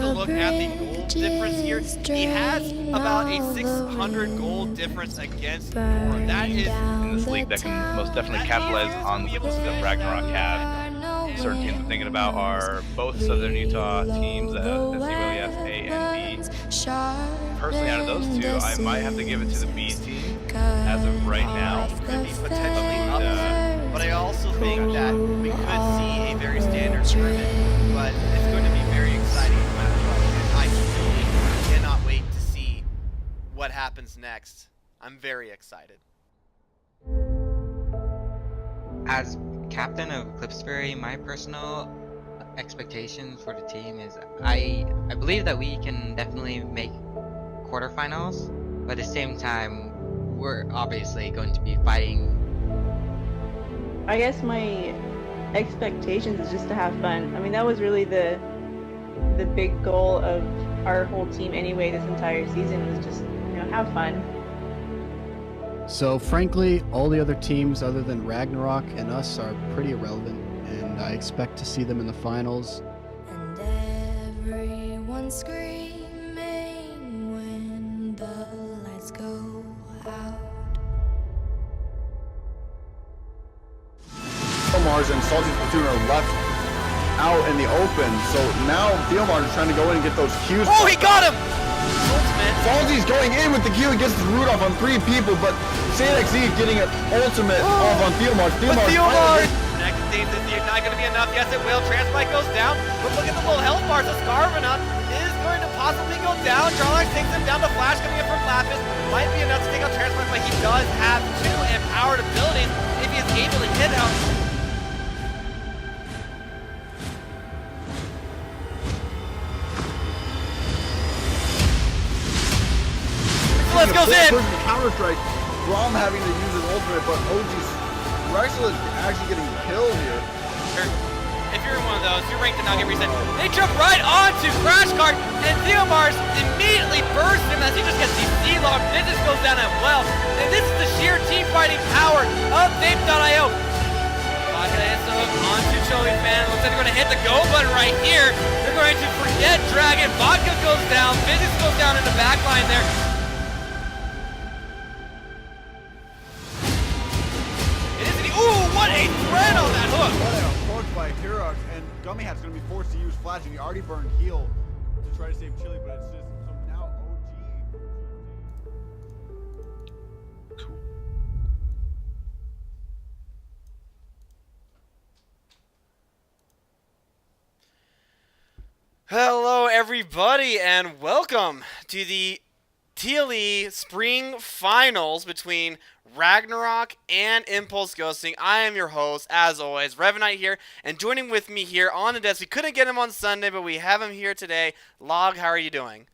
a look at the goal difference here, he has about a 600 goal difference against Nora. That is in this league that can most definitely capitalize on the weaknesses that Ragnarok have. Certain teams I'm thinking about are both Southern Utah teams, SULES A and B. Personally, out of those two, I might have to give it to the B team as of right now. Could be potentially up, but I also think that we could see a very standard tournament, but it's going to be very exciting no matter what. And I truly cannot wait to see what happens next. I'm very excited. As captain of Clipsbury, my personal expectations for the team is I believe that we can definitely make quarterfinals, but at the same time we're obviously going to be fighting. I guess my expectations is just to have fun. I mean, that was really the big goal of our whole team anyway this entire season, was just, have fun. So frankly, all the other teams other than Ragnarok and us are pretty irrelevant, and I expect to see them in the finals. And everyone screaming when the lights go out. Mars and Salty's platoon are left out in the open, so now Theomars is trying to go in and get those Qs. Oh, he got him! Ultimate. Salty's going in with the Q and gets the root off on 3 people, but SaneXZ getting an ultimate off on Theomars. Theomars! Next thing is not going to be enough. Yes, it will. Transmite goes down, but look at the little health bars. The Scarvina is going to possibly go down. Jarlax takes him down. The flash coming in from Lapis might be enough to take out Transmite, but he does have 2 empowered abilities if he is able to hit out. Let's goes in! Counter strike from having to use his ultimate, but OG's Rexel is actually getting killed here. If you're in one of those, you're ranked to not get reset. They jump right onto Crash Cart, and Theomars immediately bursts him as he just gets the C-Log. Business goes down as well. And this is the sheer team fighting power of Vape.io. Vodka hits the hook onto Joey Fan. Looks like they're going to hit the go button right here. They're going to forget Dragon. Vodka goes down. Business goes down in the back line there. Ooh, what a thread on that hook! What an approach by Herox, and Gummy Hat's going to be forced to use Flash, and he already burned heal to try to save Chili, but it's just, so now OG. Hello everybody, and welcome to the TLE Spring Finals between Ragnarok and Impulse Ghosting. I am your host, as always, Revenite here, and joining with me here on the desk, we couldn't get him on Sunday, but we have him here today. Log, how are you doing?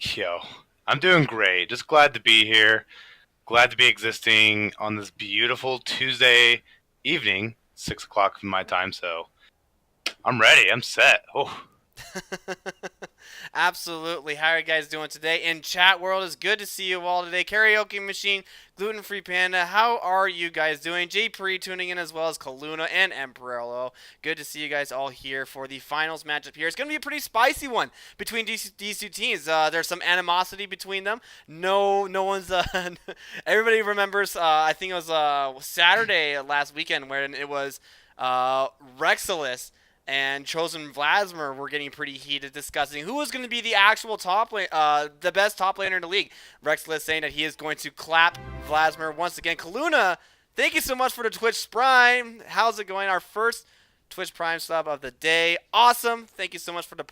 Yo, I'm doing great. Just glad to be here. Glad to be existing on this beautiful Tuesday evening, 6 o'clock my time, so I'm ready. I'm set. Oh. Absolutely. How are you guys doing today? In chat world, it's good to see you all today. Karaoke Machine, Gluten Free Panda, how are you guys doing? J Pre tuning in, as well as Kaluna and Emperello. Good to see you guys all here for the finals matchup here. It's going to be a pretty spicy one between these two teams. There's some animosity between them. No one's everybody remembers, I think it was Saturday last weekend, where it was Rexilus and Chosen Vladimir were getting pretty heated, discussing who was going to be the actual top lane, the best top laner in the league. Rexless saying that he is going to clap Vladimir once again. Kaluna, thank you so much for the Twitch Prime. How's it going? Our first Twitch Prime sub of the day. Awesome. Thank you so much for the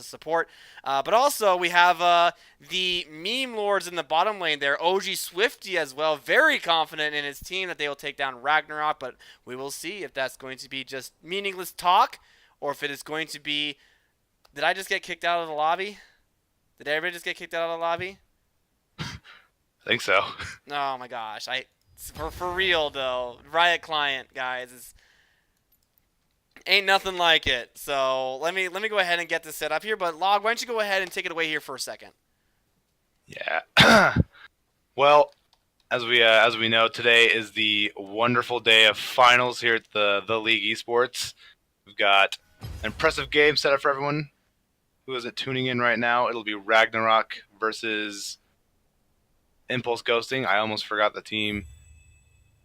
support. But also, we have the meme lords in the bottom lane there. OG Swifty as well. Very confident in his team that they will take down Ragnarok, but we will see if that's going to be just meaningless talk, or if it is going to be... Did I just get kicked out of the lobby? Did everybody just get kicked out of the lobby? I think so. Oh my gosh. For real though. Riot Client, guys. Ain't nothing like it. So let me go ahead and get this set up here. But Log, why don't you go ahead and take it away here for a second? Yeah. Well, as we know, today is the wonderful day of finals here at the League Esports. We've got an impressive game set up for everyone. who isn't tuning in right now, it'll be Ragnarok versus Impulse Ghosting. I almost forgot the team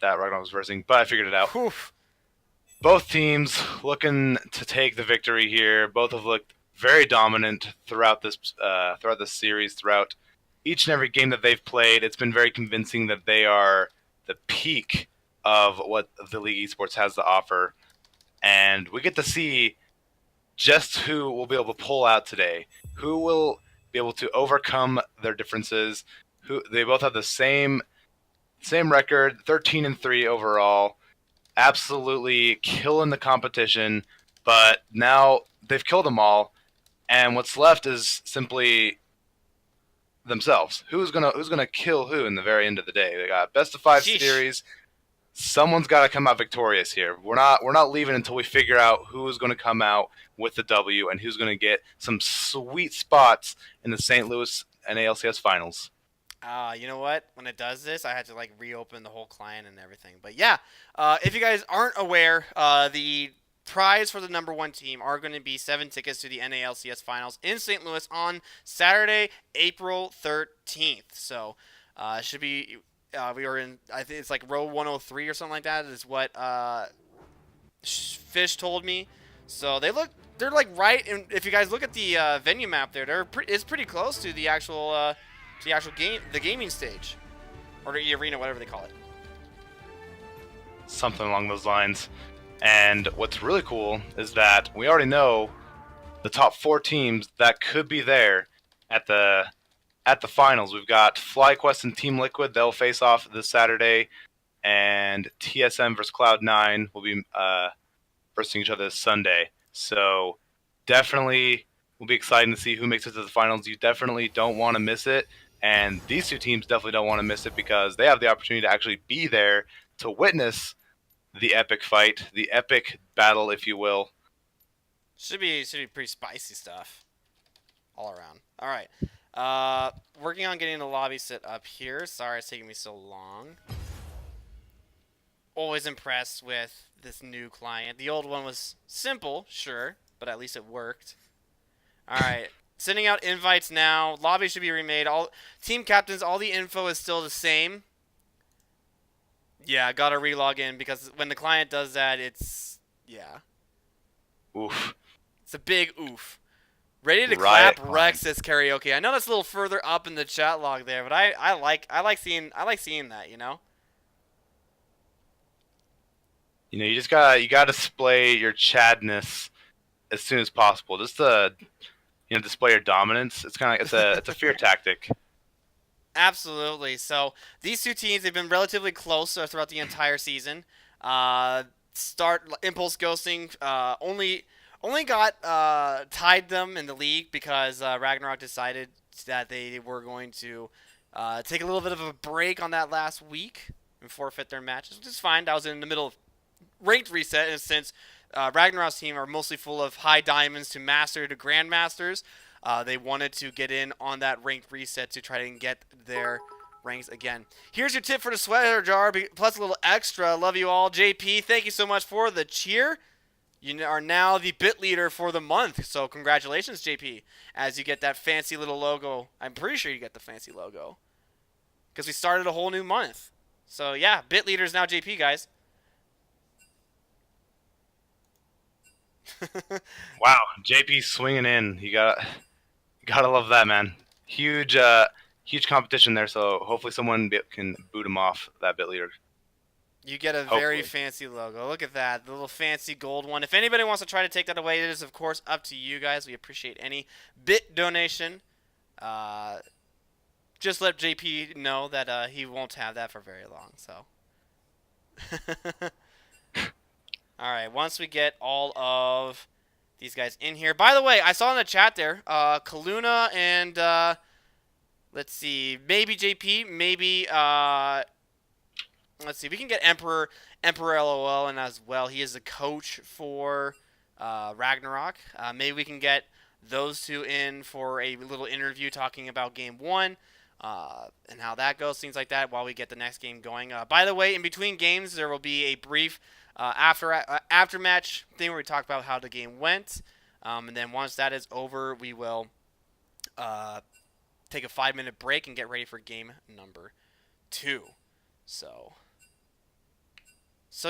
that Ragnarok was versing, but I figured it out. Whew. Both teams looking to take the victory here. Both have looked very dominant throughout this series, throughout each and every game that they've played. It's been very convincing that they are the peak of what the League Esports has to offer, and we get to see just who will be able to pull out today, who will be able to overcome their differences. Who they both have the same record, 13-3 overall. Absolutely killing the competition, but now they've killed them all, and what's left is simply themselves. Who's gonna kill who in the very end of the day? They got best of 5 Sheesh. series. Someone's got to come out victorious here. We're not leaving until we figure out who's going to come out with the W and who's going to get some sweet spots in the St. Louis NALCS finals. You know what? When it does this, I had to like reopen the whole client and everything. But yeah, if you guys aren't aware, the prize for the number 1 team are going to be 7 tickets to the NALCS finals in St. Louis on Saturday, April 13th. So it should be. We were in. I think it's like row 103 or something like that. Is what Fish told me. So they're like right. And if you guys look at the venue map there, it's pretty close to the actual game, the gaming stage, or the arena, whatever they call it. Something along those lines. And what's really cool is that we already know the top 4 teams that could be there at the finals. We've got FlyQuest and Team Liquid. They'll face off this Saturday, and TSM versus Cloud9 will be versing each other this Sunday. So definitely will be exciting to see who makes it to the finals. You definitely don't want to miss it, and these 2 teams definitely don't want to miss it because they have the opportunity to actually be there to witness the epic fight, the epic battle, if you will. Should be pretty spicy stuff all around. All right. Working on getting the lobby set up here. Sorry it's taking me so long. Always impressed with this new client. The old one was simple, sure, but at least it worked. All right. Sending out invites now. Lobby should be remade. All team captains, all the info is still the same. Yeah, gotta relog in because when the client does that, yeah. Oof. It's a big oof. Ready to Riot clap Rex says karaoke. I know that's a little further up in the chat log there, but I like seeing that, you know? You know, you gotta display your Chadness as soon as possible. Just to display your dominance. It's kinda like it's a fear tactic. Absolutely. So these 2 teams, they've been relatively close throughout the entire season. Impulse Ghosting only got tied them in the league because Ragnarok decided that they were going to take a little bit of a break on that last week and forfeit their matches, which is fine. That was in the middle of ranked reset, and since Ragnarok's team are mostly full of high diamonds to master to grandmasters, they wanted to get in on that ranked reset to try and get their ranks again. Here's your tip for the sweater jar, plus a little extra. Love you all. JP, thank you so much for the cheer. You are now the bit leader for the month, so congratulations, JP, as you get that fancy little logo. I'm pretty sure you get the fancy logo because we started a whole new month. So yeah, bit leader is now JP, guys. Wow, JP swinging in. You gotta love that, man. Huge competition there. So hopefully someone can boot him off that bit leader. You get a very fancy logo. Look at that, the little fancy gold one. If anybody wants to try to take that away, it is of course up to you guys. We appreciate any bit donation. Just let JP know that he won't have that for very long. So. All right, once we get all of these guys in here. By the way, I saw in the chat there, Kaluna and, let's see, maybe JP, maybe, let's see, we can get Emperor LOL in as well. He is the coach for Ragnarok. Maybe we can get those 2 in for a little interview talking about Game 1 and how that goes, things like that, while we get the next game going. By the way, in between games, there will be a brief after match thing where we talk about how the game went. And then once that is over, we will take a 5-minute break and get ready for game number 2. So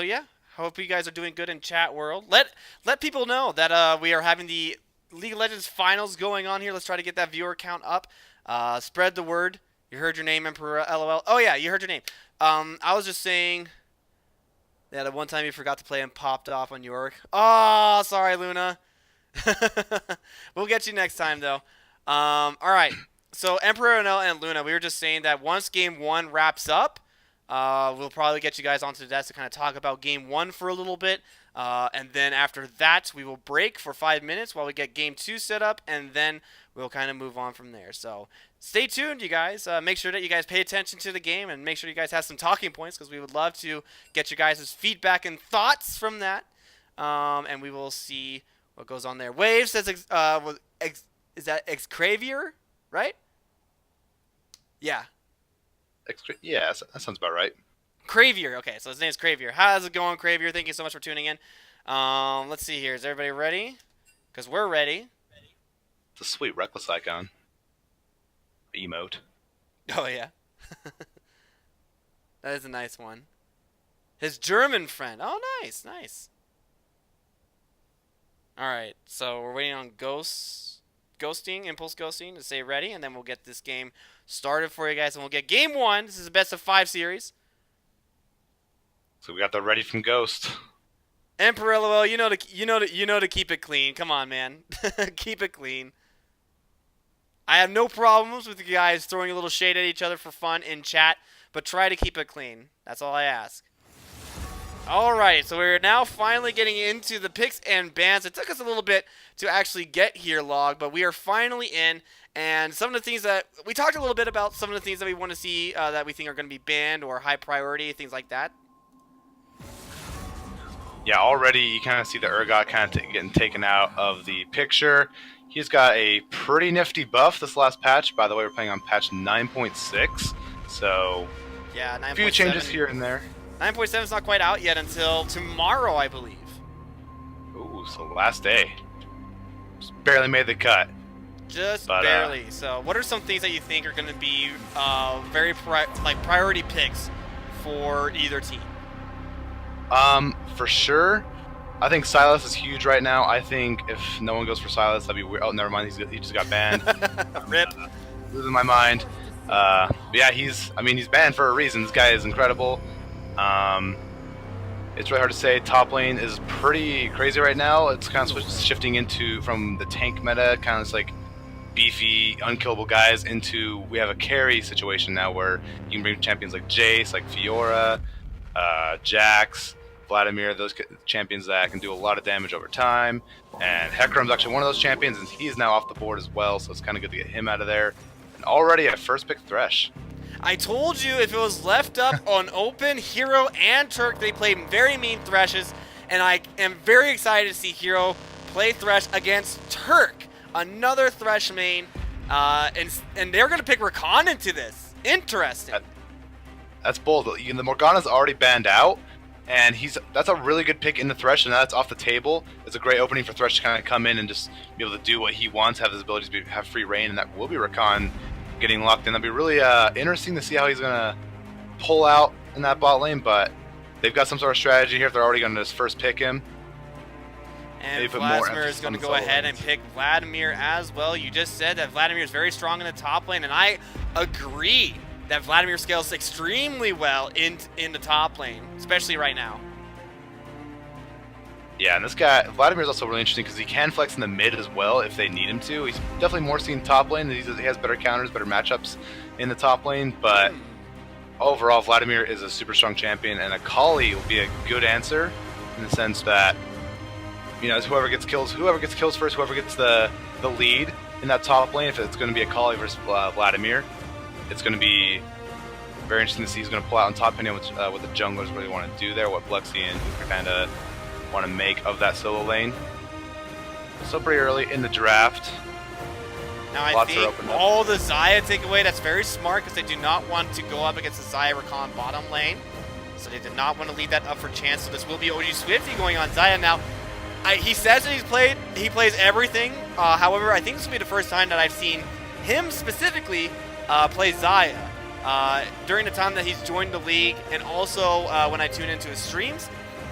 yeah, hope you guys are doing good in chat world. Let people know that we are having the League of Legends finals going on here. Let's try to get that viewer count up. Spread the word. You heard your name, Emperor LOL. Oh yeah, you heard your name. I was just saying that at one time you forgot to play and popped off on York. Oh, sorry, Luna. We'll get you next time though. All right. So Emperor and Luna, we were just saying that once game 1 wraps up, we'll probably get you guys onto the desk to kind of talk about game 1 for a little bit. And then after that, we will break for 5 minutes while we get game 2 set up, and then we'll kind of move on from there. So stay tuned, you guys. Make sure that you guys pay attention to the game, and make sure you guys have some talking points, because we would love to get you guys' feedback and thoughts from that. And we will see what goes on there. Wave says, is that Xcravier, right? Yeah. Yeah, that sounds about right. Cravier. Okay, so his name's Cravier. How's it going, Cravier? Thank you so much for tuning in. Let's see here. Is everybody ready? Because we're ready. It's a sweet Reckless icon. Emote. Oh, yeah. That is a nice one. His German friend. Oh, nice, nice. All right, so we're waiting on Impulse Ghosting to say ready, and then we'll get this game started for you guys, and we'll get game 1. This is a best of 5 series. So we got the ready from Ghost. Emperor LOL, you know to keep it clean. Come on, man. Keep it clean. I have no problems with you guys throwing a little shade at each other for fun in chat, but try to keep it clean. That's all I ask. Alright, so we're now finally getting into the picks and bans. It took us a little bit to actually get here, Log, but we are finally in. And some of the things that we talked a little bit about, some of the things that we want to see that we think are going to be banned or high priority, things like that. Yeah, already you kind of see the Urgot kind of getting taken out of the picture. He's got a pretty nifty buff this last patch. By the way, we're playing on patch 9.6, so yeah, 9.7. A few changes here and there. 9.7 is not quite out yet until tomorrow, I believe. Ooh, so last day. Just barely made the cut. Just barely. So what are some things that you think are going to be very priority picks for either team? For sure. I think Silas is huge right now. I think if no one goes for Silas, that'd be weird. Oh, never mind. He just got banned. Rip. Losing my mind. But yeah, he's banned for a reason. This guy is incredible. It's really hard to say. Top lane is pretty crazy right now. It's kind of shifting from the tank meta, kind of this like beefy, unkillable guys, into we have a carry situation now where you can bring champions like Jace, like Fiora, Jax, Vladimir, those champions that can do a lot of damage over time. And Hecarim's actually one of those champions, and he's now off the board as well, so it's kind of good to get him out of there. And already a first pick Thresh. I told you if it was left up on open, Hero and Turk, they play very mean Threshes, and I am very excited to see Hero play Thresh against Turk, another Thresh main, and they're going to pick Rakan into this. Interesting. That's bold. The Morgana's already banned out, and that's a really good pick in the Thresh, and that's off the table. It's a great opening for Thresh to kind of come in and just be able to do what he wants, have his abilities, have free reign, and that will be Rakan getting locked in. That'll be really interesting to see how he's going to pull out in that bot lane, but they've got some sort of strategy here if they're already going to just first pick him. And Vladimir is going to go ahead and pick Vladimir as well. You just said that Vladimir is very strong in the top lane, and I agree that Vladimir scales extremely well in the top lane, especially right now. Yeah, and this guy, Vladimir, is also really interesting because he can flex in the mid as well if they need him to. He's definitely more seen top lane. He has better counters, better matchups in the top lane, but overall, Vladimir is a super strong champion, and Akali will be a good answer in the sense that, it's whoever gets kills first, whoever gets the lead in that top lane. If it's going to be Akali versus Vladimir, it's going to be very interesting to see who's going to pull out on top, depending on what the junglers really want to do there, what Blexy and Panda want to make of that solo lane. Still pretty early in the draft. Now I think all the Xayah takeaway, that's very smart because they do not want to go up against the Xayah Rakan bottom lane. So they did not want to leave that up for chance. So this will be OG Swifty going on Xayah. Now, He says that he plays everything. However, I think this will be the first time that I've seen him specifically play Xayah. During the time that he's joined the league, and also when I tune into his streams,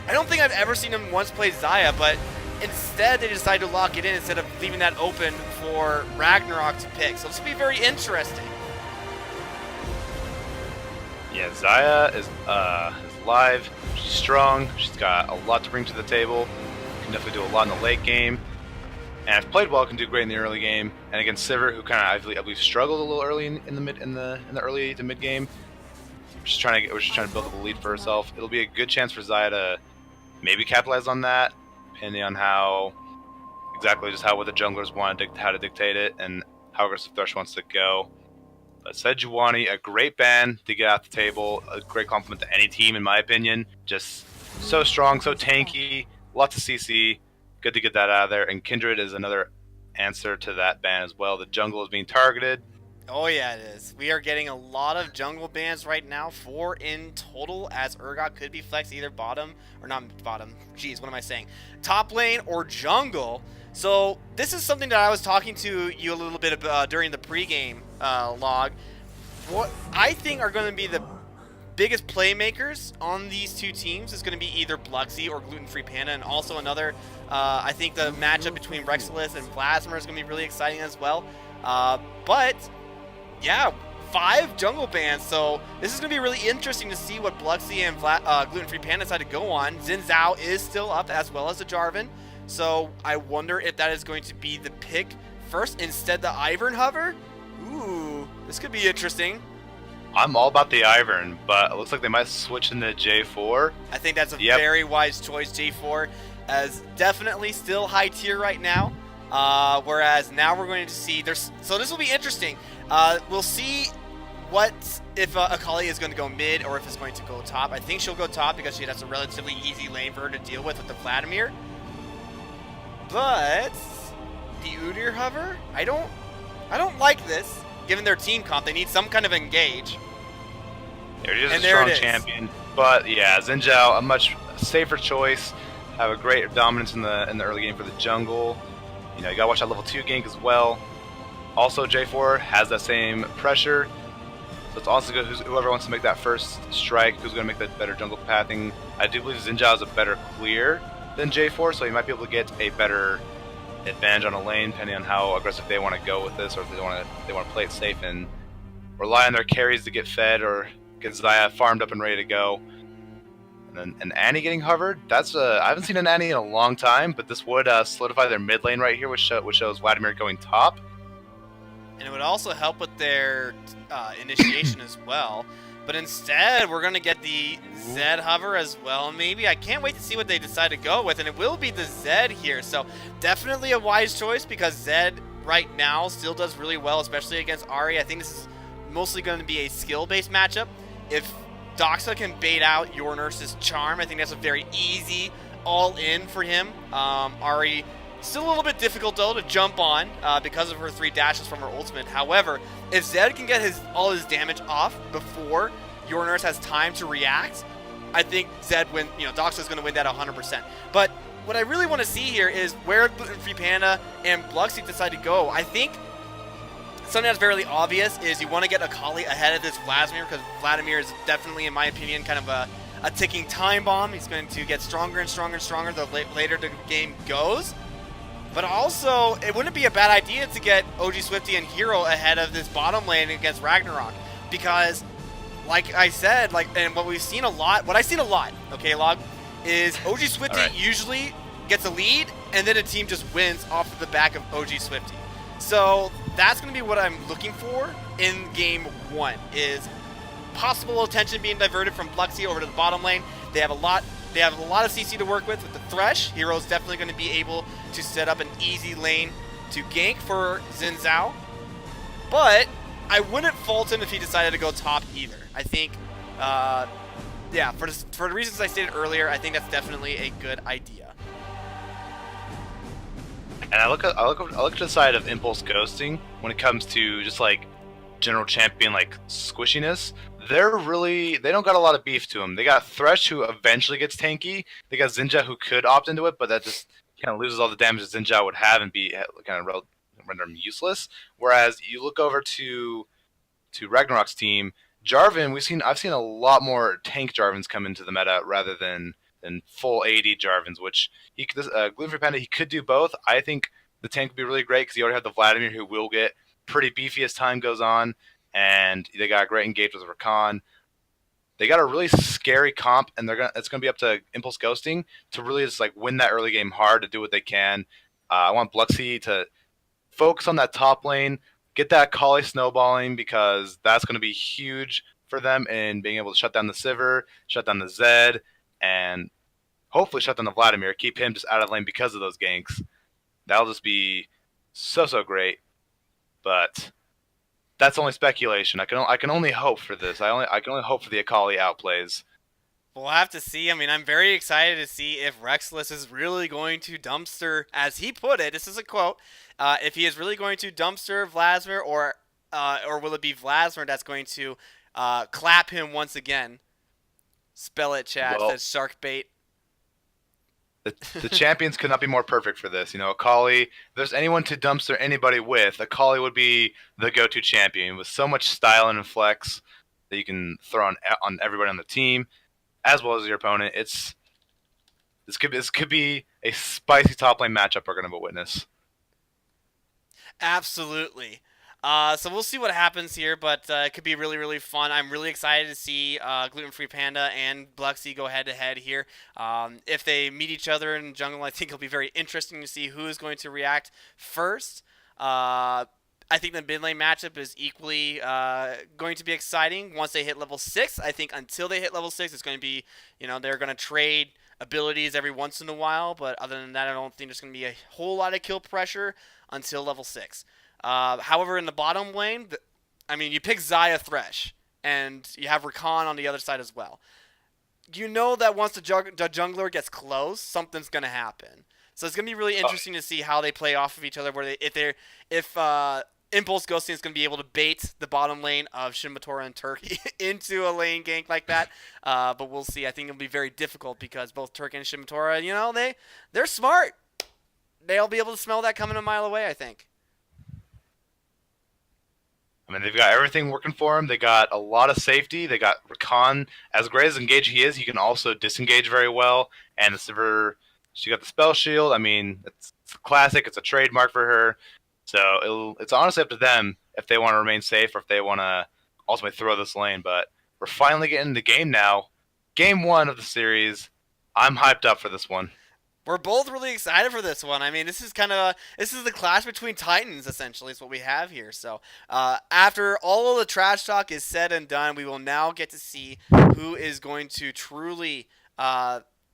I don't think I've ever seen him once play Xayah, but instead they decided to lock it in instead of leaving that open for Ragnarok to pick. So this will be very interesting. Yeah, Xayah is live. She's strong. She's got a lot to bring to the table. Can definitely do a lot in the late game. And if played well, can do great in the early game. And against Sivert, who kind of I believe struggled a little early in the early to mid game. We're just trying to build up a lead for herself. It'll be a good chance for Xayah to maybe capitalize on that, depending on how what the junglers want, how to dictate it, and how aggressive Thresh wants to go. But Sejuani, a great ban to get out the table, a great compliment to any team in my opinion. Just so strong, so tanky, lots of CC. Good to get that out of there. And Kindred is another answer to that ban as well. The jungle is being targeted. Oh yeah, it is. We are getting a lot of jungle bans right now, 4 in total, as Urgot could be flexed either bottom, or not bottom, jeez, what am I saying? Top lane or jungle. So this is something that I was talking to you a little bit about during the pregame log. What I think are going to be the biggest playmakers on these two teams is going to be either Bluxy or Gluten Free Panda, and also another, I think the matchup between Rexilus and Vladimir is going to be really exciting as well. But yeah, 5 jungle bans, so this is going to be really interesting to see what Bluxy and Gluten Free Panda decide to go on. Xin Zhao is still up, as well as the Jarvan, so I wonder if that is going to be the pick first instead the Ivern hover. Ooh, this could be interesting. I'm all about the Ivern, but it looks like they might switch into J4. I think that's a very wise choice. J4 as definitely still high tier right now. Whereas now we're going to see so this will be interesting. We'll see what if Akali is going to go mid or if it's going to go top. I think she'll go top because that's a relatively easy lane for her to deal with the Vladimir. But the Udyr hover, I don't like this. Given their team comp, they need some kind of engage. They're just a strong champion. But yeah, Xin Zhao, a much safer choice. Have a great dominance in the early game for the jungle. You know, you gotta watch that level 2 gank as well. Also, J4 has that same pressure. So it's also good whoever wants to make that first strike, who's gonna make that better jungle pathing. I do believe Xin Zhao is a better clear than J4, so he might be able to get a better advantage on a lane, depending on how aggressive they want to go with this, or if they want to play it safe and rely on their carries to get fed, or get Xayah farmed up and ready to go. And then an Annie getting hovered. That's I haven't seen an Annie in a long time, but this would solidify their mid lane right here, which shows Vladimir going top. And it would also help with their initiation as well. But instead, we're going to get the Zed hover as well, maybe. I can't wait to see what they decide to go with, and it will be the Zed here. So definitely a wise choice because Zed right now still does really well, especially against Ahri. I think this is mostly going to be a skill-based matchup. If Doxa can bait out your Nurse's charm, I think that's a very easy all-in for him. Ahri still a little bit difficult, though, to jump on because of her 3 dashes from her ultimate. However, if Zed can get all his damage off before your Nurse has time to react, I think Zed Doxa is going to win that 100%. But what I really want to see here is where Gluten Free Panda and Bluxy decide to go. I think something that's very obvious is you want to get Akali ahead of this Vladimir, because Vladimir is definitely, in my opinion, kind of a ticking time bomb. He's going to get stronger and stronger and stronger the later the game goes. But also, it wouldn't be a bad idea to get OG Swifty and Hero ahead of this bottom lane against Ragnarok. Because, like I said, and what I've seen a lot, okay, Log, is OG Swifty usually gets a lead, and then a team just wins off of the back of OG Swifty. So, that's going to be what I'm looking for in Game 1, is possible attention being diverted from Bluxy over to the bottom lane. They have a lot of CC to work with the Thresh. Hero's definitely going to be able to set up an easy lane to gank for Xin Zhao. But I wouldn't fault him if he decided to go top either. I think, for the reasons I stated earlier, I think that's definitely a good idea. And I look to the side of Impulse ghosting when it comes to just like general champion squishiness. They don't got a lot of beef to him. They got Thresh, who eventually gets tanky. They got Xinja, who could opt into it, but that just kind of loses all the damage that Zinjao would have and be kind of render him useless. Whereas you look over to Ragnarok's team, Jarvan, I've seen a lot more tank Jarvans come into the meta rather than full AD Jarvans, which Gluten Free Panda, he could do both. I think the tank would be really great because you already have the Vladimir, who will get pretty beefy as time goes on, and they got a great engage with Rakan. They got a really scary comp, and it's gonna be up to Impulse Ghosting to really just like win that early game hard, to do what they can. I want Bluxy to focus on that top lane, get that Kali snowballing, because that's going to be huge for them in being able to shut down the Sivir, shut down the Zed, and hopefully shut down the Vladimir, keep him just out of lane because of those ganks. That'll just be so great. But that's only speculation. I can only hope for this. I can only hope for the Akali outplays. We'll have to see. I mean, I'm very excited to see if Rexless is really going to dumpster, as he put it. This is a quote. If he is really going to dumpster Vladimir, or will it be Vladimir that's going to clap him once again? Spell it, chat. Well, That's shark bait. The champions could not be more perfect for this. Akali, if there's anyone to dumpster anybody with, Akali would be the go-to champion with so much style and flex that you can throw on everybody on the team, as well as your opponent. This could be a spicy top lane matchup we're going to witness. Absolutely. So we'll see what happens here, but it could be really fun. I'm really excited to see Gluten Free Panda and Bluxy go head-to-head here. If they meet each other in jungle, I think it'll be very interesting to see who is going to react first. I think the mid lane matchup is equally going to be exciting once they hit level 6. I think until they hit level 6, it's going to be, they're going to trade abilities every once in a while, but other than that, I don't think there's going to be a whole lot of kill pressure until level 6. However, in the bottom lane, you pick Xayah Thresh, and you have Rakan on the other side as well. You know that once the jungler gets close, something's going to happen. So it's going to be really interesting to see how they play off of each other, if Impulse Ghosting is going to be able to bait the bottom lane of Shinmatora and Turkey into a lane gank like that. But we'll see. I think it'll be very difficult because both Turkey and Shinmatora, they're smart. They'll be able to smell that coming a mile away, I think. They've got everything working for him. They got a lot of safety. They got Rakan. As great as engage he is, he can also disengage very well. And the Sivir, she got the spell shield. It's a classic. It's a trademark for her. So it's honestly up to them if they want to remain safe or if they want to ultimately throw this lane. But we're finally getting the game now. Game 1 of the series. I'm hyped up for this one. We're both really excited for this one. This is the clash between titans, essentially, is what we have here. So after all of the trash talk is said and done, we will now get to see who is going to truly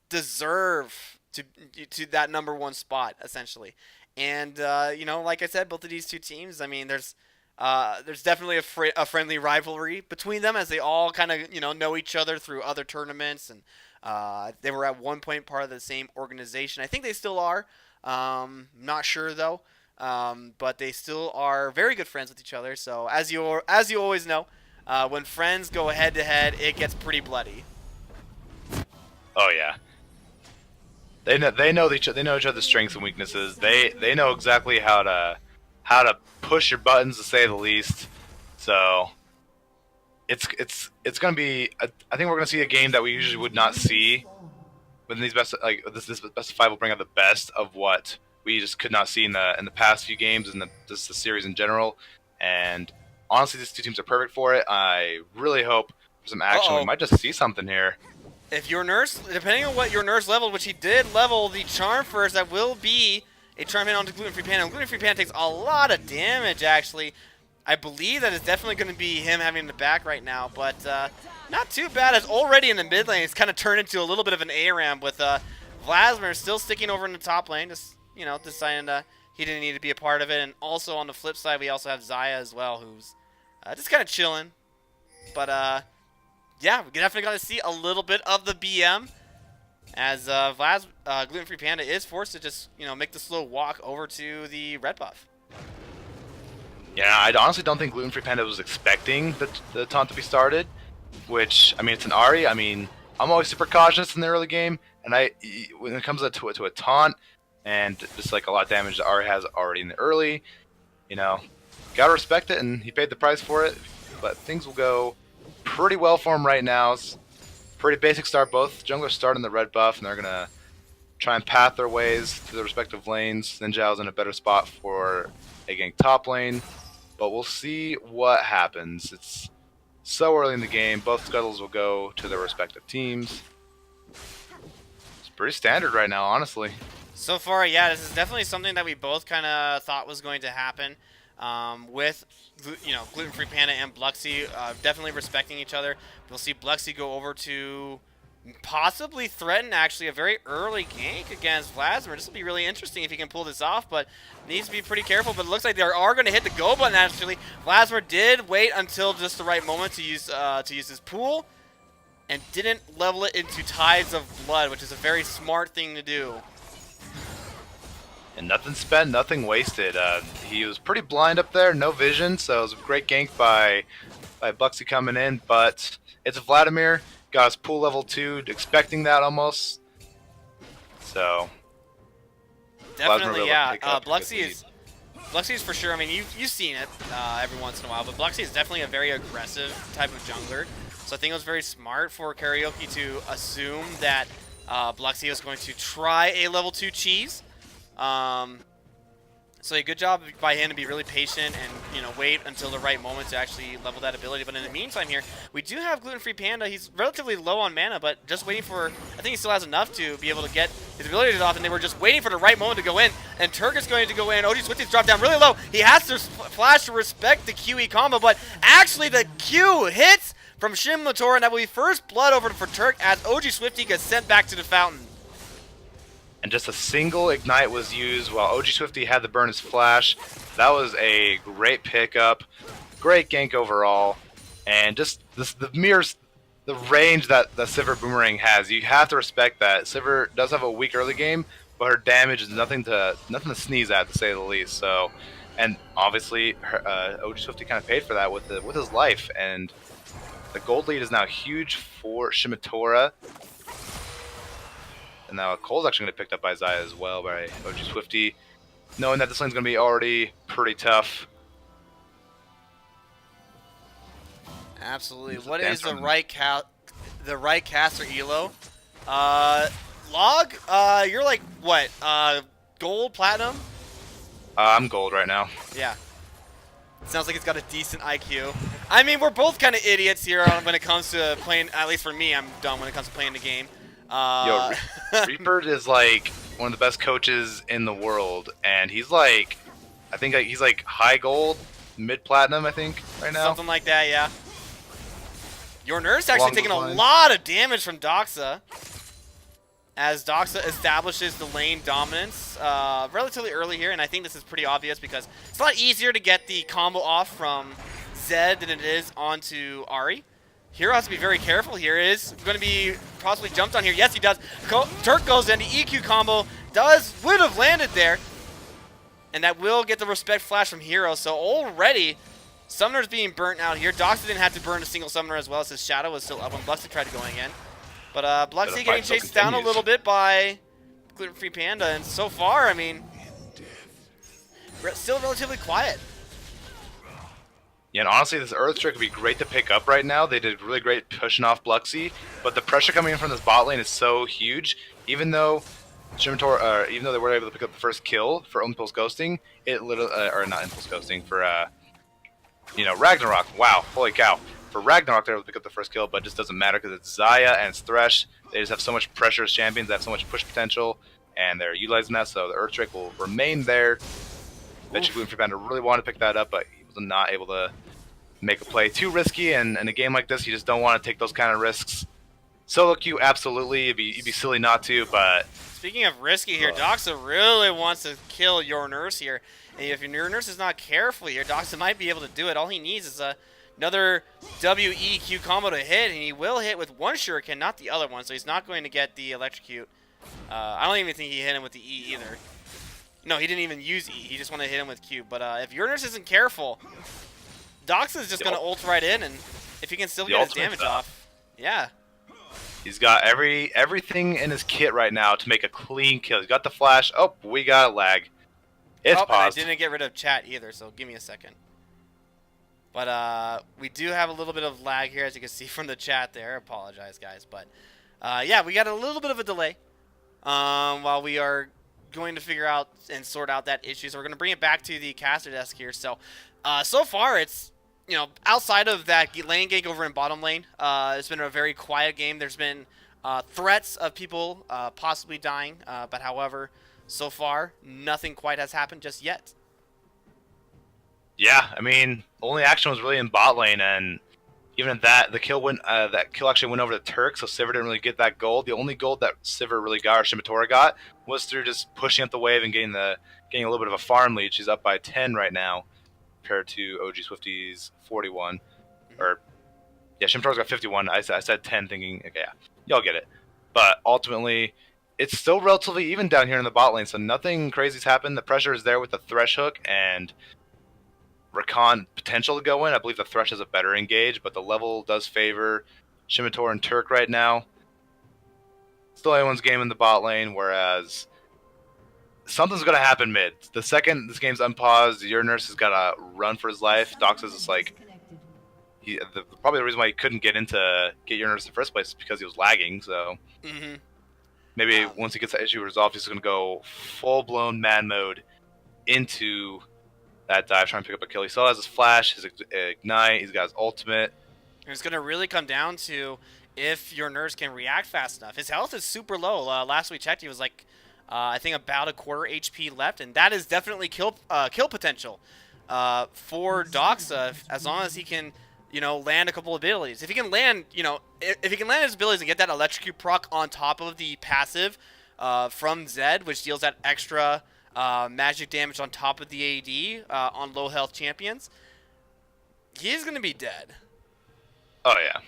deserve to that number 1 spot, essentially. And like I said, both of these two teams, there's definitely a friendly rivalry between them, as they all kind of know each other through other tournaments, and they were at one point part of the same organization. I think they still are. Not sure though. But they still are very good friends with each other. So as you always know, when friends go head to head, it gets pretty bloody. Oh yeah. They know each other's strengths and weaknesses. They know exactly how to push your buttons, to say the least. So it's gonna be. I think we're gonna see a game that we usually would not see. But these best this best of 5 will bring out the best of what we just could not see in the past few games and the series in general. And honestly, these two teams are perfect for it. I really hope for some action. We might just see something here. If your nurse, depending on what your nurse leveled, which he did level the charm first, that will be a charm hit onto Gluten Free Panda. And Gluten Free Panda takes a lot of damage, actually. I believe that it's definitely going to be him having the back right now, but not too bad. As already in the mid lane, it's kind of turned into a little bit of an ARAM with Vladimir still sticking over in the top lane, just deciding he didn't need to be a part of it. And also on the flip side, we also have Xayah as well, who's just kind of chilling. But yeah, we definitely got to see a little bit of the BM, as Gluten Free Panda is forced to just make the slow walk over to the red buff. Yeah, I honestly don't think Gluten Free Panda was expecting the taunt to be started, which, it's an Ahri. I'm always super cautious in the early game, and when it comes to a taunt, and just like a lot of damage that Ari has already in the early. You know, gotta respect it, and he paid the price for it. But things will go pretty well for him right now. It's pretty basic start. Both junglers start in the red buff, and they're gonna try and path their ways to their respective lanes. Then Zhao's in a better spot for a gank top lane, but we'll see what happens. It's so early in the game. Both scuttles will go to their respective teams. It's pretty standard right now, honestly. So far, yeah, this is definitely something that we both kind of thought was going to happen with, Gluten-Free Panda and Bluxy definitely respecting each other. We'll see Bluxy go over to possibly threaten actually a very early gank against Vladimir. This will be really interesting if he can pull this off, but needs to be pretty careful. But it looks like they are going to hit the go button actually. Vladimir did wait until just the right moment to use his pool, and didn't level it into Tides of Blood, which is a very smart thing to do. And nothing spent, nothing wasted. He was pretty blind up there, no vision, so it was a great gank by Bluxy coming in, but it's Vladimir. Got his pool level 2, expecting that almost. So definitely, yeah. Bluxy is for sure. I mean, you've seen it every once in a while, but Bluxy is definitely a very aggressive type of jungler. So I think it was very smart for Karaoke to assume that Bluxy was going to try a level 2 cheese. So a good job by him to be really patient and, wait until the right moment to actually level that ability. But in the meantime here, we do have Gluten-Free Panda. He's relatively low on mana, but just waiting for, I think he still has enough to be able to get his abilities off, and they were just waiting for the right moment to go in. And Turk is going to go in. OG Swifty's dropped down really low. He has to flash to respect the QE combo, but actually the Q hits from Shimlator, and that will be first blood over for Turk as OG Swifty gets sent back to the fountain. And just a single ignite was used while OG Swifty had to burn his flash. That was a great pickup, great gank overall, and just the range that the Sivir Boomerang has. You have to respect that. Sivir does have a weak early game, but her damage is nothing to sneeze at, to say the least. So, and obviously OG Swifty kind of paid for that with his life, and the gold lead is now huge for Shimitora. And now Cole's actually going to be picked up by Zaya as well, by OG Swifty, knowing that this lane's going to be already pretty tough. Absolutely. What is the right caster elo? Log, you're like, what, gold, platinum? I'm gold right now. Yeah. It sounds like it's got a decent IQ. I mean, we're both kind of idiots here when it comes to playing, at least for me, I'm dumb when it comes to playing the game. Yo, Reaper is like one of the best coaches in the world, and he's like, I think he's like high gold, mid platinum, I think, right now. Something like that, yeah. Your Nurse actually taking a lot of damage from Doxa, as Doxa establishes the lane dominance relatively early here, and I think this is pretty obvious because it's a lot easier to get the combo off from Zed than it is onto Ari. Hero has to be very careful here. Is going to be possibly jumped on here. Yes, he does. Turk goes in. The EQ combo would have landed there. And that will get the respect flash from Hero. So already, Summoner's being burnt out here. Doxa didn't have to burn a single Summoner as well, as his Shadow was still up when Bluxy tried to go again. But Bluxy getting chased down a little bit by Gluten-Free Panda. And so far, I mean, still relatively quiet. Yeah, and honestly, this Earth Trick would be great to pick up right now. They did really great pushing off Bluxy, but the pressure coming in from this bot lane is so huge. Even though even though they were able to pick up the first kill for Impulse Ghosting, it literally, or not Impulse Ghosting, for Ragnarok. Wow, holy cow! For Ragnarok, they were able to pick up the first kill, but it just doesn't matter because it's Zaya and it's Thresh. They just have so much pressure as champions. They have so much push potential, and they're utilizing that. So the Earth Trick will remain there. Bet you Gluten-Free Panda really wanted to pick that up, but he was not able to make a play. Too risky, and in a game like this, you just don't want to take those kind of risks. Solo queue, absolutely. You'd be silly not to, but... Speaking of risky here, Doxa really wants to kill Your Nurse here. And if Your Nurse is not careful here, Doxa might be able to do it. All he needs is another WEQ combo to hit, and he will hit with one shuriken, not the other one, so he's not going to get the electrocute. I don't even think he hit him with the E either. No, he didn't even use E. He just wanted to hit him with Q. But if Your Nurse isn't careful, Doxa is just going to ult right in, and if he can still get his damage off. Yeah. He's got everything in his kit right now to make a clean kill. He's got the flash. Oh, we got a lag. It's And I paused. didn't get rid of chat either, so give me a second. But we do have a little bit of lag here, as you can see from the chat there. Apologize, guys. But yeah, we got a little bit of a delay while we are going to figure out and sort out that issue. So we're going to bring it back to the caster desk here. So so far, it's, you know, outside of that lane gank over in bottom lane, it's been a very quiet game. There's been threats of people possibly dying, but however, so far, nothing quite has happened just yet. Yeah, I mean, only action was really in bot lane, and even at that, the kill went. That kill actually went over to Turk, so Sivir didn't really get that gold. The only gold that Sivir really got, or Shimitora got, was through just pushing up the wave and getting a little bit of a farm lead. She's up by 10 right now, compared to OG Swifty's 41. Or yeah, Shimitora's got 51. I said 10, thinking, okay, yeah, y'all get it. But ultimately, it's still relatively even down here in the bot lane, so nothing crazy's happened. The pressure is there with the Thresh hook and Rakan potential to go in. I believe the Thresh has a better engage, but the level does favor Shimitora and Turk right now. Still anyone's game in the bot lane, whereas something's going to happen mid. The second this game's unpaused, your nurse has got to run for his life. Dox is like, probably the reason why he couldn't get your nurse in the first place is because he was lagging, so maybe once he gets that issue resolved, he's going to go full-blown man mode into that dive, trying to pick up a kill. He still has his flash, his ignite, he's got his ultimate. And it's going to really come down to if your nurse can react fast enough. His health is super low. Last we checked, he was like, I think about a quarter HP left, and that is definitely kill potential for Doxa, as long as he can, you know, land a couple of abilities. If he can land, you know, if he can land his abilities and get that electrocute proc on top of the passive from Zed, which deals that extra magic damage on top of the AD on low health champions, he's going to be dead. Oh yeah.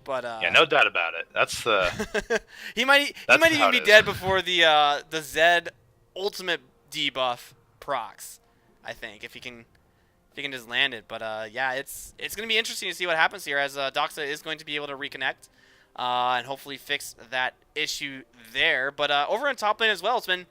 But yeah, no doubt about it. That's the he might even be dead before the Zed ultimate debuff procs, I think, if he can just land it. But yeah, it's going to be interesting to see what happens here, as Doxa is going to be able to reconnect and hopefully fix that issue there. But over in top lane as well, it's been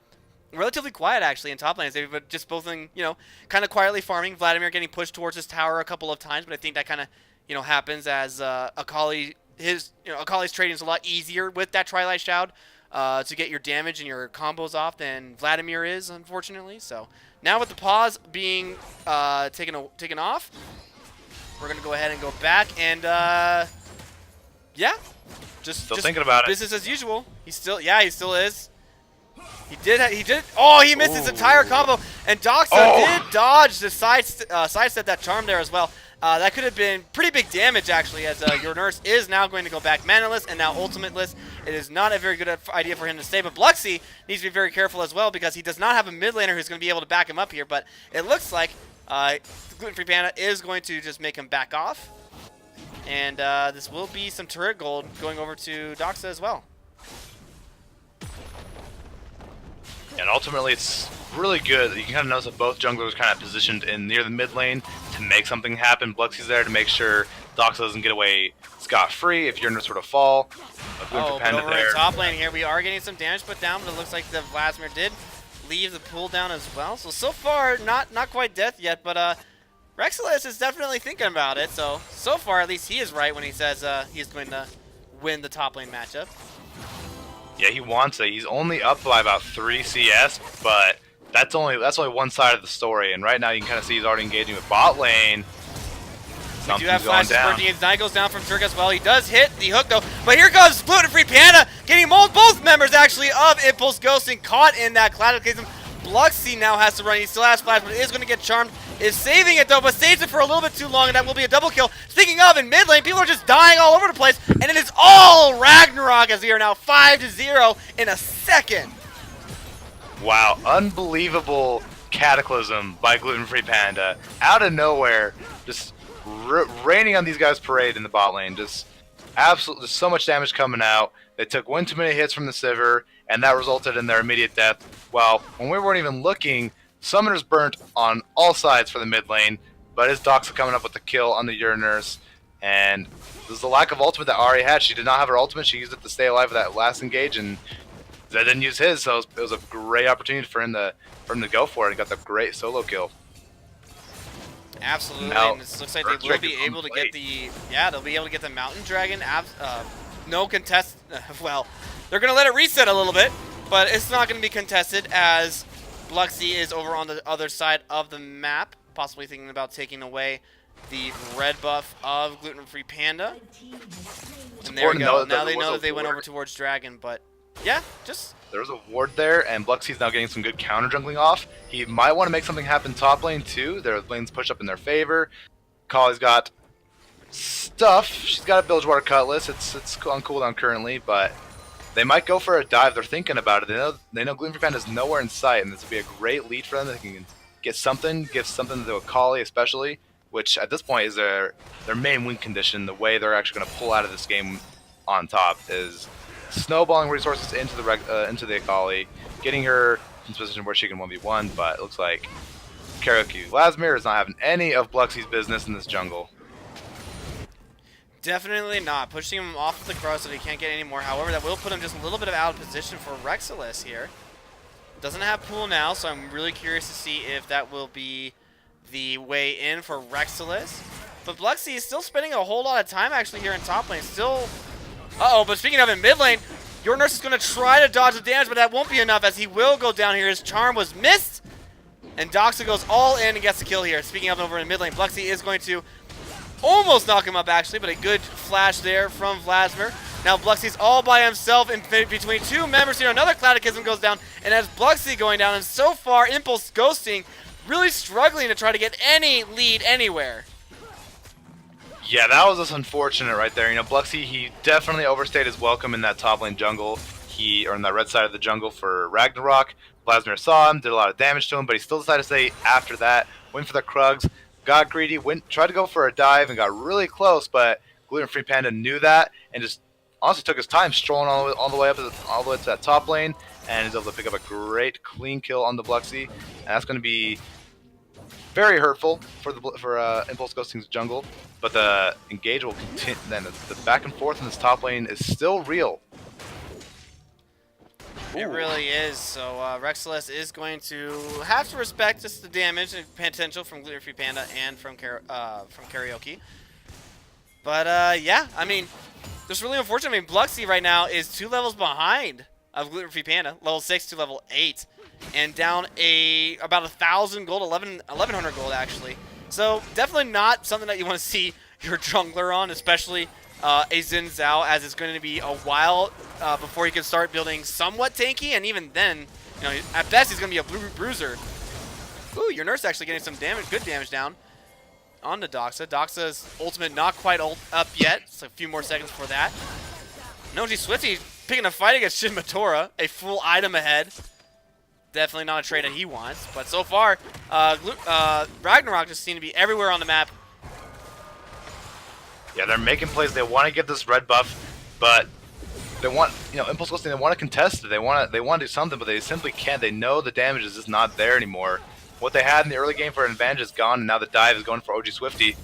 relatively quiet actually in top lanes. They've been just both, you know, kind of quietly farming. Vladimir getting pushed towards his tower a couple of times, but I think that kind of, you know, happens as Akali, Akali's trading is a lot easier with that Twilight Shroud to get your damage and your combos off than Vladimir is, unfortunately. So now with the pause being taken off, we're gonna go ahead and go back and yeah, just thinking about it. Business as usual. He still is. He did. Oh, he missed his entire combo, and Doxa did dodge the sidestep that charm there as well. That could have been pretty big damage actually, as your nurse is now going to go back manaless and now ultimateless. It is not a very good idea for him to stay, but Bluxy needs to be very careful as well, because he does not have a mid laner who's going to be able to back him up here. But it looks like Gluten-Free Panda is going to just make him back off, and this will be some turret gold going over to Doxa as well. And ultimately, it's really good. You can kind of notice that both junglers kind of positioned in near the mid lane to make something happen. Bluxy's there to make sure Doxa doesn't get away scot-free if you're sort of fall. But over in top lane here, we are getting some damage put down, but it looks like the Vladimir did leave the pool down as well. So far, not quite death yet, but Rexilis is definitely thinking about it. So far, at least he is right when he says he's going to win the top lane matchup. Yeah, he wants it. He's only up by about 3 CS, but that's only one side of the story. And right now, you can kind of see he's already engaging with bot lane. We do have flashes working. Ignite goes down from Turk as well. He does hit the hook though, but here comes Gluten-Free Panda, getting both members actually of Impulse Ghosting caught in that Cataclysm. Bluxy now has to run. He still has flash, but is going to get charmed. Is saving it though, but saves it for a little bit too long, and that will be a double kill. Speaking of, in mid lane, people are just dying all over the place, and it is all Ragnarok, as we are now 5-0 in a second. Wow, unbelievable Cataclysm by Gluten-Free Panda. Out of nowhere, just raining on these guys' parade in the bot lane. Just absolutely so much damage coming out. They took one too many hits from the Sivir, and that resulted in their immediate death. Well, when we weren't even looking, Summoners burnt on all sides for the mid lane, but is Doxa coming up with the kill on the Uranurse. And there's the lack of ultimate that Ari had. She did not have her ultimate. She used it to stay alive for that last engage, and Zed didn't use his, so it was a great opportunity for him to go for it and got the great solo kill. Absolutely, Now, and it looks like they will be able to get they'll be able to get the Mountain Dragon. No contest. Well, they're gonna let it reset a little bit, but it's not gonna be contested as Bluxy is over on the other side of the map, possibly thinking about taking away the red buff of Gluten Free Panda. And there we go. Now they know that they went over towards Dragon, but yeah, just. There's a ward there, and Bluxy's now getting some good counter jungling off. He might want to make something happen top lane too. Their lane's pushed up in their favor. Kali's got stuff. She's got a Bilgewater Cutlass. It's on cooldown currently, but they might go for a dive. They're thinking about it. They know Gluten Free Panda is nowhere in sight, and this would be a great lead for them. They can get something, give something to a Kali especially, which at this point is their main win condition. The way they're actually going to pull out of this game on top is snowballing resources into the Akali, getting her in a position where she can 1v1, but it looks like Karaoke Vladimir is not having any of Bluxy's business in this jungle. Definitely not. Pushing him off the cross so that he can't get any more. However, that will put him just a little bit out of position for Rexilis here. Doesn't have pool now, so I'm really curious to see if that will be the way in for Rexilis. But Bluxy is still spending a whole lot of time actually here in top lane. Still... Uh-oh, but speaking of in mid lane, your Nurse is going to try to dodge the damage, but that won't be enough as he will go down here. His charm was missed, and Doxa goes all in and gets the kill here. Speaking of over in mid lane, Bluxy is going to almost knock him up actually, but a good flash there from Vladimir. Now Bluxy's all by himself in between two members here. Another Catechism goes down, and as Bluxy going down, and so far Impulse ghosting, really struggling to try to get any lead anywhere. Yeah, that was just unfortunate right there. You know, Bluxy, he definitely overstayed his welcome in that top lane jungle. Or in that red side of the jungle for Ragnarok. Vladimir saw him, did a lot of damage to him, but he still decided to stay after that. Went for the Krugs, got greedy, tried to go for a dive and got really close, but Gluten Free Panda knew that and just honestly took his time, strolling all the way up all the way to that top lane, and is able to pick up a great clean kill on the Bluxy. And that's going to be very hurtful for Impulse Ghosting's jungle, but the engage will continue. Then the back and forth in this top lane is still real. It really is. So Rexilis is going to have to respect just the damage and potential from Gluten Free Panda and from Karaoke. But yeah, I mean, just really unfortunate. I mean, Bluxy right now is 2 levels behind of Gluten Free Panda, level 6 to level 8, and down about 1,000 gold, 1,100 gold actually. So definitely not something that you want to see your jungler on, especially a Xin Zhao, as it's going to be a while before he can start building somewhat tanky, and even then, you know, at best he's going to be a blue bruiser. Ooh, your Nurse actually getting some damage, good damage down on the Doxa. Doxa's ultimate not quite up yet, so a few more seconds for that. Noji Swifty picking a fight against Shin Matora, a full item ahead. Definitely not a trade that he wants, but so far, Ragnarok just seem to be everywhere on the map. Yeah, they're making plays. They want to get this red buff, but they want, you know, Impulse Ghosting, they want to contest it. They want to do something, but they simply can't. They know the damage is just not there anymore. What they had in the early game for an advantage is gone, and now the dive is going for OG Swifty.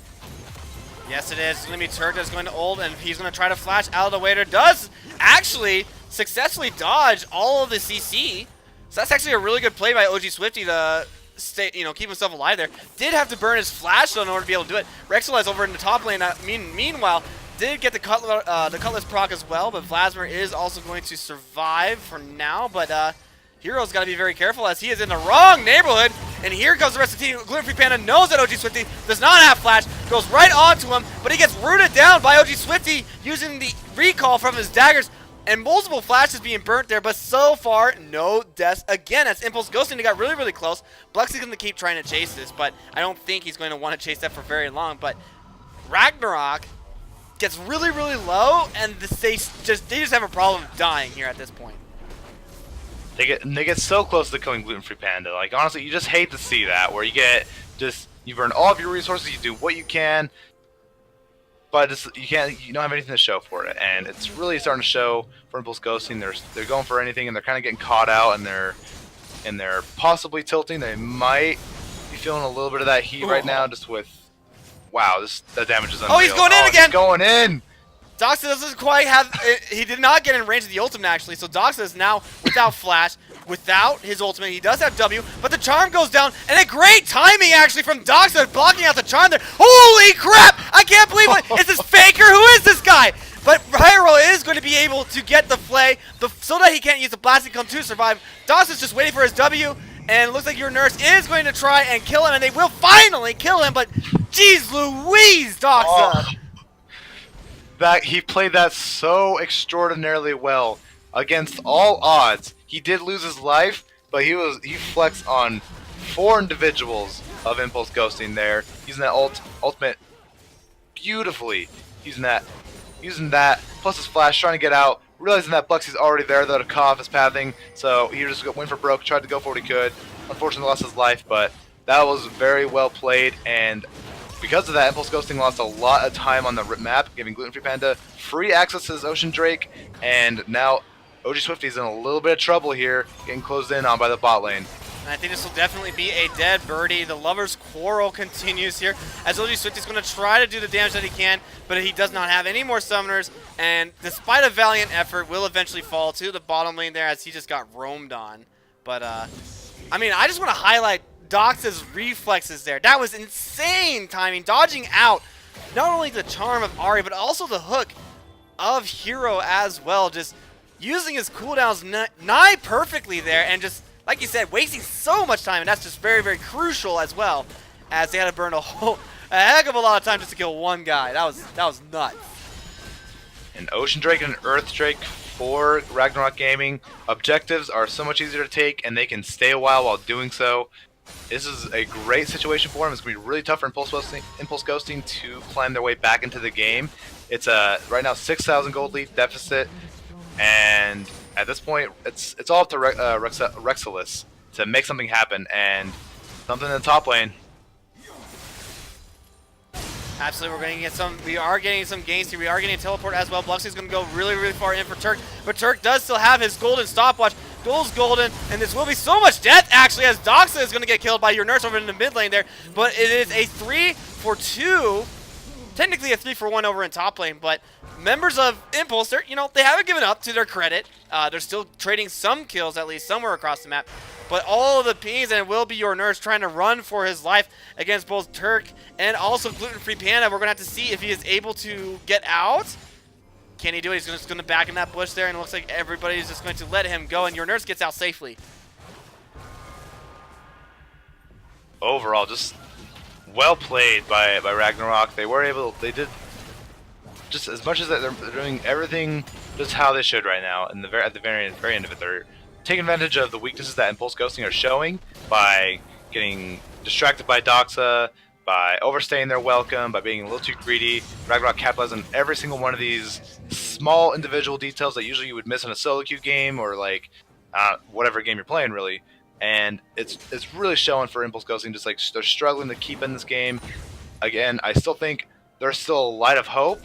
Yes, it is. It's going to be Turk that's going to ult, and he's going to try to flash out of the way. Does actually successfully dodge all of the CC. So that's actually a really good play by OG Swifty to stay, you know, keep himself alive there. Did have to burn his flash though in order to be able to do it. Rexilis over in the top lane. Meanwhile, did get the Cutlass proc as well, but Vladimir is also going to survive for now. But Hero's got to be very careful as he is in the wrong neighborhood. And here comes the rest of the team. Gluten Free Panda knows that OG Swifty does not have flash, goes right onto him, but he gets rooted down by OG Swifty using the recall from his daggers. And multiple flashes being burnt there, but so far, no deaths again. As Impulse Ghosting, they got really, really close. Bluxy's going to keep trying to chase this, but I don't think he's going to want to chase that for very long. But Ragnarok gets really, really low, and they just have a problem dying here at this point. They get so close to killing Gluten Free Panda. Like, honestly, you just hate to see that, where you burn all of your resources, you do what you can, but you don't have anything to show for it, and it's really starting to show for Impulse Ghosting. They're going for anything, and they're kind of getting caught out, and they're possibly tilting. They might be feeling a little bit of that heat right now, just with wow, that damage is unreal. Oh, he's going in again! He's going in! Doxa doesn't quite have... He did not get in range of the ultimate, actually, so Doxa is now without flash, without his ultimate. He does have W, but the charm goes down, and a great timing, actually, from Doxa blocking out the charm there. Holy crap! I can't believe it! Is this Faker? Who is this guy? But Pyro is going to be able to get the flay so that he can't use the Blasting Cone to survive. Doxa's just waiting for his W, and it looks like your nurse is going to try and kill him, and they will finally kill him, but jeez Louise, Doxa! Oh. That he played that so extraordinarily well against all odds. He did lose his life, but he flexed on 4 individuals of Impulse Ghosting there, using that ultimate beautifully. Using that plus his flash, trying to get out, realizing that Bluxy's already there though to cut off his pathing, so he just went for broke, tried to go for what he could. Unfortunately lost his life, but that was very well played, and because of that, Impulse Ghosting lost a lot of time on the map, giving Gluten Free Panda free access to his Ocean Drake, and now OG Swifty's in a little bit of trouble here, getting closed in on by the bot lane. And I think this will definitely be a dead birdie. The lovers' quarrel continues here as OG Swifty's going to try to do the damage that he can, but he does not have any more summoners, and despite a valiant effort, will eventually fall to the bottom lane there as he just got roamed on. But, I mean, I just want to highlight Doxa's reflexes there. That was insane timing, dodging out not only the charm of Ari, but also the hook of Hero as well. Just using his cooldowns nigh perfectly there, and just, like you said, wasting so much time, and that's just very, very crucial as well, as they had to burn a heck of a lot of time just to kill one guy. That was nuts. An Ocean Drake and an Earth Drake for Ragnarok Gaming. Objectives are so much easier to take, and they can stay a while doing so. This is a great situation for him. It's going to be really tough for Impulse Ghosting to climb their way back into the game. It's right now 6,000 gold lead deficit, and at this point, it's all up to Rexilus to make something happen, and something in the top lane. Absolutely, we are getting some gains here. We are getting a teleport as well. Bluxy's going to go really, really far in for Turk, but Turk does still have his golden stopwatch. Gold's golden, and this will be so much death, actually, as Doxa is going to get killed by your nurse over in the mid lane there, but it is a 3-for-2, technically a 3-for-1 over in top lane, but members of Impulse, they haven't given up, to their credit. They're still trading some kills, at least somewhere across the map. But all of the pings, and it will be your nurse trying to run for his life against both Turk and also Gluten Free Panda. We're going to have to see if he is able to get out. Can he do it? He's just going to back in that bush there, and it looks like everybody's just going to let him go, and your nurse gets out safely. Overall, just well played by Ragnarok. They did just as much as they're doing everything just how they should right now. And at the very end of it, they're taking advantage of the weaknesses that Impulse Ghosting are showing by getting distracted by Doxa, by overstaying their welcome, by being a little too greedy. Ragnarok capitalized on every single one of these small individual details that usually you would miss in a solo queue game or like whatever game you're playing really. And it's really showing for Impulse Ghosting, just like they're struggling to keep in this game. Again, I still think there's still a light of hope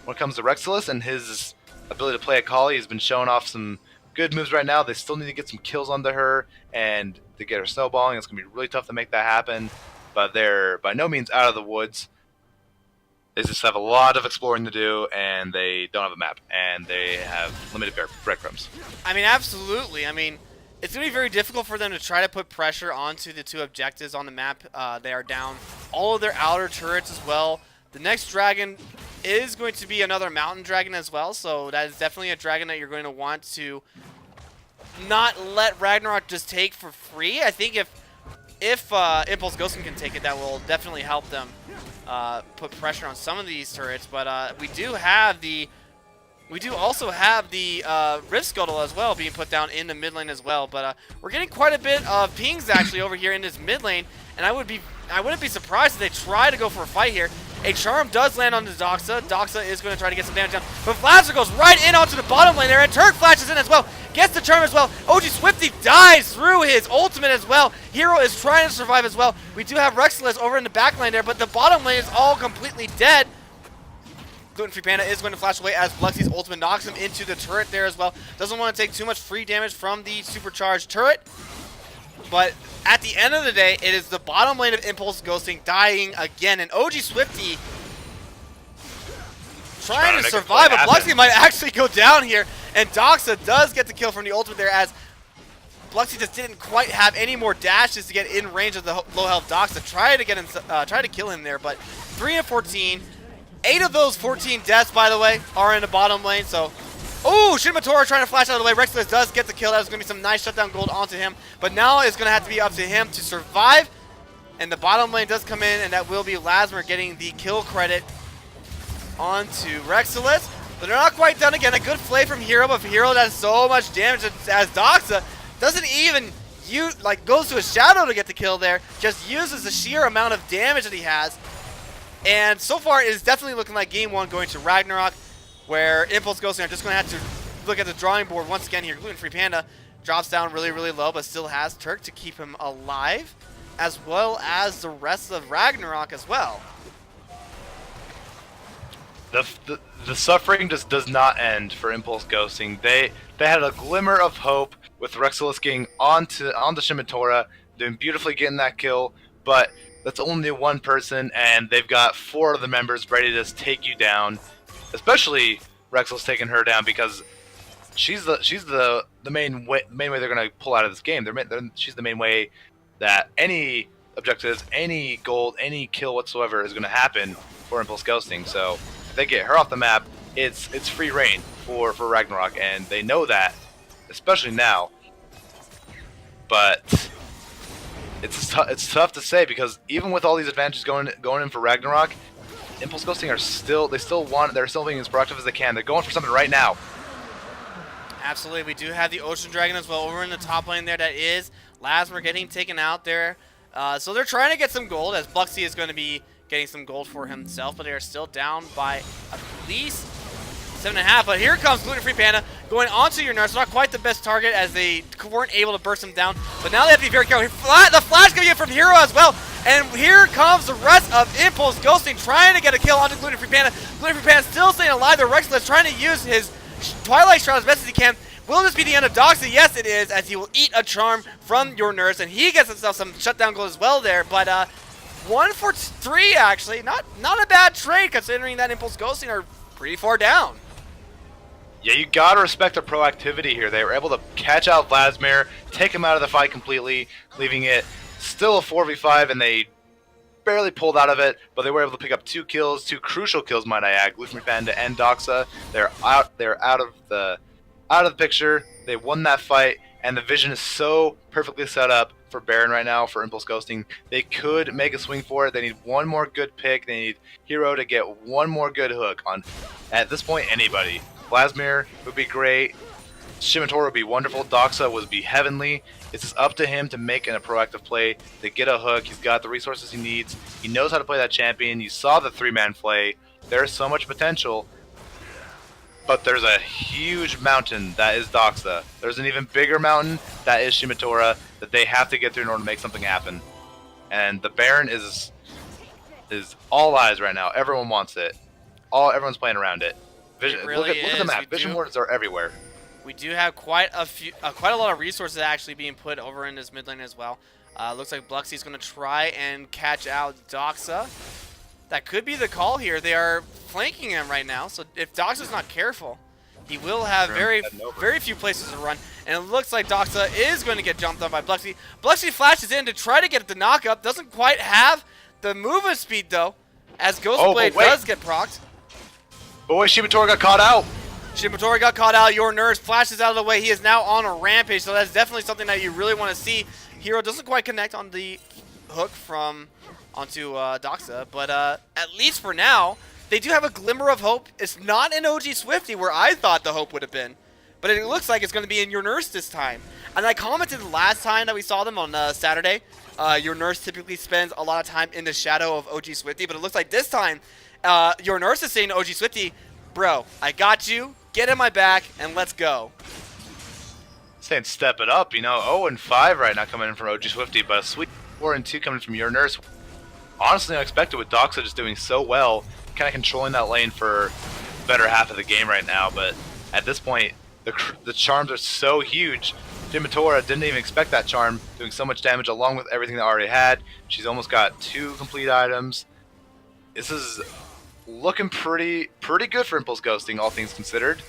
when it comes to Rexilus and his ability to play a Kali. He's been showing off some good moves right now. They still need to get some kills onto her and to get her snowballing. It's going to be really tough to make that happen, but they're by no means out of the woods. They just have a lot of exploring to do, and they don't have a map, and they have limited breadcrumbs. I mean, absolutely. I mean, it's going to be very difficult for them to try to put pressure onto the 2 objectives on the map. They are down all of their outer turrets as well. The next dragon is going to be another mountain dragon as well, so that is definitely a dragon that you're going to want to not let Ragnarok just take for free. I think if Impulse Ghosting can take it, that will definitely help them put pressure on some of these turrets. But we do also have the Rift Scuttle as well being put down in the mid lane as well. But we're getting quite a bit of pings actually over here in this mid lane, and I wouldn't be surprised if they try to go for a fight here. A charm does land on the Doxa. Doxa is going to try to get some damage down, but Flasher goes right in onto the bottom lane there, and Turk flashes in as well. Gets the charm as well. OG Swifty dies through his ultimate as well. Hero is trying to survive as well. We do have Rexilus over in the back lane there, but the bottom lane is all completely dead. Gluten Free Panda is going to flash away as Bluxy's ultimate knocks him into the turret there as well. Doesn't want to take too much free damage from the supercharged turret. But at the end of the day, it is the bottom lane of Impulse Ghosting dying again. And OG Swifty trying to survive, but Bluxy might actually go down here. And Doxa does get the kill from the ultimate there, as Bluxy just didn't quite have any more dashes to get in range of the low health Doxa. Try to kill him there, but 3 and 14. 8 of those 14 deaths, by the way, are in the bottom lane. So, oh, Shimatora trying to flash out of the way. Rexless does get the kill. That was going to be some nice shutdown gold onto him. But now it's going to have to be up to him to survive. And the bottom lane does come in, and that will be Lasmer getting the kill credit onto Rexless. But they're not quite done again. A good play from Hero, but Hero does so much damage as Doxa doesn't even goes to a shadow to get the kill there. Just uses the sheer amount of damage that he has. And so far, it is definitely looking like game 1 going to Ragnarok, where Impulse Ghosting are just going to have to look at the drawing board once again here. Gluten Free Panda drops down really, really low, but still has Turk to keep him alive, as well as the rest of Ragnarok as well. The suffering just does not end for Impulse Ghosting. They had a glimmer of hope with Rexilus getting onto Shimitora, doing beautifully getting that kill, but that's only one person, and they've got 4 of the members ready to take you down. Especially Rexilus taking her down, because she's the main way they're gonna pull out of this game. She's the main way that any objectives, any gold, any kill whatsoever is gonna happen for Impulse Ghosting. So if they get her off the map, it's free reign for Ragnarok, and they know that, especially now. But it's tough to say, because even with all these advantages going in for Ragnarok, Impulse Ghosting they're still being as proactive as they can. They're going for something right now. Absolutely, we do have the Ocean Dragon as well over in the top lane there. That is Lasmer getting taken out there. So they're trying to get some gold, as Bluxy is going to be getting some gold for himself, but they are still down by at least 7.5. But here comes Gluten Free Panda going onto your nurse. Not quite the best target, as they weren't able to burst him down. But now they have to be very careful. The flash coming in from Hero as well. And here comes the rest of Impulse Ghosting trying to get a kill onto Gluten Free Panda. Gluten Free Panda still staying alive. The Rexless trying to use his Twilight Shroud as best as he can. Will this be the end of Doxa? Yes, it is, as he will eat a charm from your nurse, and he gets himself some shutdown gold as well there. But 1 for 3 actually, not a bad trade, considering that Impulse Ghosting are pretty far down. Yeah, you gotta respect the proactivity here. They were able to catch out Vladimir, take him out of the fight completely, leaving it still a 4v5, and they barely pulled out of it, but they were able to pick up 2 kills, 2 crucial kills, might I add. Gluten Free Panda and Doxa, they're out of the picture. They won that fight, and the vision is so perfectly set up for Baron right now, for Impulse Ghosting. They could make a swing for it. They need one more good pick. They need Hero to get one more good hook on, at this point, anybody. Vladimir would be great. Shimitora would be wonderful. Doxa would be heavenly. It's just up to him to make a proactive play, to get a hook. He's got the resources he needs. He knows how to play that champion. You saw the 3-man play. There's so much potential. But there's a huge mountain that is Doxa. There's an even bigger mountain that is Shimitora that they have to get through in order to make something happen. And the Baron is all eyes right now. Everyone wants it. Everyone's playing around it. Vision, really look at the map. Vision wards are everywhere. We do have quite a lot of resources actually being put over in this mid lane as well. Looks like Bluxy's going to try and catch out Doxa. That could be the call here. They are flanking him right now, so if Doxa's not careful, he will have very few places to run. And it looks like Doxa is going to get jumped on by Bluxy. Bluxy flashes in to try to get the knock-up. Doesn't quite have the movement speed, though, as Ghostblade does get procced. But wait, Shimitora got caught out. Shimitora got caught out. Your nurse flashes out of the way. He is now on a rampage, so that's definitely something that you really want to see. Hero doesn't quite connect on the hook onto Doxa, but at least for now, they do have a glimmer of hope. It's not in OG Swifty, where I thought the hope would have been, but it looks like it's going to be in Your Nurse this time. And I commented last time that we saw them on Saturday, Your Nurse typically spends a lot of time in the shadow of OG Swifty, but it looks like this time, Your Nurse is saying to OG Swifty, bro, I got you, get in my back, and let's go. Saying step it up, you know, 0-5 right now coming in from OG Swifty, but a sweet 4-2 coming from Your Nurse. Honestly unexpected, with Doxa just doing so well, kind of controlling that lane for the better half of the game right now. But at this point, the charms are so huge Dimitora didn't even expect that charm, doing so much damage along with everything they already had. She's almost got 2 complete items. This is looking pretty good for Impulse Ghosting, all things considered.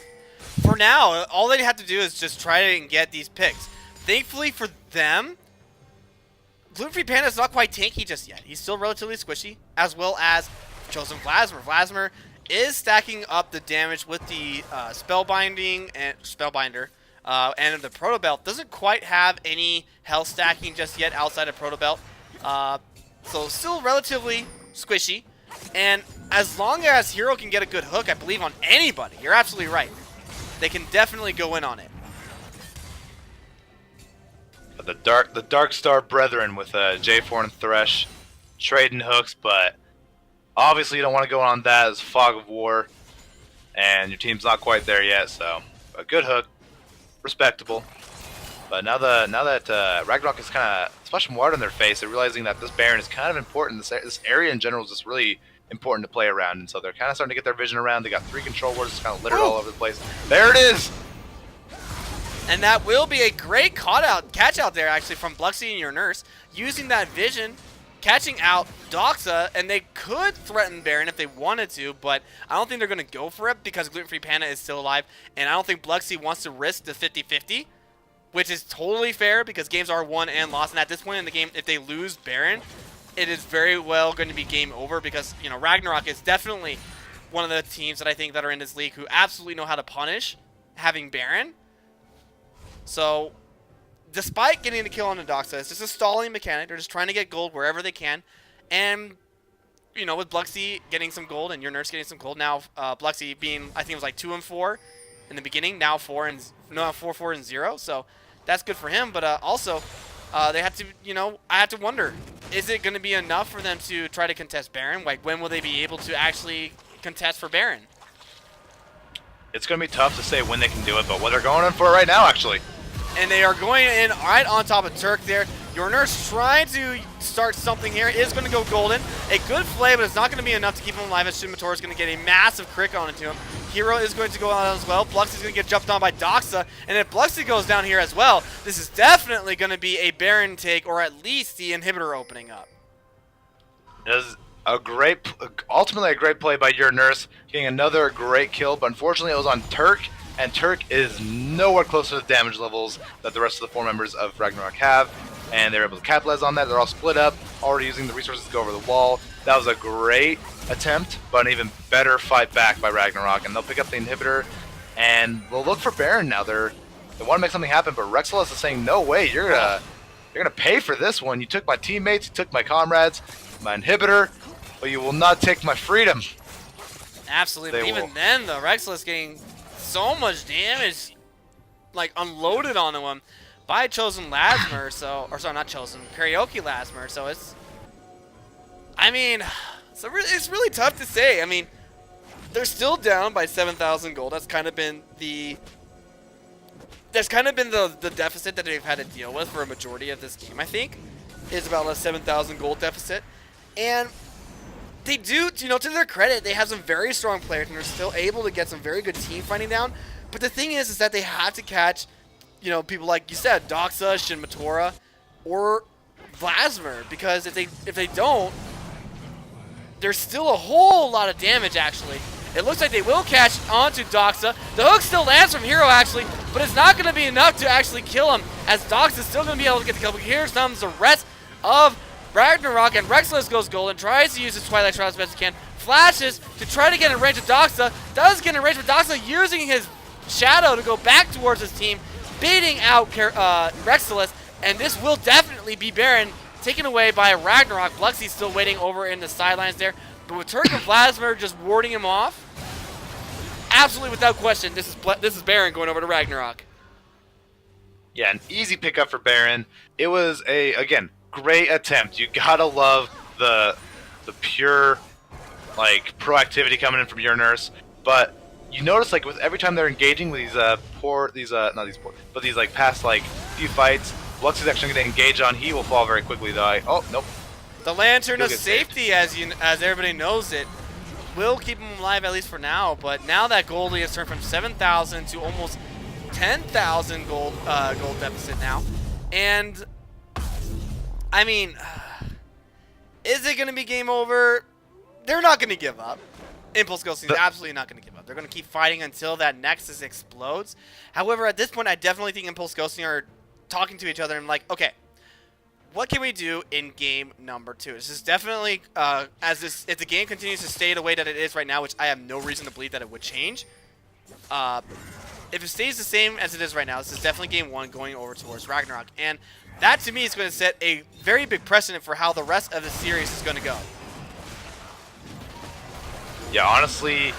For now, all they have to do is just try and get these picks. Thankfully for them, Gluten-Free Panda is not quite tanky just yet. He's still relatively squishy, as well as Chosen Vladimir. Vladimir is stacking up the damage with the Spellbinding and Spellbinder. And the Proto Belt doesn't quite have any health stacking just yet outside of Proto Belt. So still relatively squishy. And as long as Hero can get a good hook, I believe, on anybody, you're absolutely right, they can definitely go in on it. The Dark Star Brethren with J4 and Thresh trading hooks, but obviously you don't want to go on that as Fog of War, and your team's not quite there yet. So a good hook, respectable. But now that Ragnarok is kind of splashing water in their face, they're realizing that this Baron is kind of important. This area in general is just really important to play around, and so they're kind of starting to get their vision around. They got 3 control wards kind of littered all over the place. There it is! And that will be a great catch out there, actually, from Bluxy and your nurse, using that vision, catching out Doxa, and they could threaten Baron if they wanted to, but I don't think they're going to go for it because Gluten-Free Panda is still alive, and I don't think Bluxy wants to risk the 50-50, which is totally fair because games are won and lost, and at this point in the game, if they lose Baron, it is very well going to be game over because, you know, Ragnarok is definitely one of the teams that I think that are in this league who absolutely know how to punish having Baron. So, despite getting the kill on the Doxa, it's just a stalling mechanic. They're just trying to get gold wherever they can. And, you know, with Bluxy getting some gold and your nurse getting some gold, now Bluxy being, I think it was like 2 and 4 in the beginning, now 4 and 0. So, that's good for him. But also, they have to, you know, I have to wonder, is it going to be enough for them to try to contest Baron? Like, when will they be able to actually contest for Baron? It's going to be tough to say when they can do it, but what they're going in for right now, actually. And they are going in right on top of Turk there. Your nurse trying to start something here is going to go golden. A good play, but it's not going to be enough to keep him alive as Shimitora is going to get a massive crick on into him. Hero is going to go out as well. Bluxy is going to get jumped on by Doxa. And if Bluxy goes down here as well, this is definitely going to be a Baron take, or at least the inhibitor opening up. It is ultimately a great play by your nurse, getting another great kill, but unfortunately it was on Turk. And Turk is nowhere close to the damage levels that the rest of the 4 members of Ragnarok have. And they're able to capitalize on that. They're all split up, already using the resources to go over the wall. That was a great attempt, but an even better fight back by Ragnarok. And they'll pick up the inhibitor, and they'll look for Baron now. They want to make something happen, but Rexilus is saying, no way, you're gonna pay for this one. You took my teammates, you took my comrades, my inhibitor, but you will not take my freedom. Absolutely, but even then, though, Rexilus getting so much damage, like, unloaded onto him by Chosen Lasmer, so, or sorry, not Chosen, Karaoke Lasmer, so it's, I mean, it's really tough to say. I mean, they're still down by 7,000 gold. That's kind of been the deficit that they've had to deal with for a majority of this game, I think, is about a 7,000 gold deficit, and they do, you know, to their credit, they have some very strong players, and they're still able to get some very good team fighting down. But the thing is that they have to catch, you know, people like you said, Doxa, Shinmatora, or Vladimir, because if they don't, there's still a whole lot of damage, actually. It looks like they will catch onto Doxa. The hook still lands from Hero, actually, but it's not going to be enough to actually kill him, as Doxa's still going to be able to get the kill. But here comes the rest of Ragnarok, and Rexilus goes golden, tries to use his Twilight Shroud as best he can, flashes to try to get in range of Doxa, does get in range with Doxa using his shadow to go back towards his team, beating out Rexilus, and this will definitely be Baron, taken away by Ragnarok. Bluxy's still waiting over in the sidelines there, but with Turk and Vladimir just warding him off, absolutely without question, this is Baron going over to Ragnarok. Yeah, an easy pickup for Baron. It was again, great attempt. You gotta love the pure, like, proactivity coming in from your nurse. But you notice, like, with every time they're engaging with these like past like few fights, Lux is actually gonna engage on. He will fall very quickly though. Oh nope. The Lantern of Safety, as everybody knows it, will keep him alive at least for now. But now that Goldie has turned from 7,000 to almost 10,000 gold deficit now. And I mean, is it going to be game over? They're not going to give up. Impulse Ghosting is absolutely not going to give up. They're going to keep fighting until that Nexus explodes. However, at this point, I definitely think Impulse Ghosting are talking to each other and like, okay, what can we do in game number 2? This is definitely, if the game continues to stay the way that it is right now, which I have no reason to believe that it would change. If it stays the same as it is right now, this is definitely game 1 going over towards Ragnarok. And that, to me, is going to set a very big precedent for how the rest of the series is going to go. Yeah, honestly,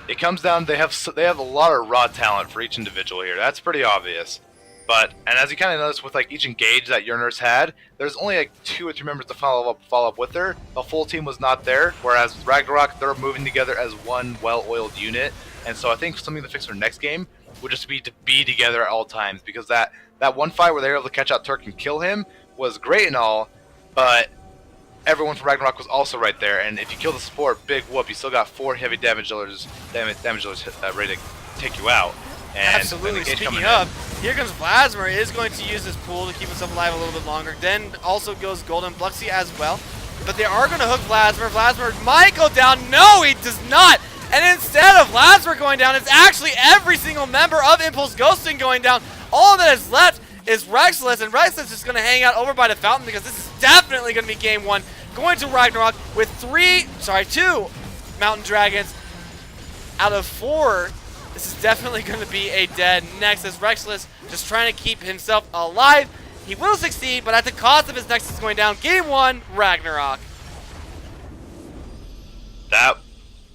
it comes down, they have a lot of raw talent for each individual here. That's pretty obvious. But, and as you kind of notice with like each engage that your nurse had, there's only like 2 or 3 members to follow up with her. The full team was not there, whereas with Ragnarok, they're moving together as one well-oiled unit. And so I think something to fix for next game would just be to be together at all times, because that one fight where they were able to catch out Turk and kill him was great and all, but everyone from Ragnarok was also right there, and if you kill the support, big whoop, you still got 4 heavy damage dealers ready to take you out. And absolutely. Speaking of, here comes Vladimir, is going to use this pool to keep himself alive a little bit longer. Then also goes Golden Bluxy as well. But they are going to hook Vladimir. Vladimir might go down. No, he does not. And instead of Vladimir going down, it's actually every single member of Impulse Ghosting going down. All that is left is Rexless, and Rexless is just going to hang out over by the fountain because this is definitely going to be game 1 going to Ragnarok with 2 Mountain Dragons out of 4. This is definitely going to be a dead Nexus. Rexless just trying to keep himself alive. He will succeed, but at the cost of his Nexus going down. Game 1, Ragnarok. That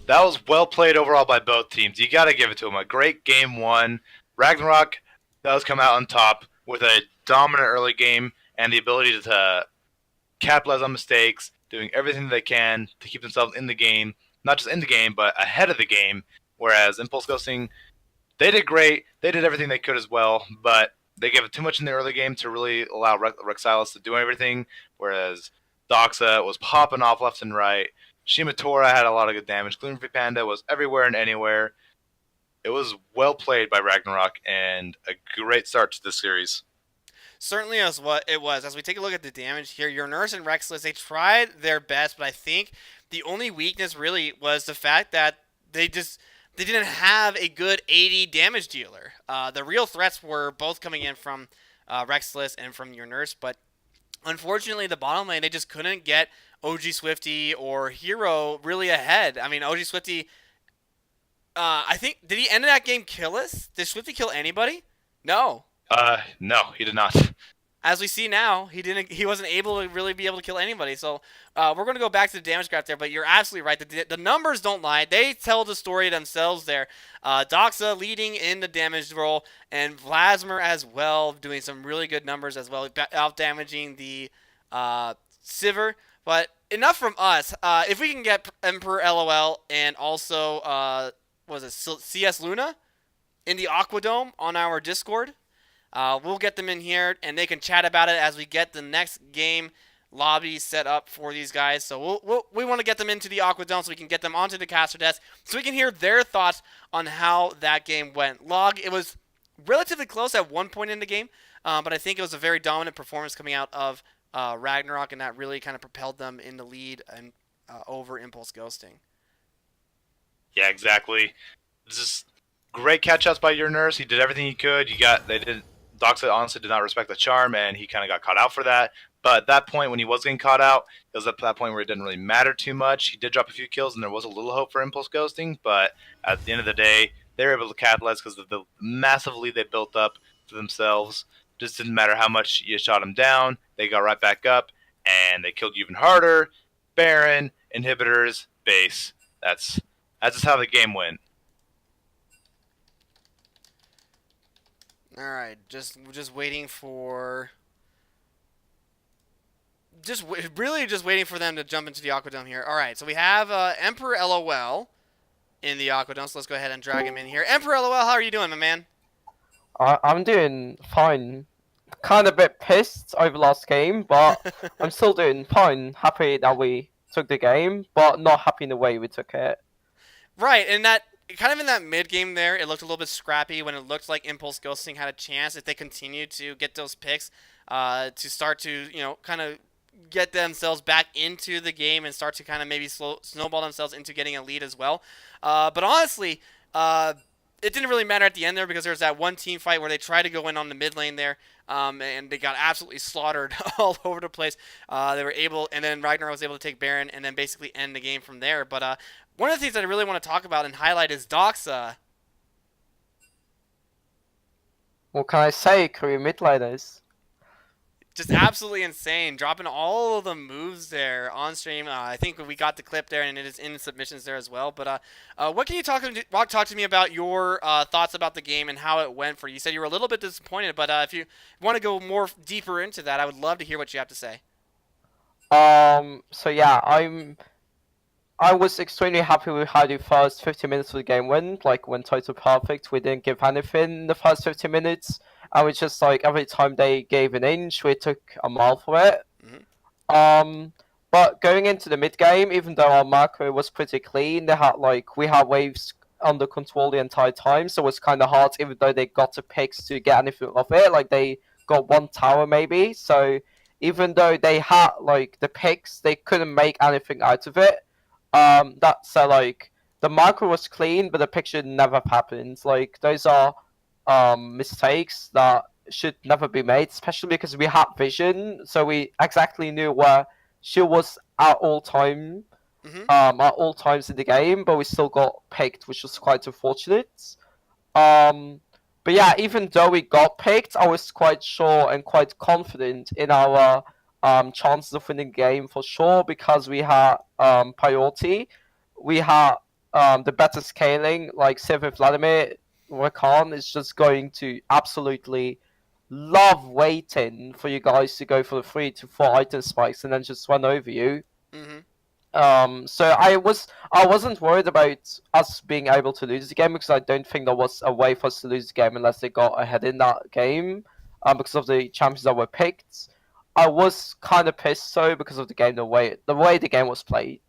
was well played overall by both teams. You got to give it to them. A great game 1. Ragnarok does come out on top with a dominant early game and the ability to capitalize on mistakes, doing everything they can to keep themselves in the game. Not just in the game, but ahead of the game. Whereas Impulse Ghosting, they did great. They did everything they could as well, but they gave it too much in the early game to really allow Rexilus to do everything. Whereas Doxa was popping off left and right. Shimatora had a lot of good damage. Gluten Free Panda was everywhere and anywhere. It was well played by Ragnarok and a great start to this series. Certainly as what it was. As we take a look at the damage here, your Nurse and Rexless, they tried their best, but I think the only weakness really was the fact that they didn't have a good 80 damage dealer. The real threats were both coming in from Rexless and from your Nurse, but unfortunately the bottom lane, they just couldn't get OG Swifty or Hero really ahead. I mean, OG Swifty, I think, did he end that game killless? Did Swifty kill anybody? No. No, he did not. As we see now, he wasn't able to really be able to kill anybody. So we're going to go back to the damage graph there, but you're absolutely right. The numbers don't lie. They tell the story themselves there. Doxa leading in the damage roll, and Vladimir as well, doing some really good numbers as well, out-damaging the Sivir. But enough from us. If we can get Emperor LOL and also, CS Luna in the Aquadome on our Discord, we'll get them in here, and they can chat about it as we get the next game lobby set up for these guys. So we want to get them into the Aquadome so we can get them onto the caster desk so we can hear their thoughts on how that game went. Log, it was relatively close at one point in the game, but I think it was a very dominant performance coming out of Ragnarok, and that really kind of propelled them in the lead and over Impulse Ghosting. Yeah, exactly. This is great catch-outs by your Nurse. He did everything he could. Doxa honestly did not respect the charm, and he kind of got caught out for that. But at that point, when he was getting caught out, it was at that point where it didn't really matter too much. He did drop a few kills, and there was a little hope for Impulse Ghosting. But at the end of the day, they were able to capitalize because of the massive lead they built up for themselves. Just didn't matter how much you shot them down. They got right back up, and they killed you even harder. Baron, inhibitors, base. That's just how the game went. All right, just waiting for, really just waiting for them to jump into the Aquadome here. All right, so we have Emperor LOL in the Aquadome, so let's go ahead and drag him in here. Emperor LOL, how are you doing, my man? I'm doing fine. Kind of a bit pissed over last game, but I'm still doing fine. Happy that we took the game, but not happy in the way we took it. Right, and that kind of in that mid game there, it looked a little bit scrappy when it looked like Impulse Ghosting had a chance if they continue to get those picks to start to, kind of get themselves back into the game and start to kind of maybe snowball themselves into getting a lead as well. But honestly, it didn't really matter at the end there because there was that one team fight where they tried to go in on the mid lane there, and they got absolutely slaughtered all over the place. They were able, and then Ragnar was able to take Baron and then basically end the game from there. But one of the things that I really want to talk about and highlight is Doxa. What can I say, Korean mid laners? Just absolutely insane, dropping all of the moves there on stream. I think we got the clip there, and it is in submissions there as well. But what can you talk to me about your thoughts about the game and how it went for you? You said you were a little bit disappointed, but if you want to go more deeper into that, I would love to hear what you have to say. So yeah, I was extremely happy with how the first 50 minutes of the game went. Like, went total perfect. We didn't give anything in the first 50 minutes. And we just, like, every time they gave an inch, we took a mile for it. But going into the mid game, even though our macro was pretty clean, we had waves under control the entire time, so it was kind of hard, even though they got the picks, to get anything of it. Like, they got one tower maybe, so even though they had, like, the picks, they couldn't make anything out of it. Like, the macro was clean, but the picture never happened. Like, those are mistakes that should never be made, especially because we had vision, so we exactly knew where she was at all times in the game, but we still got picked, which was quite unfortunate. But yeah, even though we got picked, I was quite sure and quite confident in our chances of winning the game for sure, because we had priority, we had the better scaling. Like, say with Vladimir, Rakan is just going to absolutely love waiting for you guys to go for the 3 to 4 item spikes and then just run over you. So I wasn't worried about us being able to lose the game, because I don't think there was a way for us to lose the game unless they got ahead in that game, because of the champions that were picked. I was kind of pissed though, because of the game, the way the game was played.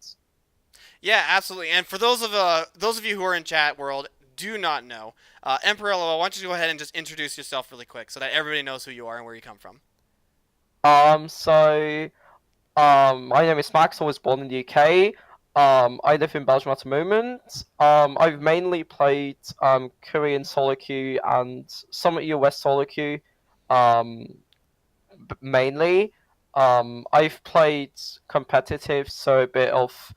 Yeah, absolutely. And for those of you who are in chat world do not know, Emperor LOL, why don't you go ahead and just introduce yourself really quick so that everybody knows who you are and where you come from. My name is Max. I was born in the UK. I live in Belgium at the moment. I've mainly played Korean solo queue and some US solo queue. Mainly. I've played competitive, so a bit of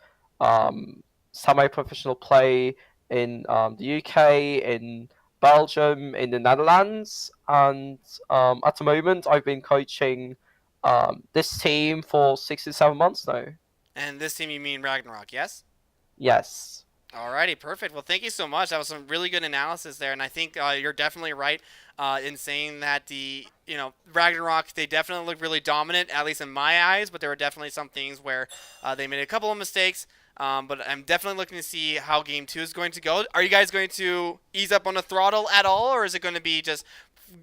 semi-professional play in the UK, in Belgium, in the Netherlands, and at the moment I've been coaching this team for 6 to 7 months now. And this team, you mean Ragnarok, yes? Yes. Alrighty, perfect. Well, thank you so much. That was some really good analysis there, and I think you're definitely right in saying that Ragnarok, they definitely look really dominant, at least in my eyes, but there were definitely some things where they made a couple of mistakes. But I'm definitely looking to see how Game 2 is going to go. Are you guys going to ease up on the throttle at all, or is it going to be just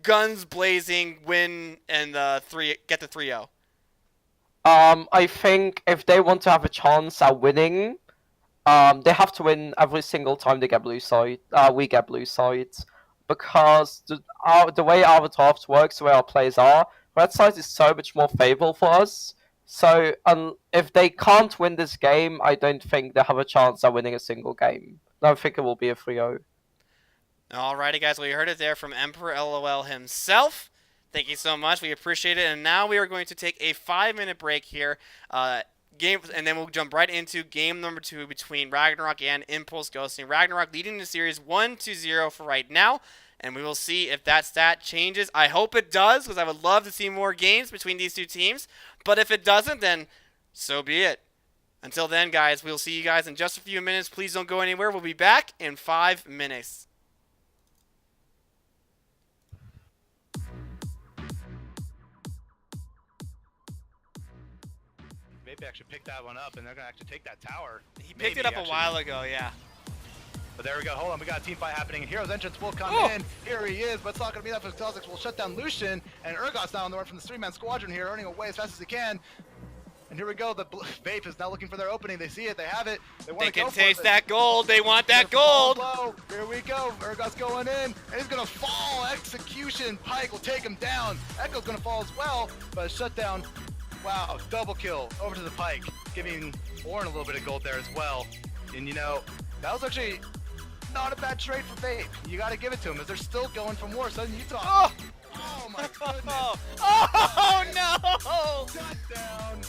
guns blazing, win, and get the 3-0? I think if they want to have a chance at winning, they have to win every single time they get blue side. We get blue sides, because the way our draft works, the way our players are, red side is so much more favorable for us. So if they can't win this game, I don't think they have a chance at winning a single game. I think it will be a 3-0. Alrighty, guys. Well, you heard it there from Emperor LOL himself. Thank you so much. We appreciate it. And now we are going to take a 5-minute break here. And then we'll jump right into game number 2 between Ragnarok and Impulse Ghosting. Ragnarok leading the series 1-0 for right now. And we will see if that stat changes. I hope it does, because I would love to see more games between these two teams. But if it doesn't, then so be it. Until then, guys, we'll see you guys in just a few minutes. Please don't go anywhere. We'll be back in 5 minutes. Maybe actually pick that one up, and they're going to actually take that tower. He picked it up a while ago, yeah. But there we go. Hold on, we got a team fight happening. Hero's entrance will come in. Here he is, but it's not going to be enough. Celtics will shut down Lucian, and Urgot's now on the run from the 3-man squadron here, earning away as fast as he can. And here we go. The Vape is now looking for their opening. They see it. They have it. They want They to go can for taste it. that gold. They want that They're falling gold. low. Here we go. Urgot's going in, and he's gonna fall. Execution. Pike will take him down. Echo's gonna fall as well, but shutdown. Wow, double kill over to the Pike, giving Orin a little bit of gold there as well. And you know, that was actually not a bad trade for Vape. You got to give it to him, as they're still going for more. Southern Utah. Oh my goodness. Oh no! Shutdown.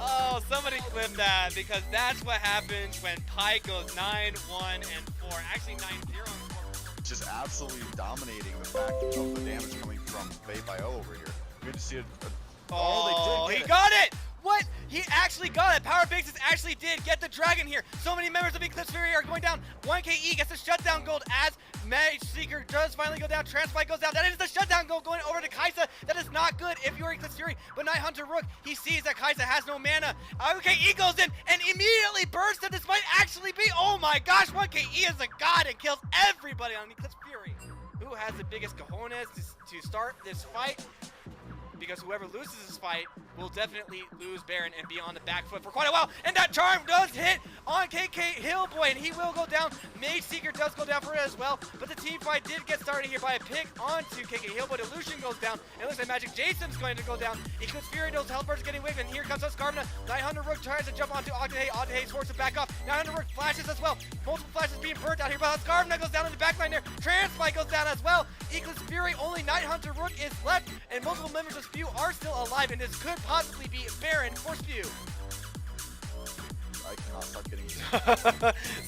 Oh, somebody clip that, because that's what happens when Pike goes 9-1 and 4. Actually 9-0 and 4. Just absolutely dominating the fact of the damage coming from Vape.io over here. Good to see it. Oh, they did he get it. got it! What? He actually got it. Power Faces actually did get the dragon here. So many members of Eclipse Fury are going down. 1KE gets the shutdown gold as Mage Seeker does finally go down. Transfight goes down. That is the shutdown gold going over to Kaisa. That is not good if you're Eclipse Fury. But Night Hunter Rook, he sees that Kaisa has no mana. 1KE goes in and immediately bursts, and this might actually be, oh my gosh, 1KE is a god and kills everybody on Eclipse Fury. Who has the biggest cojones to start this fight? Because whoever loses this fight will definitely lose Baron and be on the back foot for quite a while. And that charm does hit on KK Hillboy, and he will go down. Mage Seeker does go down for it as well. But the team fight did get started here by a pick onto KK Hillboy. Illusion goes down. It looks like Magic Jason's going to go down. Eclipse Fury knows Hellbird's getting wigged, and here comes Skarvna. 900 Rook tries to jump onto Octahey. Octahey's forced to back off. 900 Rook flashes as well. Multiple flashes being burnt out here, but Skarvna goes down in the backline there. Transfight goes down as well. Eclipse Fury, only Night Hunter Rook is left, and multiple members of Spew are still alive, and this could possibly be Baron for Spew. I cannot stop getting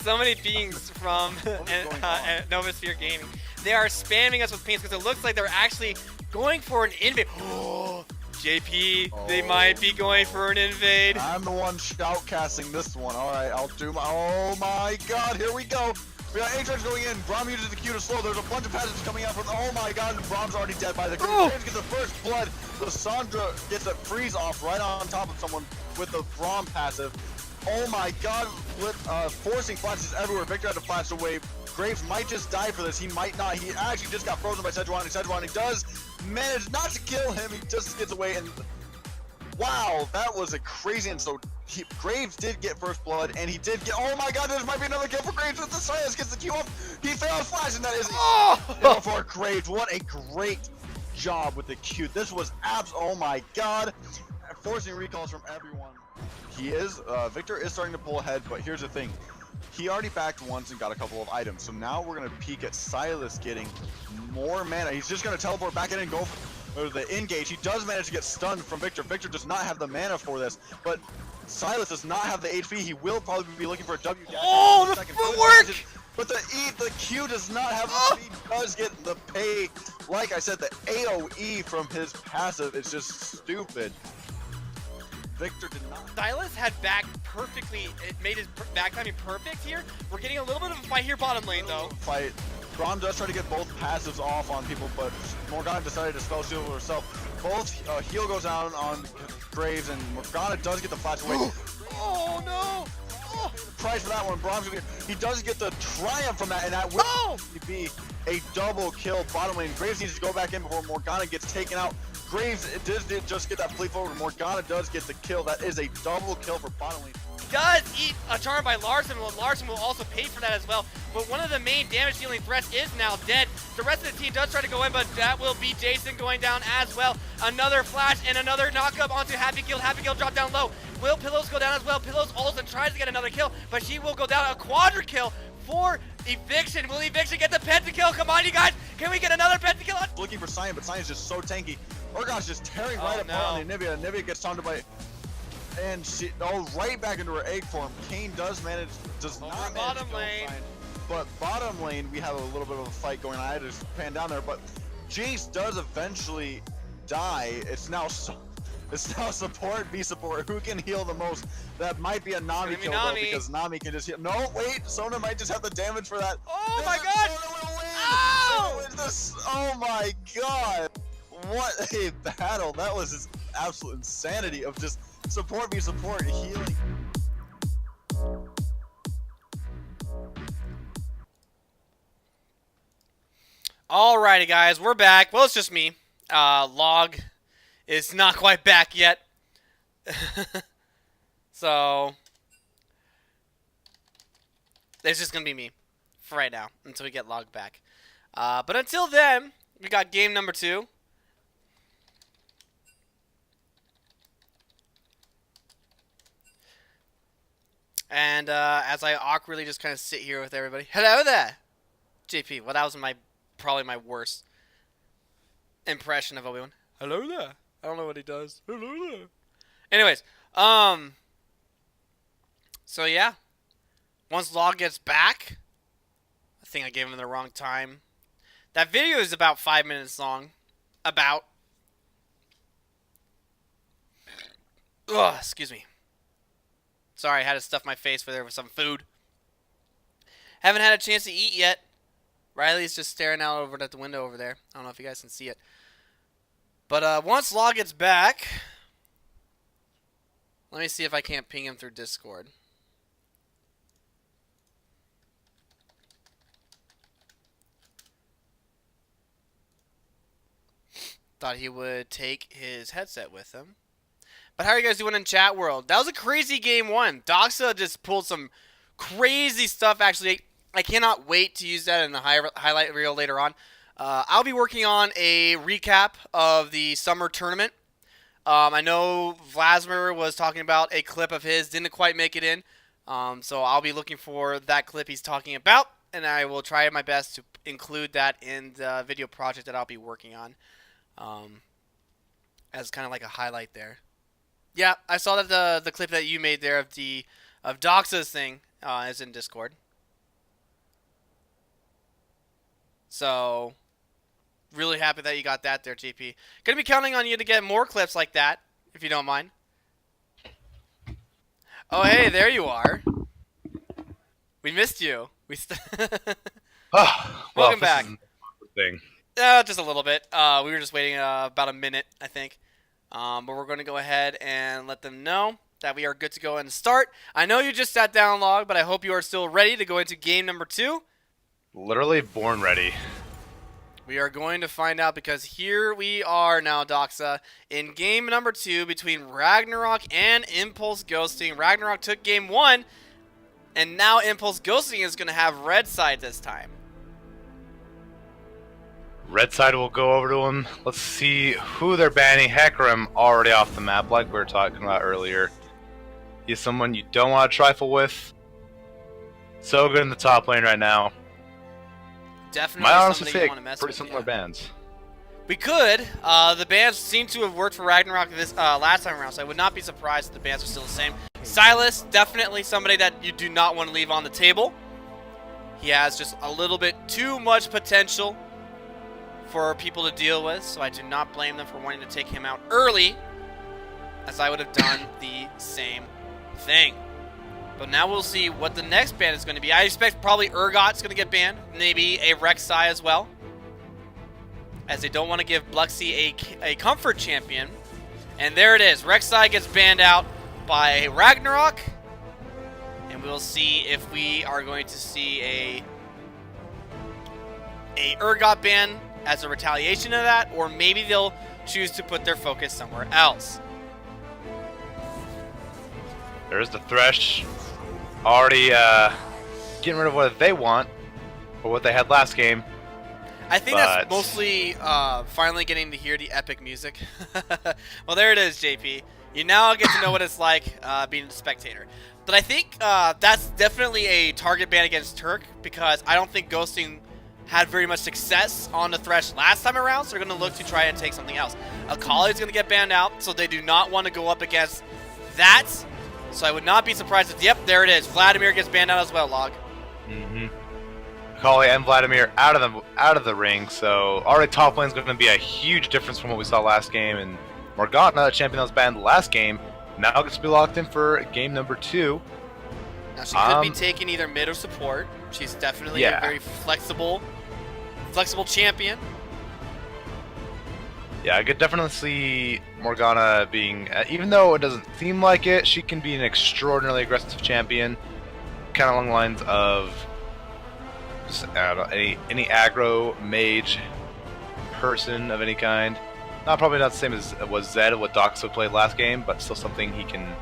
So many beings from Novosphere Gaming. They are spamming us with pings because it looks like they're actually going for an invade. JP, they might be going for an invade. I'm the one shoutcasting this one. All right, I'll do my. Oh my God, here we go. We got Atrix going in. Braum uses the Q to slow. There's a bunch of passes coming out from. Oh my God, Braum's already dead by the. James gets the first blood. The Sandra gets a freeze off right on top of someone with the Braum passive. Oh my God, forcing flashes everywhere. Victor had to flash away. Graves might just die for this. He might not. He actually just got frozen by Sejuani. Sejuani does manage not to kill him. He just gets away, and wow, that was a crazy. And so Graves did get first blood, and he did get. Oh my God, there might be another kill for Graves with the Silence. Gets the Q off. He failed flash, and that is kill for Graves. What a great job with the Q. This was oh my God, forcing recalls from everyone. He is Victor is starting to pull ahead, but here's the thing. He already backed once and got a couple of items, so now we're gonna peek at Silas getting more mana. He's just gonna teleport back in and go for the engage. He does manage to get stunned from Victor. Victor does not have the mana for this, but Silas does not have the HP. He will probably be looking for a W dash. Oh, the footwork! But the Q does not have the speed. Does get the pay. Like I said, the AoE from his passive is just stupid. Victor did not. Silas had back perfectly. It made his back timing perfect here. We're getting a little bit of a fight here bottom lane though. Fight. Braum does try to get both passives off on people, but Morgana decided to spell shield herself. Both heal goes down on Graves, and Morgana does get the flash away. Oh no! Oh. Price for that one. Braum's gonna he does get the triumph from that, and that will be a double kill bottom lane. Graves needs to go back in before Morgana gets taken out. Graves did just get that fleet forward. Morgana does get the kill. That is a double kill for bottom lane. Does eat a charm by Larson. Well, Larson will also pay for that as well. But one of the main damage dealing threats is now dead. The rest of the team does try to go in, but that will be Jason going down as well. Another flash and another knockup onto Happy Guild. Happy Guild drop down low. Will Pillows go down as well? Pillows ults and tries to get another kill, but she will go down. A quadra kill for Eviction. Will Eviction get the pentakill? Come on, you guys. Can we get another pentakill? Looking for Cyan, but Cyan's just so tanky. Urgon's just tearing right apart on the Anivia. Anivia gets taunted by, and she right back into her egg form. Kane does not manage to bottom kill lane. Cyan. But bottom lane, we have a little bit of a fight going on. I had to just pan down there, but Jace does eventually die. It's now support v support. Who can heal the most? That might be a Nami kill though, because Nami can just heal. No, wait, Sona might just have the damage for that. Oh my God! Sona will win. Ow! Sona wins. Oh my God! What a battle! That was just absolute insanity of just support v support healing. Alrighty, guys, we're back. Well, it's just me. Log is not quite back yet. So it's just gonna be me for right now until we get logged back. But until then, we got game number 2. And as I awkwardly just kind of sit here with everybody, hello there, JP. Well, that was probably my worst impression of Obi-Wan. Hello there. I don't know what he does. Hello there. Anyways, so yeah, once Log gets back, I think I gave him the wrong time. That video is about 5 minutes long. Ugh, excuse me. Sorry, I had to stuff my face there with some food. Haven't had a chance to eat yet. Riley's just staring out over at the window over there. I don't know if you guys can see it. But once Law gets back, let me see if I can't ping him through Discord. Thought he would take his headset with him. But how are you guys doing in chat world? That was a crazy game 1. Doxa just pulled some crazy stuff. Actually, I cannot wait to use that in the highlight reel later on. I'll be working on a recap of the summer tournament. I know Vladimir was talking about a clip of his, didn't quite make it in. So I'll be looking for that clip he's talking about, and I will try my best to include that in the video project that I'll be working on. As kind of like a highlight there. Yeah, I saw that the clip that you made there of Doxa's thing is in Discord. So, really happy that you got that there, JP. Gonna be counting on you to get more clips like that, if you don't mind. Oh, hey, there you are. We missed you. Welcome back. Thing. Just a little bit. We were just waiting about a minute, I think. But we're going to go ahead and let them know that we are good to go and start. I know you just sat down, Log, but I hope you are still ready to go into game number 2. Literally born ready. We are going to find out because here we are now, Doxa, in game number 2 between Ragnarok and Impulse Ghosting. Ragnarok took game 1, and now Impulse Ghosting is going to have red side this time. Red side will go over to him. Let's see who they're banning. Hecarim already off the map, like we were talking about earlier. He's someone you don't want to trifle with. So good in the top lane right now. Definitely might honestly somebody you say want to mess pretty with. similar bans. We could. The bans seem to have worked for Ragnarok this last time around, so I would not be surprised if the bans are still the same. Silas, definitely somebody that you do not want to leave on the table. He has just a little bit too much potential for people to deal with, so I do not blame them for wanting to take him out early, as I would have done the same thing. But now we'll see what the next ban is going to be. I expect probably Urgot's going to get banned, maybe a Rek'Sai as well, as they don't want to give Bluxy a comfort champion. And there it is. Rek'Sai gets banned out by Ragnarok, and we'll see if we are going to see a Urgot ban as a retaliation of that, or maybe they'll choose to put their focus somewhere else. There's the Thresh. Already getting rid of what they want, or what they had last game. I think that's mostly finally getting to hear the epic music. Well, there it is, JP. You now get to know what it's like being a spectator. But I think that's definitely a target ban against Turk, because I don't think Ghosting had very much success on the Thresh last time around, so they're going to look to try and take something else. Akali's going to get banned out, so they do not want to go up against that. So I would not be surprised if, yep, there it is. Vladimir gets banned out as well, Log. Akali and Vladimir out of the ring, so already top lane is going to be a huge difference from what we saw last game. And Morgana, the champion that was banned last game, now gets to be locked in for game number 2. Now she could be taking either mid or support. She's definitely a very flexible champion. Yeah, I could definitely see Morgana being, even though it doesn't seem like it, she can be an extraordinarily aggressive champion, kind of along the lines of I don't know, any aggro mage person of any kind. probably not the same as was Zed, what Doxo played last game, but still something he can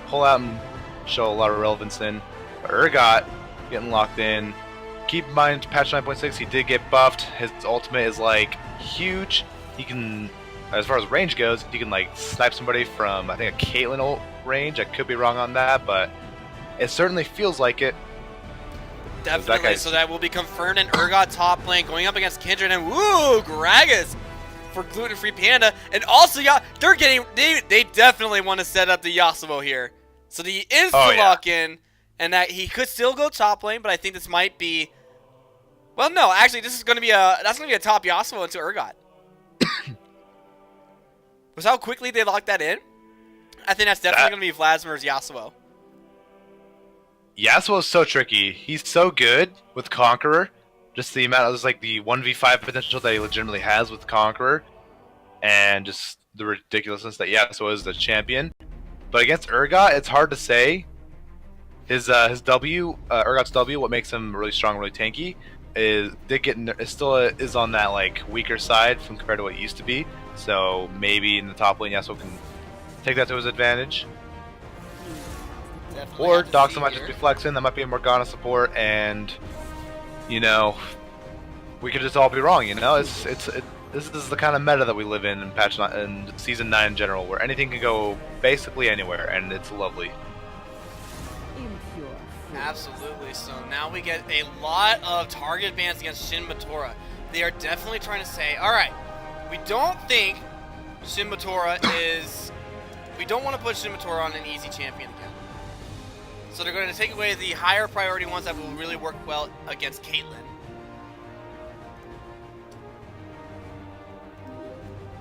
pull out and show a lot of relevance in. But Urgot getting locked in. Keep in mind, patch 9.6, he did get buffed. His ultimate is like huge. He can, as far as range goes, he can like snipe somebody from I think a Caitlyn ult range. I could be wrong on that, but it certainly feels like it. Definitely, so that will be confirmed in Urgot top lane going up against Kindred and woo, Gragas for Gluten Free Panda. And also, yeah, they definitely want to set up the Yasuo here. So he is to lock in, and that he could still go top lane, but I think this might be, well, no, actually, this is going to be that's going to be a top Yasuo into Urgot. Was how quickly they locked that in? I think that's definitely going to be Vladimir's Yasuo. Yasuo is so tricky. He's so good with Conqueror. Just the amount of like the 1v5 potential that he legitimately has with Conqueror, and just the ridiculousness that Yasuo is the champion. But against Urgot, it's hard to say. His W, Urgot's W, what makes him really strong, really tanky, is is on that like weaker side from compared to what it used to be. So maybe in the top lane, Yasuo can take that to his advantage. Definitely or Doxa might just be flexing. That might be a Morgana support, and you know, we could just all be wrong. You know, this is the kind of meta that we live in patch 9 and season 9 in general, where anything can go basically anywhere, and it's lovely. Absolutely. So now we get a lot of target bans against Shin Matora. They are definitely trying to say, all right, we don't think Shin Matora is. We don't want to put Shin Matora on an easy champion again. So they're going to take away the higher priority ones that will really work well against Caitlyn.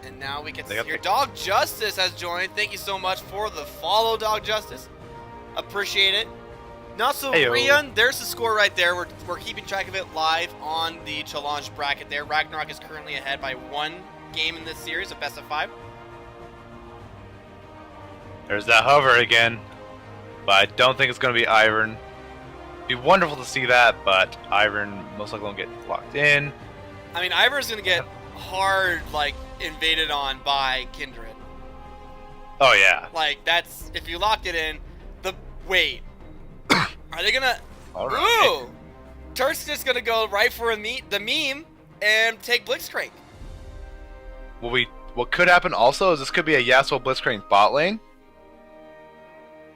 And now we get to see your Dog Justice has joined. Thank you so much for the follow, Dog Justice. Appreciate it. Not so Rian, there's the score right there. We're keeping track of it live on the challenge bracket there. Ragnarok is currently ahead by 1 game in this series, a best of 5. There's that hover again, but I don't think it's going to be Ivern. It'd be wonderful to see that, but Ivern most likely won't get locked in. I mean, Ivern's going to get hard, like, invaded on by Kindred. Oh, yeah. Like, that's, if you lock it in, wait. Are they gonna? All right. Ooh, Turk's just gonna go right for the meme and take Blitzcrank. What could happen also is this could be a Yasuo Blitzcrank bot lane.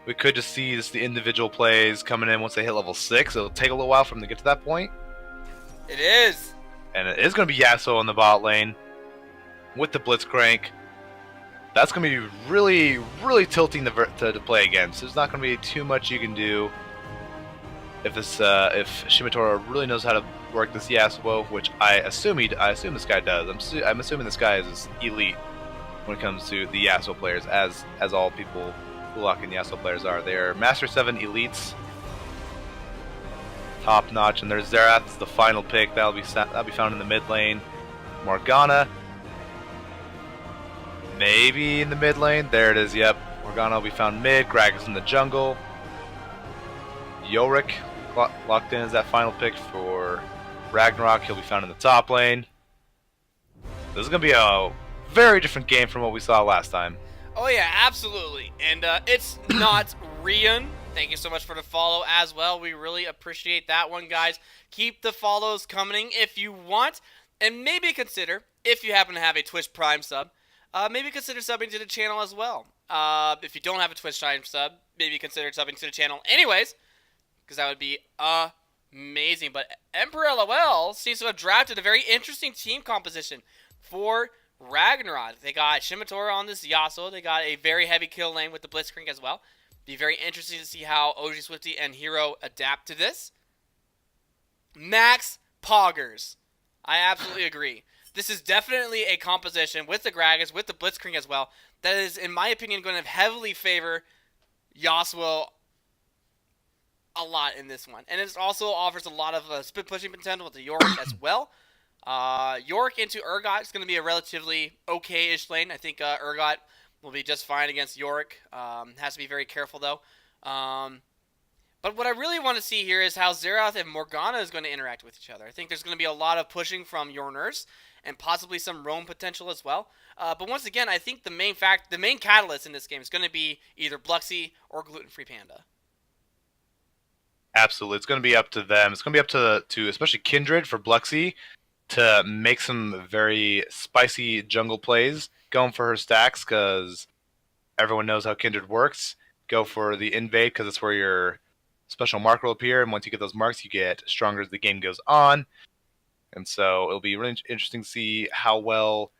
We could just see the individual plays coming in once they hit level 6. It'll take a little while for them to get to that point. It is. And it is going to be Yasuo in the bot lane with the Blitzcrank. That's going to be really, really tilting to play against. There's not going to be too much you can do if Shin Matora really knows how to work this Yasuo, which I assume this guy does. I'm assuming this guy is elite when it comes to the Yasuo players, as all people who lock in Yasuo players are. They're Master 7 elites, top notch, and there's Xerath's the final pick. That'll be found in the mid lane. Morgana. Maybe in the mid lane. There it is, yep. Morgana will be found mid. Gragas in the jungle. Yorick locked in as that final pick for Ragnarok. He'll be found in the top lane. This is going to be a very different game from what we saw last time. Oh yeah, absolutely. And it's not Rian. Thank you so much for the follow as well. We really appreciate that one, guys. Keep the follows coming if you want. And maybe consider, if you happen to have a Twitch Prime sub, maybe consider subbing to the channel as well. If you don't have a Twitch Prime sub, maybe consider subbing to the channel anyways, because that would be amazing. But Emperor LOL seems to have drafted a very interesting team composition for Ragnarok. They got Shin Matora on this Yasuo. They got a very heavy kill lane with the Blitzcrank as well. Be very interesting to see how OG Swifty and Hero adapt to this. Max Poggers. I absolutely agree. This is definitely a composition with the Gragas, with the Blitzcrank as well, that is, in my opinion, going to heavily favor Yasuo a lot in this one. And it also offers a lot of split pushing potential with the Yorick as well. Yorick into Urgot is going to be a relatively okay-ish lane. I think Urgot will be just fine against Yorick. Has to be very careful, though. But what I really want to see here is how Xerath and Morgana is going to interact with each other. I think there's going to be a lot of pushing from your nurse and possibly some roam potential as well. But once again, I think the main catalyst in this game is going to be either Bluxy or Gluten Free Panda. Absolutely, it's going to be up to them. It's going to be up to especially Kindred for Bluxy to make some very spicy jungle plays, going for her stacks because everyone knows how Kindred works. Go for the invade because it's where your special mark will appear, and once you get those marks, you get stronger as the game goes on. And so it'll be really interesting to see how well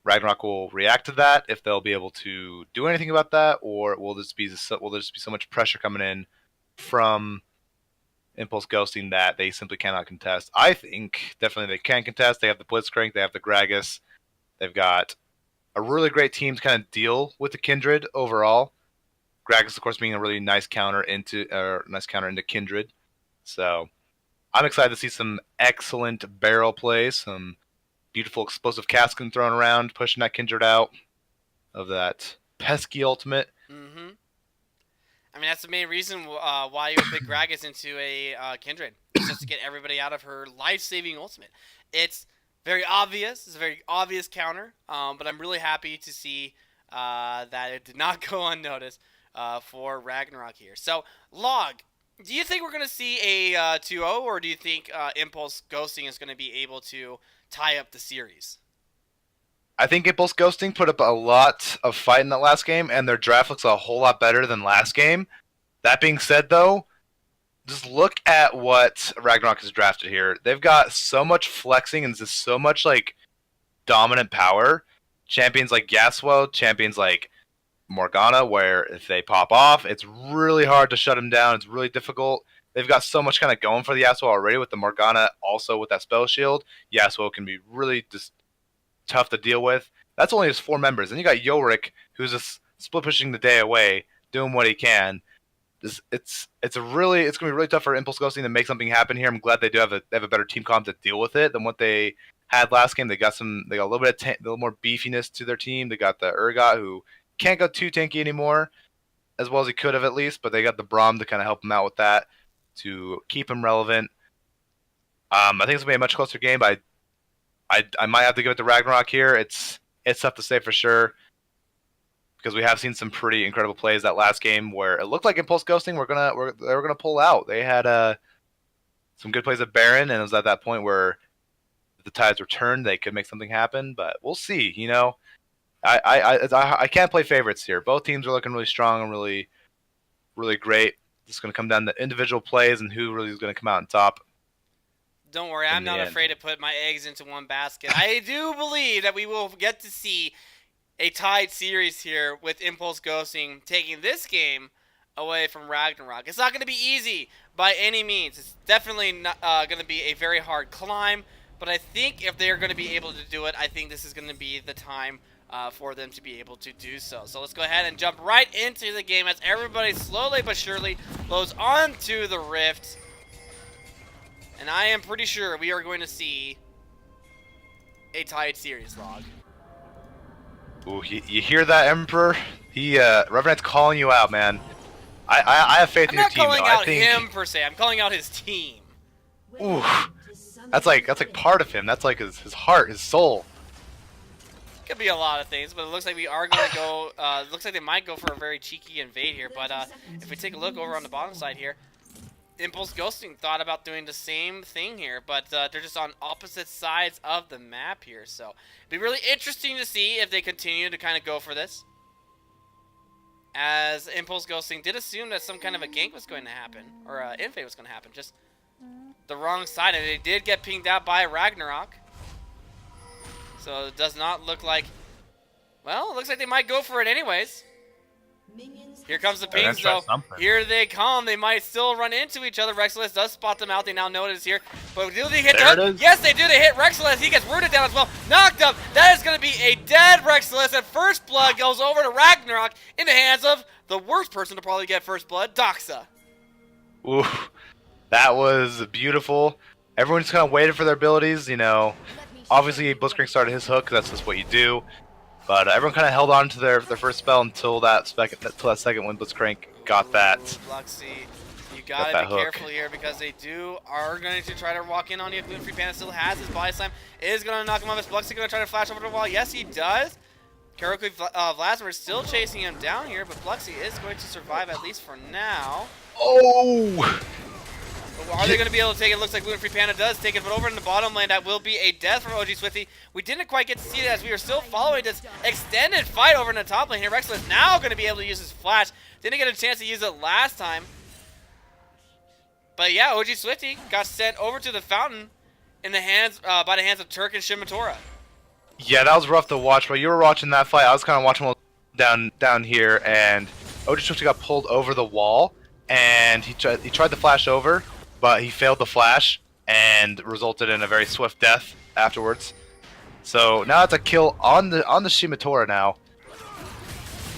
Ragnarok will react to that, if they'll be able to do anything about that, or will there just be so much pressure coming in from Impulse Ghosting that they simply cannot contest. I think definitely they can contest. They have the Blitzcrank, they have the Gragas, they've got a really great team to kind of deal with the Kindred overall. Gragas, of course, being a really nice counter into Kindred. So I'm excited to see some excellent barrel play, some beautiful explosive casting thrown around, pushing that Kindred out of that pesky ultimate. Mm-hmm. I mean, that's the main reason why you would pick Gragas into a Kindred. It's just to get everybody out of her life-saving ultimate. It's very obvious. It's a very obvious counter, but I'm really happy to see that it did not go unnoticed for Ragnarok here. So, Log, do you think we're going to see a 2-0, or do you think Impulse Ghosting is going to be able to tie up the series? I think Impulse Ghosting put up a lot of fight in that last game, and their draft looks a whole lot better than last game. That being said, though, just look at what Ragnarok has drafted here. They've got so much flexing and just so much like dominant power. Champions like Yasuo, champions like Morgana, where if they pop off, it's really hard to shut them down. It's really difficult. They've got so much kind of going for the Yasuo already with the Morgana, also with that spell shield. Yasuo can be really just tough to deal with. That's only his 4 members. Then you got Yorick, who's just split pushing the day away, doing what he can. It's gonna be really tough for Impulse Ghosting to make something happen here. I'm glad they have a better team comp to deal with it than what they had last game. They got a little bit of a little more beefiness to their team. They got the Urgot, who can't go too tanky anymore, as well as he could have at least, but they got the Braum to kind of help him out with that to keep him relevant. I think it's gonna be a much closer game, but I might have to give it to Ragnarok here. It's tough to say for sure because we have seen some pretty incredible plays that last game where it looked like Impulse Ghosting they were gonna pull out. They had some good plays at Baron, and it was at that point where if the tides were turned, they could make something happen. But we'll see. You know, I can't play favorites here. Both teams are looking really strong and really, really great. It's going to come down to individual plays and who really is going to come out on top. Don't worry, I'm not afraid to put my eggs into one basket. I do believe that we will get to see a tied series here with Impulse Ghosting taking this game away from Ragnarok. It's not going to be easy by any means. It's definitely not going to be a very hard climb, but I think if they're going to be able to do it, I think this is going to be the time for them to be able to do so. So let's go ahead and jump right into the game as everybody slowly but surely loads onto the Rift. And I am pretty sure we are going to see a tied series, Log. Ooh, you hear that, Emperor? Revenant's calling you out, man. I have faith in your team, though. I'm not calling out him per se. I'm calling out his team. Ooh, that's like part of him. That's like his heart, his soul. Could be a lot of things, but it looks like we are going to go. Looks like they might go for a very cheeky invade here. But if we take a look over on the bottom side here, Impulse Ghosting thought about doing the same thing here, but they're just on opposite sides of the map here. So it'd be really interesting to see if they continue to kind of go for this. As Impulse Ghosting did assume that some kind of a gank was going to happen, or invade was going to happen, just the wrong side. And they did get pinged out by Ragnarok. So it does not look like... Well, it looks like they might go for it anyways. Here comes the pings, though. Here they come. They might still run into each other. Rexless does spot them out. They now notice here. But do they hit them? Yes, they do. They hit Rexless. He gets rooted down as well. Knocked up. That is going to be a dead Rexless. And first blood goes over to Ragnarok in the hands of the worst person to probably get first blood, Doxa. Ooh, that was beautiful. Everyone just kind of waited for their abilities, you know. Obviously, Blitzcrank started his hook, because that's just what you do. But everyone kind of held on to their first spell until that second when Blitzcrank got that. Bluxy gotta that be hook. careful here because they are going to try to walk in on you. Gluten Free Panda still has his body slam. Is going to knock him off. Is Bluxy going to try to flash over the wall? Yes, he does. Karokui Vladimir is still chasing him down here, but Bluxy is going to survive at least for now. Oh! But are they going to be able to take it? Looks like Gluten Free Panda does take it, but over in the bottom lane, that will be a death from OG Swifty. We didn't quite get to see that as we were still following this extended fight over in the top lane here. Rexel is now going to be able to use his flash. Didn't get a chance to use it last time. But yeah, OG Swifty got sent over to the fountain in the hands by the hands of Turk and Shimotora. Yeah, that was rough to watch. But you were watching that fight. I was kind of watching down here, and OG Swifty got pulled over the wall, and he tried to flash over, but he failed the flash and resulted in a very swift death afterwards. So now it's a kill on the Shimotora now,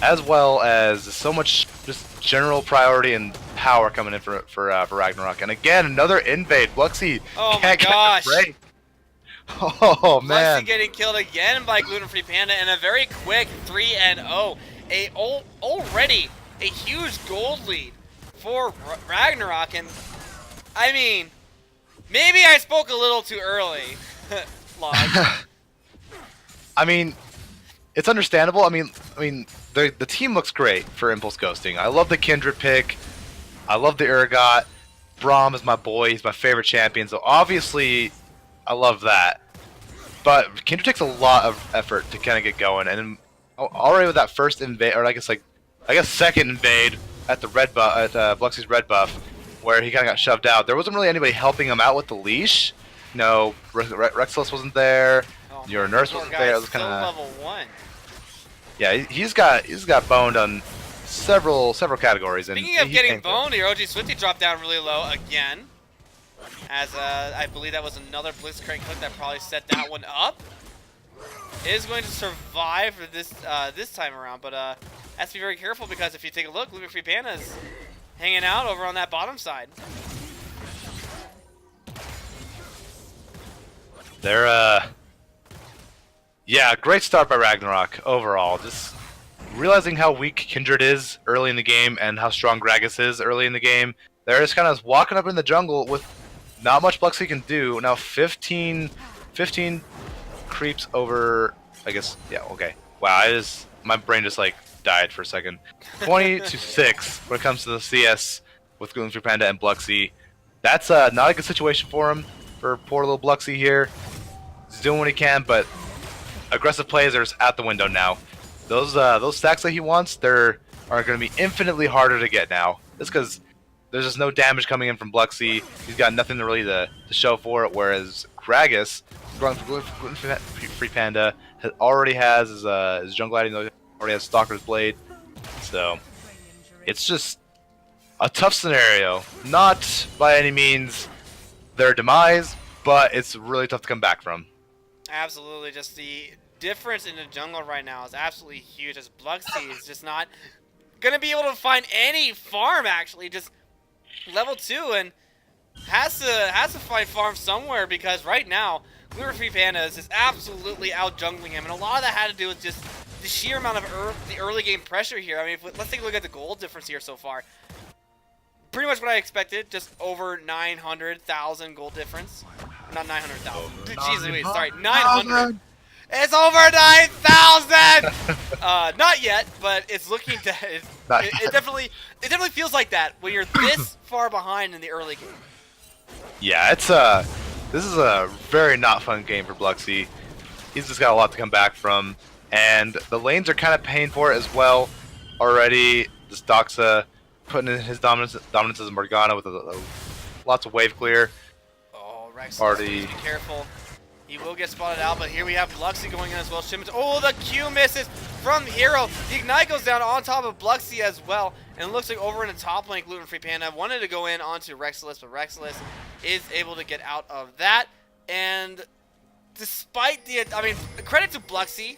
as well as so much just general priority and power coming in for Ragnarok. And again, another invade. Bluxy Oh my can't get gosh. the break. Oh man. Bluxy getting killed again by Gluten Free Panda and a very quick 3-0. Already a huge gold lead for Ragnarok. And I mean, maybe I spoke a little too early. Log. I mean, it's understandable. I mean, the team looks great for Impulse Ghosting. I love the Kindred pick. I love the Urgot. Braum is my boy. He's my favorite champion. So obviously, I love that. But Kindred takes a lot of effort to kind of get going. And already with that first invade, or I guess second invade at the red buff, at Bluxy's red buff, where he kind of got shoved out. There wasn't really anybody helping him out with the leash. No, Rexless wasn't there. Your nurse wasn't there. It was kind of level 1. Yeah, he's got boned on several categories. And Speaking of getting boned here, OG Swifty dropped down really low again. As I believe that was another Blitzcrank hook that probably set that one up. Is going to survive for this time around, but has to be very careful because if you take a look, Gluten Free Panda is hanging out over on that bottom side. They're yeah, great start by Ragnarok overall. Just realizing how weak Kindred is early in the game and how strong Gragas is early in the game. They're just kind of walking up in the jungle with not much Bluxy can do. Now 15 creeps over, I guess, yeah, okay. Wow, my brain just like died for a second. 20 to 6 when it comes to the CS with Gluten Free Panda and Bluxy. That's not a good situation for him, for poor little Bluxy here. He's doing what he can, but aggressive plays are out the window now. Those stacks that he wants, are going to be infinitely harder to get now. Just because there's just no damage coming in from Bluxy. He's got nothing really to show for it. Whereas Gragas, Gluten Free Panda, already has his jungle item, already has Stalker's Blade. So it's just a tough scenario. Not by any means their demise, but it's really tough to come back from. Absolutely, just the difference in the jungle right now is absolutely huge. As Bluxy is just not gonna be able to find any farm actually, just level 2, and has to find farm somewhere because right now Gluten Free Panda is just absolutely out jungling him, and a lot of that had to do with just the sheer amount of the early game pressure here. I mean, let's take a look at the gold difference here so far. Pretty much what I expected, just over 900,000 gold difference. Not 900,000. Jeez Louise, sorry, 900. It's over 9,000. Not yet, but it's looking to. It definitely feels like that when you're this far behind in the early game. Yeah, this is a very not fun game for Bluxy. He's just got a lot to come back from, and the lanes are kind of paying for it as well. Already, this Doxa putting in his dominance as Morgana with lots of wave clear. Oh, Rex, already. Be careful. He will get spotted out, but here we have Bluxy going in as well. Oh, the Q misses from Hero. The Ignite goes down on top of Bluxy as well. And it looks like over in the top lane, Gluten Free Panda wanted to go in onto Rexless, but Rexless is able to get out of that. And despite credit to Bluxy,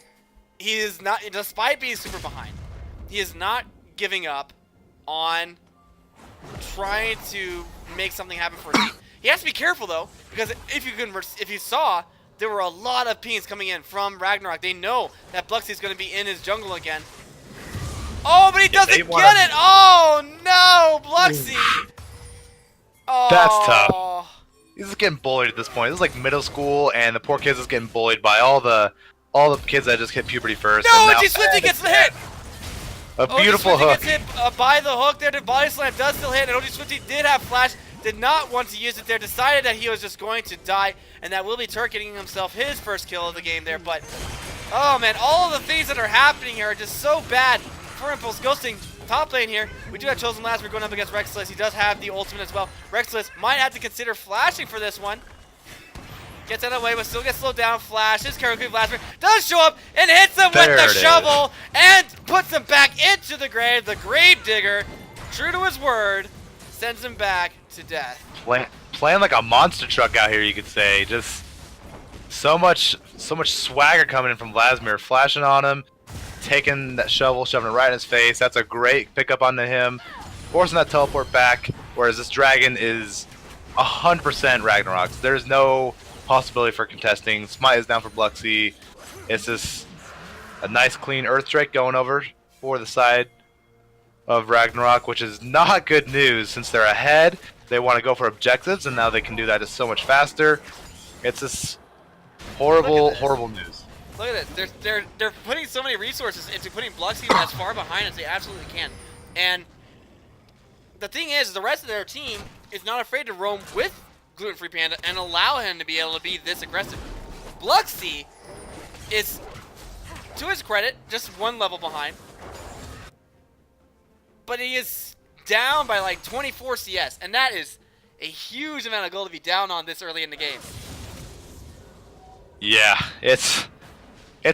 he is not, despite being super behind, he is not giving up on trying to make something happen for his team. He has to be careful though, because if you saw, there were a lot of pings coming in from Ragnarok. They know that Bluxy is going to be in his jungle again. Oh, but he doesn't get it! Oh no, Bluxy! That's tough. Oh. He's just getting bullied at this point. This is like middle school, and the poor kid's just getting bullied by all the kids that just hit puberty first. No, and now Swifty gets the hit. a beautiful Swifty hook. gets hit by the hook there. The body slam does still hit, and OG Swifty did have flash. Did not want to use it there. Decided that he was just going to die, and that will be Turk getting himself his first kill of the game there. But oh man, all of the things that are happening here are just so bad for Impulse Ghosting. Top lane here, we do have Chosen Last. We're going up against Rexless. He does have the ultimate as well. Rexless might have to consider flashing for this one. Gets out of the way, but still gets slowed down. Flashes. Karaoke Vladimir does show up and hits him There with the it is. shovel and puts him back into the grave. The Grave Digger, true to his word, sends him back to death. Playing like a monster truck out here, you could say. Just so much swagger coming in from Vladimir, flashing on him, taking that shovel, shoving it right in his face. That's a great pickup onto him, forcing that teleport back. Whereas this dragon is 100% Ragnarok. There's no possibility for contesting. Smite is down for Bluxy. It's just a nice clean Earth Drake going over for the side of Ragnarok, which is not good news since they're ahead. They want to go for objectives, and now they can do that just so much faster. It's just horrible news. Look at it. They're putting so many resources into putting Bluxy as far behind as they absolutely can. And the thing is, the rest of their team is not afraid to roam with Gluten Free Panda and allow him to be able to be this aggressive. Bluxy is, to his credit, just one level behind. But he is down by like 24 CS, and that is a huge amount of gold to be down on this early in the game. Yeah, it's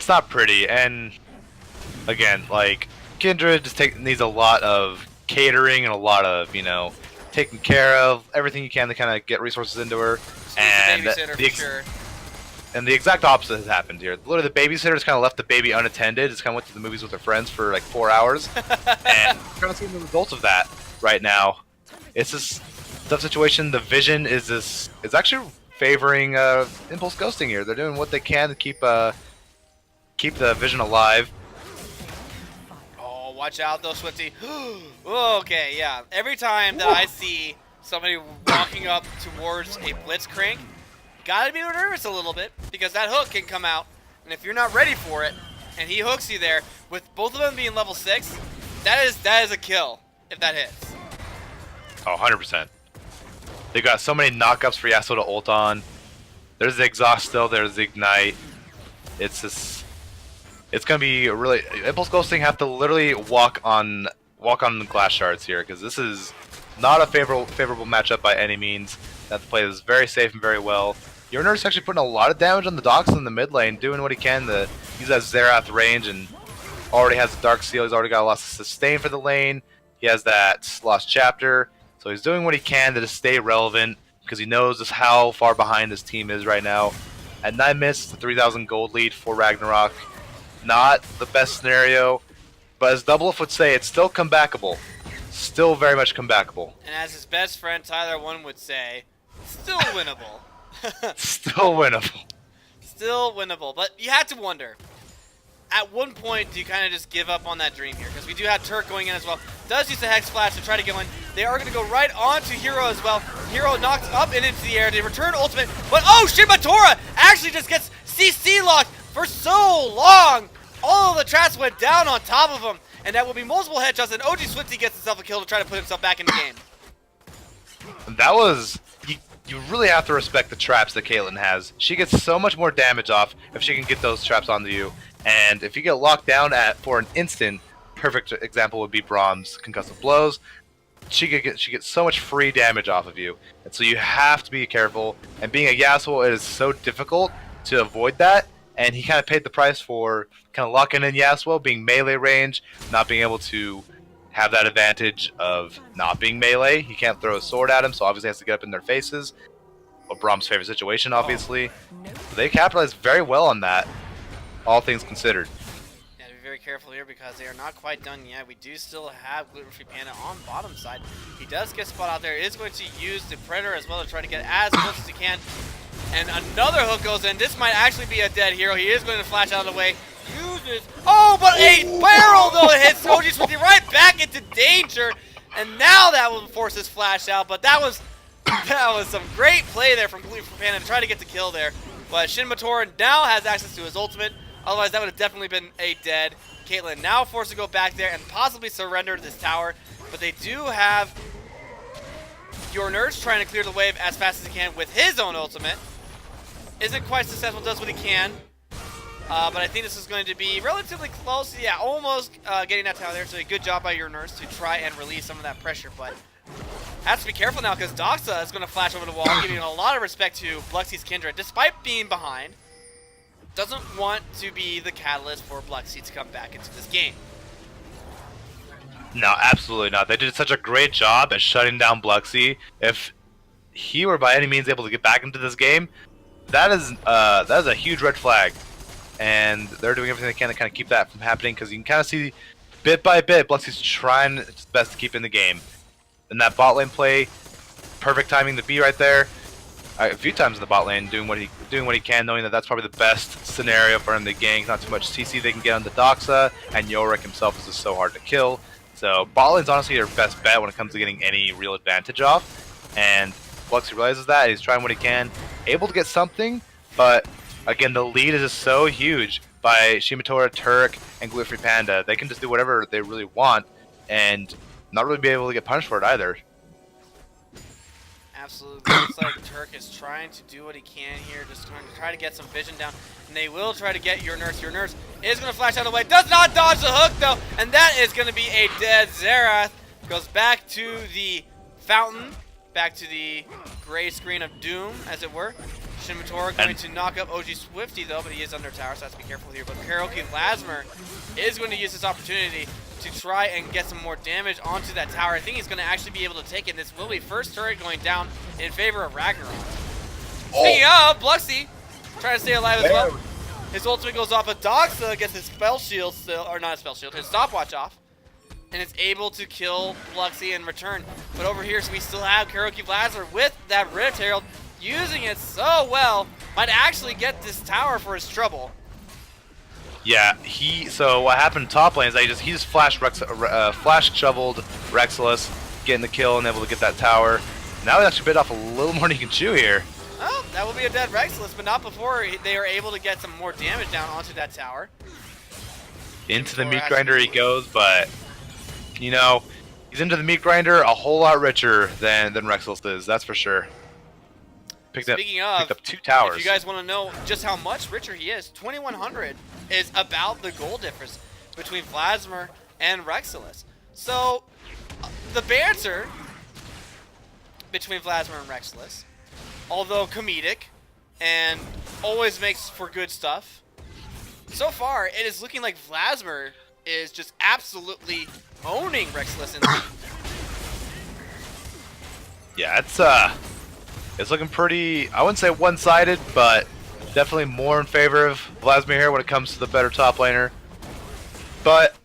not pretty, and again, like Kindred just needs a lot of catering and a lot of, you know, taking care of everything you can to kind of get resources into her. And the babysitter for sure. And the exact opposite has happened here. Literally, the babysitter's kind of left the baby unattended. Just kind of went to the movies with her friends for like 4 hours, and we're kind of seeing the results of that right now. It's this tough situation. The vision is actually favoring Impulse Ghosting here. They're doing what they can to keep the vision alive. Oh, watch out though, Swifty. Okay, yeah. Every time that I see somebody walking up towards a Blitzcrank, gotta be nervous a little bit, because that hook can come out, and if you're not ready for it, and he hooks you there, with both of them being level 6, that is a kill, if that hits. Oh, 100%. They got so many knockups for Yasuo to ult on. There's the exhaust still, there's the ignite. It's just, it's gonna be really, Impulse Ghosting have to literally walk on the glass shards here, because this is not a favorable matchup by any means. They have to play this very safe and very well. Your nerd's actually putting a lot of damage on the docks in the mid lane, doing what he can to use that Zerath range, and already has the Dark Seal. He's already got a lot of sustain for the lane. He has that Lost Chapter, so he's doing what he can to just stay relevant, because he knows just how far behind his team is right now. At 9 minutes, the 3,000 gold lead for Ragnarok. Not the best scenario, but as Doublelift would say, it's still comebackable. Still very much comebackable. And as his best friend Tyler One would say, still winnable. Still winnable. Still winnable, but you have to wonder, at one point do you kind of just give up on that dream here? Because we do have Turk going in as well. Does use the Hex Flash to try to go in. They are going to go right onto Hero as well. Hero knocks up and into the air. They return ultimate, but oh shit, Matora actually just gets CC locked for so long. All of the traps went down on top of him, and that will be multiple headshots, and OG Swifty gets himself a kill to try to put himself back in the game. That was, you really have to respect the traps that Caitlyn has. She gets so much more damage off if she can get those traps onto you. And if you get locked down for an instant, perfect example would be Braum's concussive blows. She gets so much free damage off of you. And so you have to be careful. And being a Yasuo, it is so difficult to avoid that. And he kind of paid the price for kind of locking in Yasuo, being melee range, not being able to have that advantage of not being melee. He can't throw a sword at him, so obviously has to get up in their faces. Well, Braum's favorite situation, obviously. So they capitalized very well on that, all things considered. Yeah, to be very careful here because they are not quite done yet. We do still have Gluten Free Panda on bottom side. He does get spot out there. He is going to use the Predator as well to try to get as close as he can. And another hook goes in. This might actually be a dead hero. He is going to flash out of the way. Uses. Oh, but a barrel though hits OG Swifty right back into danger. And now that will force his flash out. But that was That was some great play there from Gluten Free Panda to try to get the kill there. But Shin Matora now has access to his ultimate. Otherwise, that would have definitely been a dead. Caitlyn now forced to go back there and possibly surrender this tower. But they do have Your Nurse trying to clear the wave as fast as he can with his own ultimate. Isn't quite successful, does what he can. But I think this is going to be relatively close. Yeah, almost getting that tower there. So a good job by Your Nurse to try and release some of that pressure. But has to be careful now because Doxa is going to flash over the wall, giving a lot of respect to Bluxy's Kindred. Despite being behind, doesn't want to be the catalyst for Bluxy to come back into this game. No, absolutely not. They did such a great job at shutting down Bluxy. If he were by any means able to get back into this game, that is a huge red flag. And they're doing everything they can to kind of keep that from happening because you can kind of see bit by bit Bluxy's trying his best to keep in the game. And that bot lane play, perfect timing to be right there. A few times in the bot lane, doing what he can, knowing that that's probably the best scenario for him to gank. Not too much CC they can get on the Doxa, and Yorick himself is just so hard to kill. So bot lane's honestly their best bet when it comes to getting any real advantage off. And Bluxy realizes that, he's trying what he can, able to get something, but again, the lead is just so huge by Shimatora, Turk, and Gluten Free Panda. They can just do whatever they really want, and not really be able to get punished for it either. Absolutely. Looks like Turk is trying to do what he can here, just going to try to get some vision down. And they will try to get Your Nurse. Your Nurse is going to flash out of the way. Does not dodge the hook, though. And that is going to be a dead Xerath. Goes back to the fountain. Back to the gray screen of doom, as it were. Shimatora going to knock up OG Swifty, though, but he is under tower, so I have to be careful here. But Karaoke Lasmer is going to use this opportunity to try and get some more damage onto that tower. I think he's going to actually be able to take it. This will be first turret going down in favor of Ragnarok. Speaking of, Bluxy trying to stay alive as well. His ultimate goes off, but Doxa gets his spell shield still, or not a spell shield, his stopwatch off. And is able to kill Bluxy in return. But over here, so we still have Karaoke Lasmer with that Rift Herald, using it so well, might actually get this tower for his trouble. Yeah, so what happened top lane is that he just flash shoveled Rexilus, getting the kill and able to get that tower. Now he actually bit off a little more than he can chew here. Well, that will be a dead Rexilus, but not before they are able to get some more damage down onto that tower. Into the meat grinder he goes, but you know, he's into the meat grinder a whole lot richer than Rexilus is, that's for sure. Picked up 2 towers. If you guys want to know just how much richer he is, 2100 is about the goal difference between Vladimir and Rexilus. So, the banter between Vladimir and Rexilus, although comedic and always makes for good stuff, so far it is looking like Vladimir is just absolutely owning Rexilus in the lead. Yeah, it's looking pretty, I wouldn't say one-sided, but definitely more in favor of Vladimir here when it comes to the better top laner. But,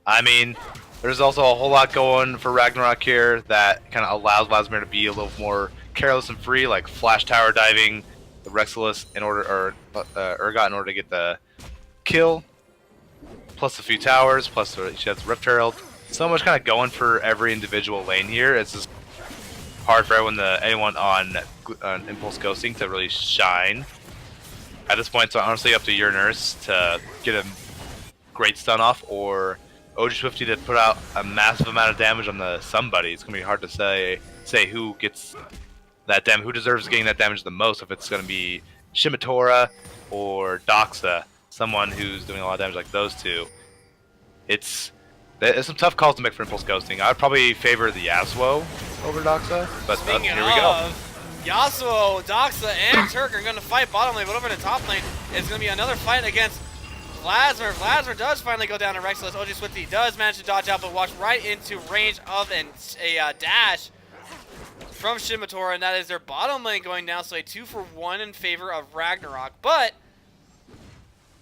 I mean, there's also a whole lot going for Ragnarok here that kind of allows Vladimir to be a little more careless and free, like flash tower diving the Rexilus in order, or Urgot in order to get the kill, plus a few towers, plus she has Rift Herald. So much kind of going for every individual lane here. It's just hard for anyone on Impulse Ghosting to really shine at this point. So honestly, up to Your Nurse to get a great stun off, or OG Swifty to put out a massive amount of damage on the somebody. It's gonna be hard to say who gets that damage, who deserves getting that damage the most. If it's gonna be Shimatora or Doxa, someone who's doing a lot of damage like those two. There's some tough calls to make for Impulse Ghosting. I would probably favor the Yasuo over Doxa, but here we go. Yasuo, Doxa, and Turk are going to fight bottom lane, but over in the top lane, it's going to be another fight against Vladimir. Vladimir does finally go down to Rexilus. OG Swifty does manage to dodge out, but walks right into range of a dash from Shimatora, and that is their bottom lane going down, so a 2-for-1 in favor of Ragnarok. But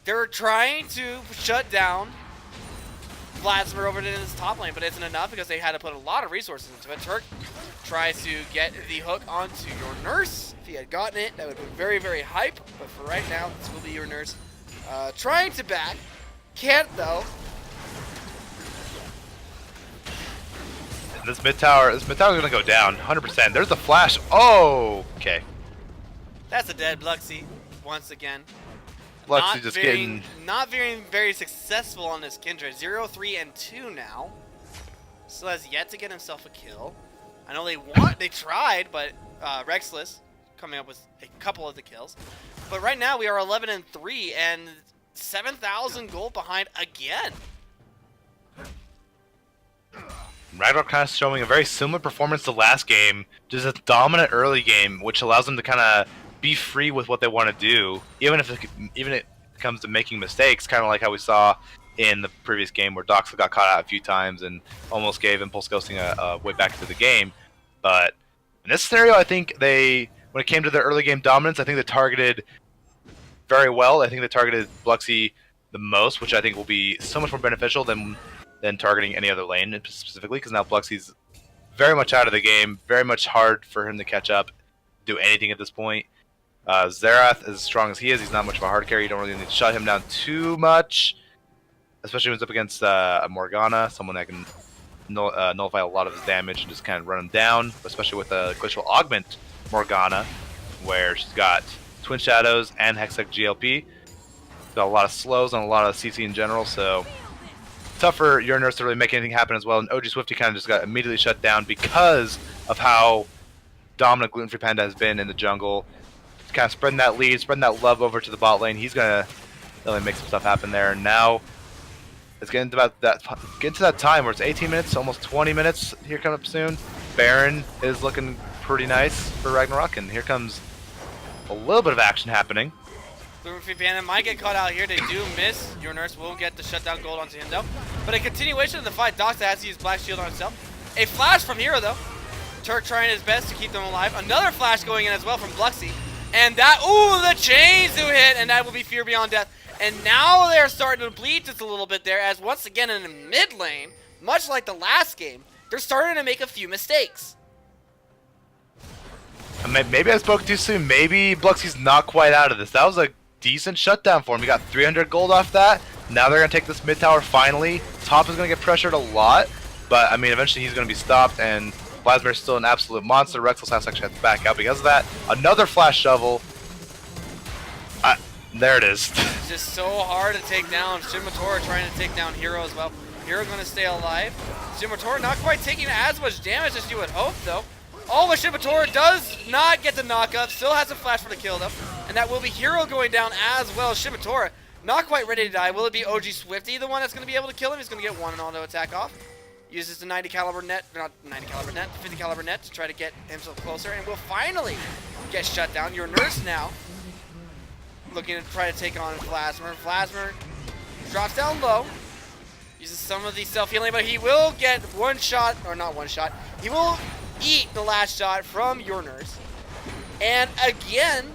they're trying to shut down Vladimir over in his top lane, but it isn't enough because they had to put a lot of resources into it. Turk tries to get the hook onto Your Nurse. If he had gotten it, that would have been very, very hype, but for right now, this will be Your Nurse. Trying to back. Can't, though. This mid tower is gonna go down 100%. There's the flash. Oh, okay. That's a dead Bluxy once again. Bluxy just getting not very successful on this Kindred. 0, 3, and 2 now. Still has yet to get himself a kill. I know they tried, but Rexless coming up with a couple of the kills. But right now we are 11 and 3 and 7,000 gold behind again. Ragnarok kind of showing a very similar performance to last game, just a dominant early game, which allows them to kind of be free with what they want to do, even if it comes to making mistakes, kind of like how we saw in the previous game where Doxa got caught out a few times and almost gave Impulse Ghosting a way back into the game. But in this scenario, I think when it came to their early game dominance, I think they targeted very well. I think they targeted Bluxy the most, which I think will be so much more beneficial than targeting any other lane specifically, because now Bluxy's very much out of the game, very much hard for him to catch up, do anything at this point. Xerath, as strong as he is, he's not much of a hard carry. You don't really need to shut him down too much, especially when it's up against a Morgana, someone that can nullify a lot of his damage and just kind of run him down, especially with a Glacial Augment Morgana, where she's got Twin Shadows and Hextech GLP. Got a lot of slows on a lot of CC in general, so tough for your nurse to really make anything happen as well. And OG Swifty kind of just got immediately shut down because of how dominant Gluten Free Panda has been in the jungle. Kind of spreading that lead, spreading that love over to the bot lane. He's gonna really make some stuff happen there. And now it's getting to that time where it's 18 minutes, almost 20 minutes here coming up soon. Baron is looking pretty nice for Ragnarok, and here comes a little bit of action happening. Gluten Free Panda might get caught out here. They do miss. Your nurse will get the shutdown gold onto him though. But a continuation of the fight. Doxa has to use Black Shield on himself. A flash from Hero though. Turk trying his best to keep them alive. Another flash going in as well from Bluxy. And that, ooh, the chains do hit, and that will be Fear Beyond Death. And now they're starting to bleed just a little bit there, as once again in the mid lane, much like the last game, they're starting to make a few mistakes. Maybe I spoke too soon. Maybe Bluxy's not quite out of this. That was a decent shutdown for him. He got 300 gold off that. Now they're going to take this mid tower finally. Top is going to get pressured a lot, but I mean, eventually he's going to be stopped, and Vladimir's still an absolute monster. Rexless has to actually have to back out because of that. Another flash shovel. There it is. It's just so hard to take down. Shimotora trying to take down Hero as well. Hero going to stay alive. Shimotora not quite taking as much damage as you would hope, though. Oh, but Shimotora does not get the knockup. Still has a flash for the kill, though. And that will be Hero going down as well. Shimotora not quite ready to die. Will it be OG Swifty the one that's going to be able to kill him? He's going to get one and auto attack off. Uses the 90 caliber net, not 90 caliber net, 50 caliber net to try to get himself closer, and will finally get shut down. Your nurse now looking to try to take on Plasmer. Plasmer drops down low, uses some of the self-healing, but he will get one shot, or not one shot, he will eat the last shot from your nurse. And again,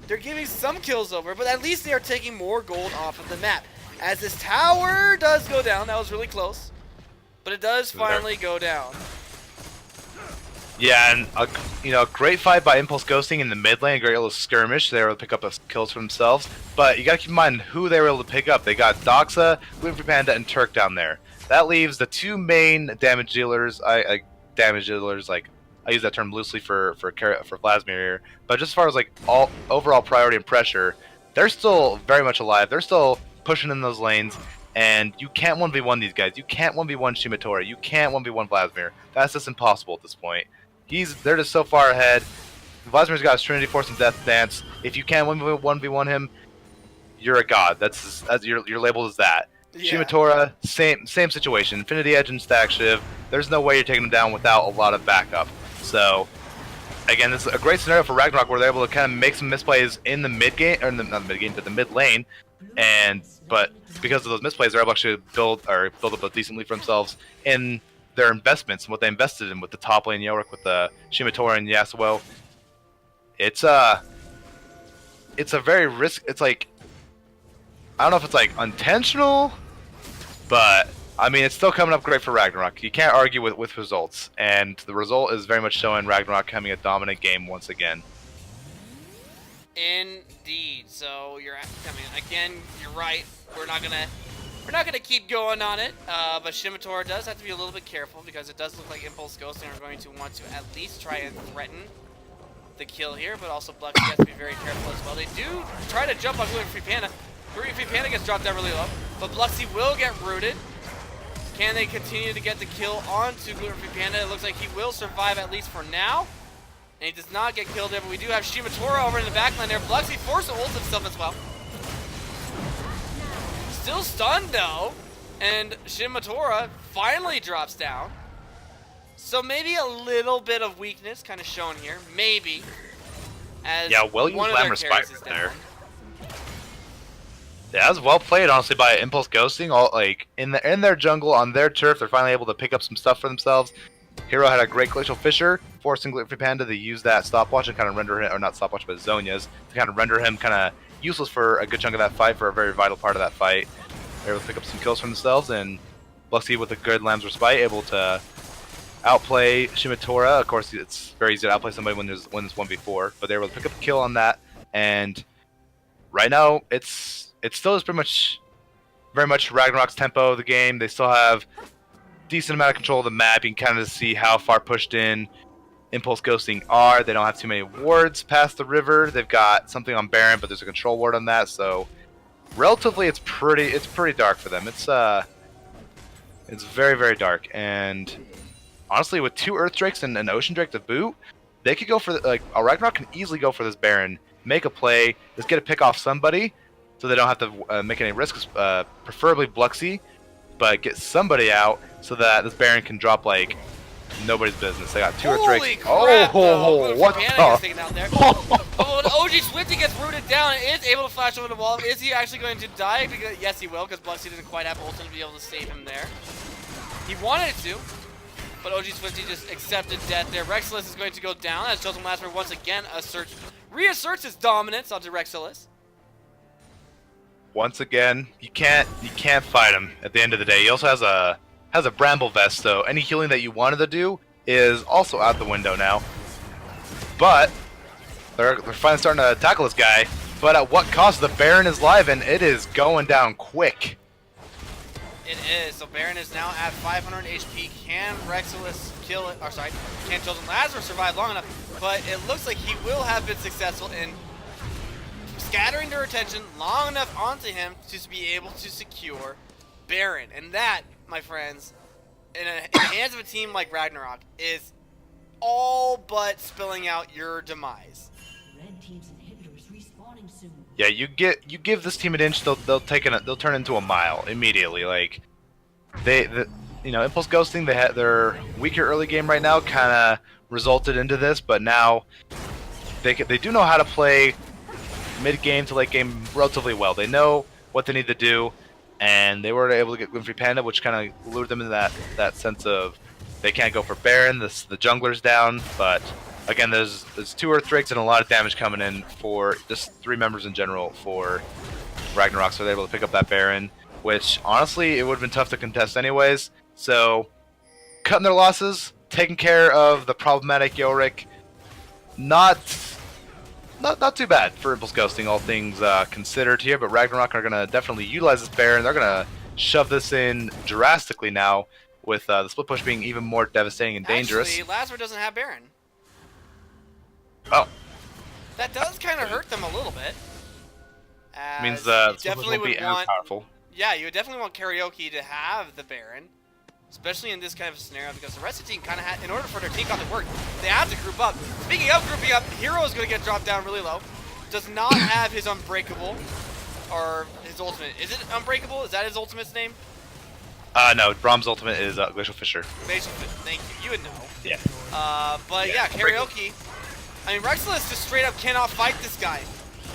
they're giving some kills over, but at least they are taking more gold off of the map. As this tower does go down, that was really close. But it does finally go down. Yeah, and a great fight by Impulse Ghosting in the mid lane, a great little skirmish. They were able to pick up kills for themselves. But you gotta keep in mind who they were able to pick up. They got Doxa, Gluten Free Panda, and Turk down there. That leaves the two main damage dealers. Damage dealers, like I use that term loosely for Vladimir here. But just as far as like all overall priority and pressure, they're still very much alive. They're still pushing in those lanes. And you can't 1v1 these guys. You can't 1v1 Shimotora. You can't 1v1 Vladimir. That's just impossible at this point. They're just so far ahead. Vladimir's got his Trinity Force and Death Dance. If you can't 1v1 him, you're a god. That's your label is that. Yeah. Shimotora, same situation. Infinity Edge and Stack Shiv. There's no way you're taking him down without a lot of backup. So again, this is a great scenario for Ragnarok where they're able to kind of make some misplays in the mid game, or not the mid game, but the mid lane. But because of those misplays, they're able to actually build up a decent lead for themselves in their investments and what they invested in with the top lane Yorick, with the Shimotora and Yasuo. It's a very it's like, I don't know if it's like intentional, but I mean it's still coming up great for Ragnarok. You can't argue with results, and the result is very much showing Ragnarok having a dominant game once again. Indeed. So you're right. We're not gonna We're not going to keep going on it, but Shimitora does have to be a little bit careful because it does look like Impulse Ghosting are going to want to at least try and threaten the kill here, but also Bluxy has to be very careful as well. They do try to jump on Gluten Free Panda. Gluten Free Panda gets dropped down really low, but Bluxy will get rooted. Can they continue to get the kill onto Gluten Free Panda? It looks like he will survive at least for now. And he does not get killed there, but we do have Shimitora over in the backline there. Bluxy forced to ult himself as well. Still stunned though, and Shimitora finally drops down. So maybe a little bit of weakness kind of shown here, maybe. As Yeah, well used one of Lamb their Respite carries is right there. down. Yeah, that was well played, honestly, by Impulse Ghosting. All like in their jungle on their turf, they're finally able to pick up some stuff for themselves. Hero had a great Glacial Fissure, forcing Gluten Free Panda to use that stopwatch and kind of render him, or not stopwatch, but Zonia's, to kind of render him kind of useless for a good chunk of that fight, for a very vital part of that fight. They're able to pick up some kills for themselves, and Bluxy with a good Lamb's Respite, able to outplay Shimitora. Of course, it's very easy to outplay somebody when it's 1v4, but they're able to pick up a kill on that, and right now it still is very much Ragnarok's tempo of the game. They still have decent amount of control of the map. You can kind of see how far pushed in Impulse Ghosting are. They don't have too many wards past the river. They've got something on Baron, but there's a control ward on that, so relatively it's pretty dark for them. It's very, very dark, and honestly, with 2 Earth Drakes and an Ocean Drake to boot, they could go for a Ragnarok can easily go for this Baron, make a play, just get a pick off somebody, so they don't have to make any risks, preferably Bluxy, but get somebody out so that this Baron can drop like nobody's business. They got 2 Earth Drakes. Crap, Oh, what Panic the? is taken out there. Oh, and OG Swifty gets rooted down and is able to flash over the wall. Is he actually going to die? Because, yes, he will, because Bluxy didn't quite have ult to be able to save him there. He wanted to, but OG Swifty just accepted death there. Rexilus is going to go down as Chosen Lasmer once again reasserts his dominance onto Rexilus. Once again, you can't fight him at the end of the day. He also has a Bramble Vest, so any healing that you wanted to do is also out the window now. But they're finally starting to tackle this guy, but at what cost? The Baron is live and it is going down quick. It is. So Baron is now at 500 HP. Can Rexilus kill it? Or sorry, can Chosen Lazarus survive long enough? But it looks like he will have been successful in scattering their attention long enough onto him to be able to secure Baron. And that, my friends, in the hands of a team like Ragnarok, is all but spilling out your demise. Red team's inhibitors respawning soon. Yeah, you give this team an inch, they'll turn into a mile immediately. Like Impulse Ghosting, they had their weaker early game right now, kind of resulted into this, but now they do know how to play mid game to late game relatively well. They know what they need to do, and they were able to get Gluten Free Panda, which kind of lured them into that sense of they can't go for Baron. The jungler's down, but again, there's 2 Earth Drakes and a lot of damage coming in for just 3 members in general for Ragnarok, so they're able to pick up that Baron, which honestly it would have been tough to contest anyways. So cutting their losses, taking care of the problematic Yorick, not too bad for Impulse Ghosting, all things considered here. But Ragnarok are gonna definitely utilize this Baron. They're gonna shove this in drastically now, with the split push being even more devastating and dangerous. Actually, Lazarus doesn't have Baron. Oh. That does kind of hurt them a little bit. Means you split push won't be as powerful. Yeah, you would definitely want Karaoke to have the Baron, especially in this kind of scenario, because the rest of the team kind of in order for their team to work, they have to group up. Speaking of grouping up, Hero is going to get dropped down really low. Does not have his Unbreakable, or his ultimate. Is it Unbreakable? Is that his ultimate's name? No, Brahm's ultimate is Glacial Fissure. Glacial Fissure, thank you. You would know. Yeah. But yeah, Karaoke. I mean, Rexilus just straight up cannot fight this guy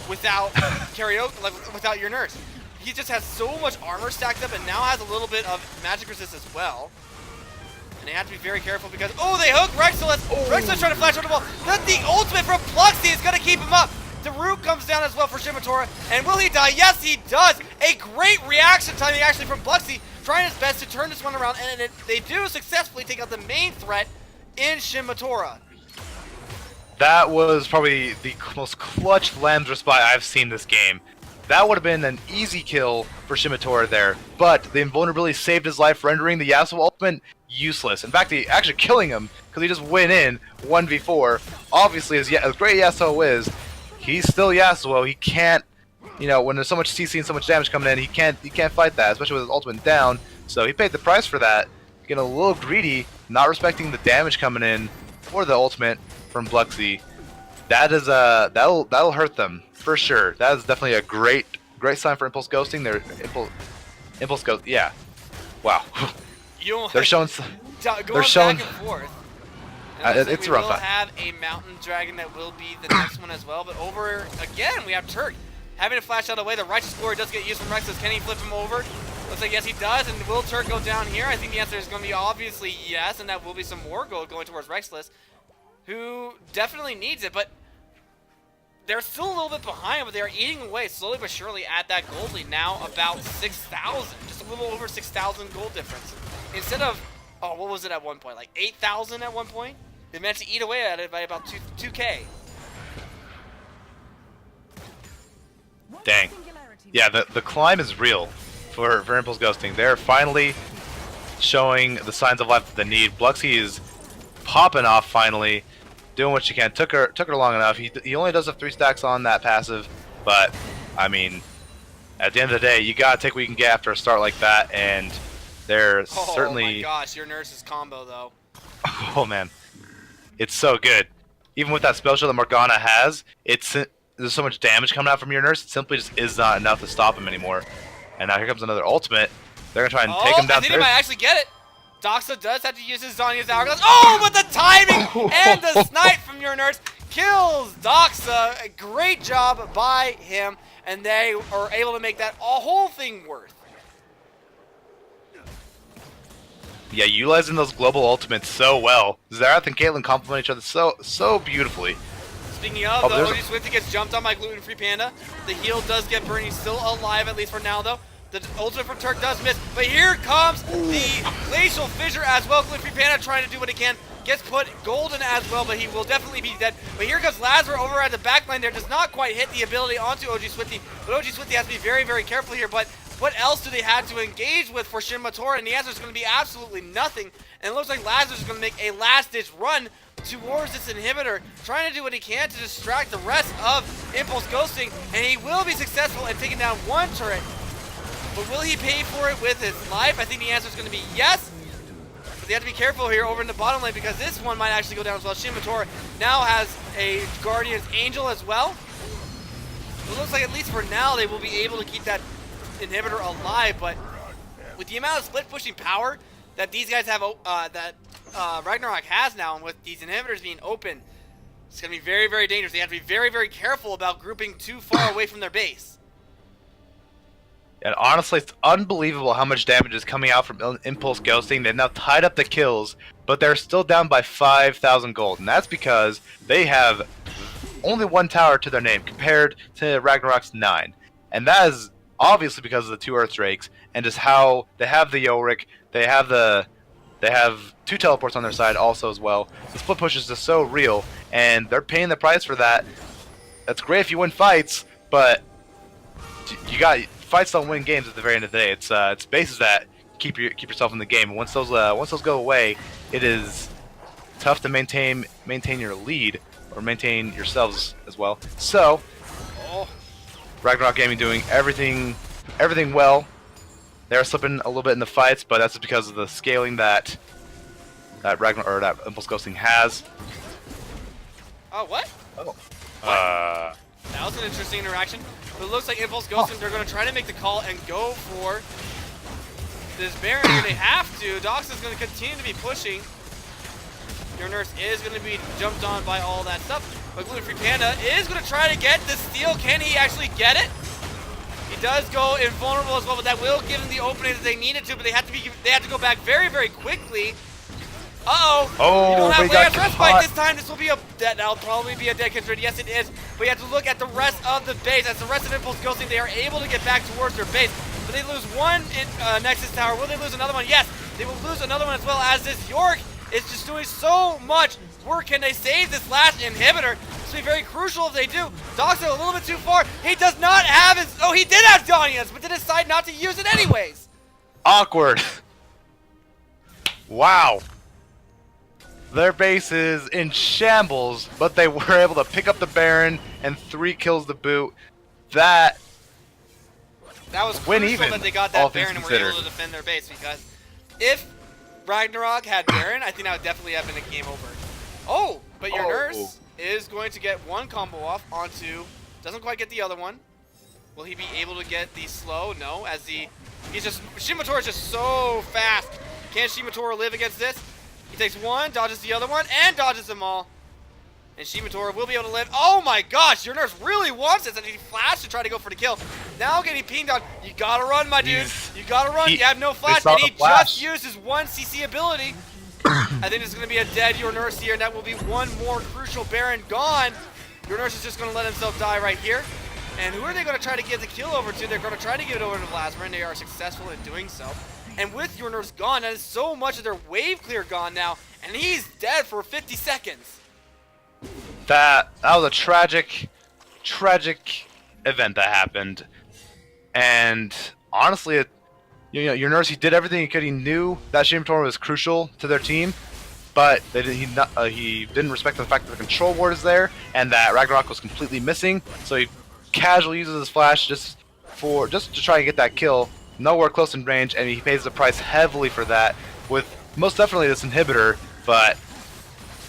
without Karaoke, like without your nurse. He just has so much armor stacked up and now has a little bit of magic resist as well. And they have to be very careful because, oh, they hook Rexilus. Rexilus trying to flash on the ball. But the ultimate from Bluxy is going to keep him up. The root comes down as well for Shimitora. And will he die? Yes, he does. A great reaction timing actually from Bluxy, trying his best to turn this one around. And they do successfully take out the main threat in Shimitora. That was probably the most clutch Lamb's Respite I've seen this game. that would have been an easy kill for Shimitora there. But the invulnerability saved his life, rendering the Yasuo ultimate useless. In fact, he actually killing him because he just went in 1v4. Obviously, as great Yasuo is, he's still Yasuo. He can't, you know, when there's so much CC and so much damage coming in, he can't fight that, especially with his ultimate down. So he paid the price for that, getting a little greedy, not respecting the damage coming in for the ultimate from Bluxy. That is that'll hurt them for sure. That is definitely a great sign for Impulse ghosting. They're Impulse ghost. Yeah. Wow. They're showing. They're showing. Back and forth. And it's we rough. will have a mountain dragon that will be the next one as well. But over again, we have Turk having to flash out away. The righteous glory does get used from Rexus. Can he flip him over? Looks like yes, he does. And will Turk go down here? I think the answer is going to be obviously yes, and that will be some more gold going towards Rexless, who definitely needs it. But they're still a little bit behind, but they are eating away slowly but surely at that gold lead. Now about 6,000, just a little over 6,000 gold difference. Instead of, oh, what was it at one point? Like 8,000 at one point? They managed to eat away at it by about 2K. Dang. Yeah, the climb is real for Impulse ghosting. They're finally showing the signs of life that they need. Bluxy is popping off finally, doing what she can. Took her long enough. He only does have 3 stacks on that passive, but I mean, at the end of the day, you gotta take what you can get after a start like that, and they're certainly. Oh my gosh, your nurse's combo though. Oh man, it's so good. Even with that spell shield that Morgana has, there's so much damage coming out from your nurse. It simply just is not enough to stop him anymore. And now here comes another ultimate. They're gonna try and take him down. I think he might actually get it. Doxa does have to use his Zanya's Hourglass. Oh, but the timing and the snipe from your nurse kills Doxa. A great job by him, and they are able to make that whole thing worth. Yeah, utilizing those global ultimates so well. Xerath and Caitlyn complement each other so beautifully. Speaking of, the OG Swifty gets jumped on by Gluten-Free Panda. The heal does get burned. He's still alive, at least for now, though. The ultimate from Turk does miss, but here comes the Glacial Fissure as well. Gluten-Free Panda trying to do what he can. Gets put golden as well, but he will definitely be dead. But here comes Lazar over at the backline there. Does not quite hit the ability onto OG Swifty, but OG Swifty has to be very, very careful here. But what else do they have to engage with for Shimitora? And the answer is going to be absolutely nothing. And it looks like Lazar is going to make a last-ditch run towards this inhibitor, trying to do what he can to distract the rest of Impulse ghosting, and he will be successful in taking down one turret. But will he pay for it with his life? I think the answer is going to be yes. But they have to be careful here over in the bottom lane because this one might actually go down as well. Shimitora now has a Guardian's Angel as well. It looks like at least for now they will be able to keep that inhibitor alive, but with the amount of split pushing power that these guys have, Ragnarok has now, and with these inhibitors being open, it's going to be very, very dangerous. They have to be very, very careful about grouping too far away from their base. And honestly, it's unbelievable how much damage is coming out from Impulse ghosting. They've now tied up the kills, but they're still down by 5,000 gold, and that's because they have only 1 tower to their name compared to Ragnarok's 9. And that is obviously because of the 2 Earth Drakes and just how they have the Yorick, they have 2 teleports on their side also as well. The split push is just so real, and they're paying the price for that. That's great if you win fights, but fights don't win games at the very end of the day. It's bases that keep yourself in the game. And once those go away, it is tough to maintain your lead or maintain yourselves as well. So, Ragnarok Gaming doing everything well. They're slipping a little bit in the fights, but that's because of the scaling that Impulse ghosting has. Oh, what? Oh. That was an interesting interaction. But it looks like Impulse ghosting, they're going to try to make the call and go for this Baron here. They have to. Dox is going to continue to be pushing. Your nurse is going to be jumped on by all that stuff. But Gluten-Free Panda is going to try to get the steal. Can he actually get it? He does go invulnerable as well, but that will give them the opening that they needed to, but they have to go back very, very quickly. Uh-oh. Oh, you don't have we got Lance Respite this time. This will be that'll probably be a dead control. Yes, it is. But you have to look at the rest of the base. As the rest of Impulse ghosting, they are able to get back towards their base. But they lose one Nexus Tower. Will they lose another one? Yes. They will lose another one as well, as this York is just doing so much work. Can they save this last inhibitor? This will be very crucial if they do. Doxa a little bit too far. He does not have his... Oh, he did have Donias, but did decide not to use it anyways. Awkward. Wow. Their base is in shambles, but they were able to pick up the Baron and 3 kills to boot. That was win crucial even, that they got all that things Baron and were able considered. to defend their base, because if Ragnarok had Baron, I think that would definitely have been a game over. Oh, but your nurse is going to get one combo off onto... Doesn't quite get the other one. Will he be able to get the slow? No, as he's just... Shimatora is just so fast. Can Shimatora live against this? He takes one, dodges the other one, and dodges them all. And Shimatora will be able to live. Oh my gosh, your nurse really wants this, and he flashed to try to go for the kill. Now getting pinged on. You gotta run, my dude. You gotta run. You have no flash, and he just used his 1 CC ability. I think it's gonna be a dead your nurse here, and that will be one more crucial Baron gone. Your nurse is just gonna let himself die right here. And who are they gonna try to give the kill over to? They're gonna try to give it over to Vladimir, and they are successful in doing so. And with your nurse gone, that is so much of their wave clear gone now, and he's dead for 50 seconds. That was a tragic event that happened, and honestly, your nurse, he did everything he could. He knew that Shimatora was crucial to their team, but he didn't respect the fact that the control ward is there and that Ragnarok was completely missing. So he casually uses his flash just to try and get that kill. Nowhere close in range, and he pays the price heavily for that with most definitely this inhibitor, but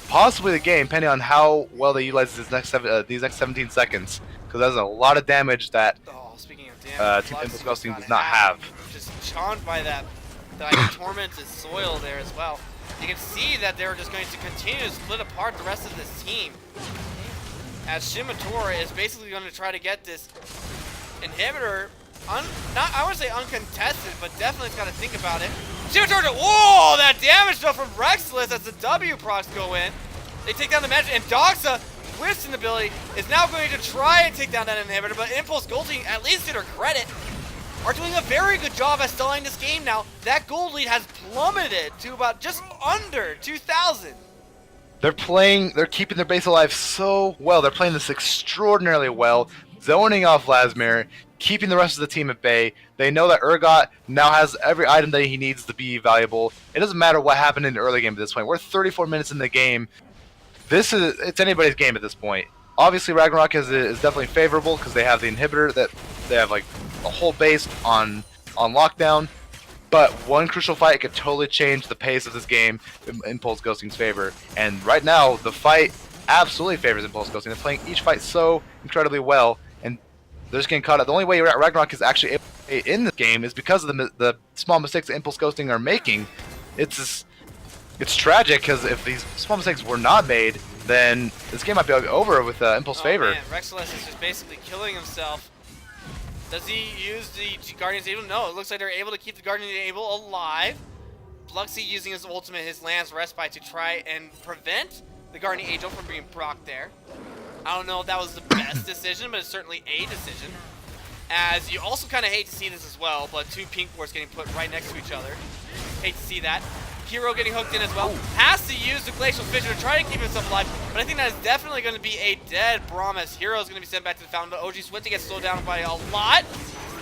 possibly the game, depending on how well they utilize these next 17 seconds, because that's a lot of damage that Speaking of damage, Team Impulse Ghosting does not have. Just charmed by that tormented soil there as well. You can see that they're just going to continue to split apart the rest of this team, as Shimatora is basically going to try to get this inhibitor. I wouldn't say uncontested, but definitely it's got to think about it. Shimatora, whoa, that damage though from Rexless as the W procs go in. They take down the magic, and Doxa, Winston ability, is now going to try and take down that inhibitor, but Impulse Golding, at least to their credit, are doing a very good job at stalling this game now. That gold lead has plummeted to about just under 2,000. They're keeping their base alive so well. They're playing this extraordinarily well, zoning off Vladimir, keeping the rest of the team at bay. They know that Urgot now has every item that he needs to be valuable. It doesn't matter what happened in the early game at this point. We're 34 minutes in the game. It's anybody's game at this point. Obviously, Ragnarok is definitely favorable because they have the inhibitor, that they have like a whole base on lockdown. But one crucial fight could totally change the pace of this game in Impulse Ghosting's favor. And right now, the fight absolutely favors Impulse Ghosting. They're playing each fight so incredibly well, and they're just getting caught up. The only way Ragnarok is actually able to play in this game is because of the small mistakes that Impulse Ghosting are making. It's tragic, because if these small mistakes were not made, then this game might be over with Impulse favor. Man, Rexless is just basically killing himself. Does he use the Guardian's Able? No, it looks like they're able to keep the Guardian's Able alive. Bluxy using his ultimate, his Lance Respite, to try and prevent the Guardian Angel from being procced there. I don't know if that was the best decision, but it's certainly a decision. As you also kind of hate to see this as well, but 2 pink wards getting put right next to each other. Hate to see that. Hero getting hooked in as well. Has to use the Glacial Fissure to try to keep himself alive, but I think that is definitely going to be a dead Braum, as Hero is going to be sent back to the fountain, but OG Swinty gets slowed down by a lot.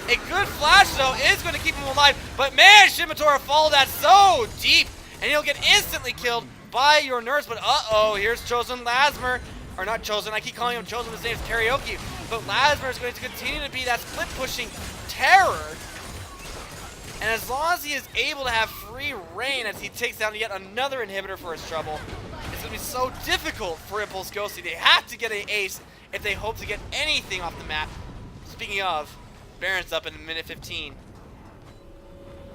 A good flash, though, is going to keep him alive, but man, Shimatora followed that so deep, and he'll get instantly killed by your nurse, but uh-oh, here's Chosen Lasmer. Or not Chosen, I keep calling him Chosen, his name's Karaoke, but Lasmer is going to continue to be that split-pushing terror. And as long as he is able to have free reign as he takes down yet another inhibitor for his trouble, it's going to be so difficult for Impulse Ghosting. They have to get an ace if they hope to get anything off the map. Speaking of, Baron's up in a minute 15.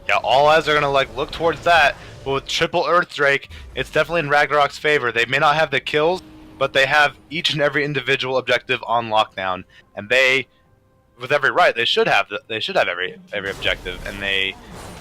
Yeah, all eyes are going to look towards that, but with triple Earth Drake, it's definitely in Ragnarok's favor. They may not have the kills, but they have each and every individual objective on lockdown, and they, with every right, they should have every objective, and they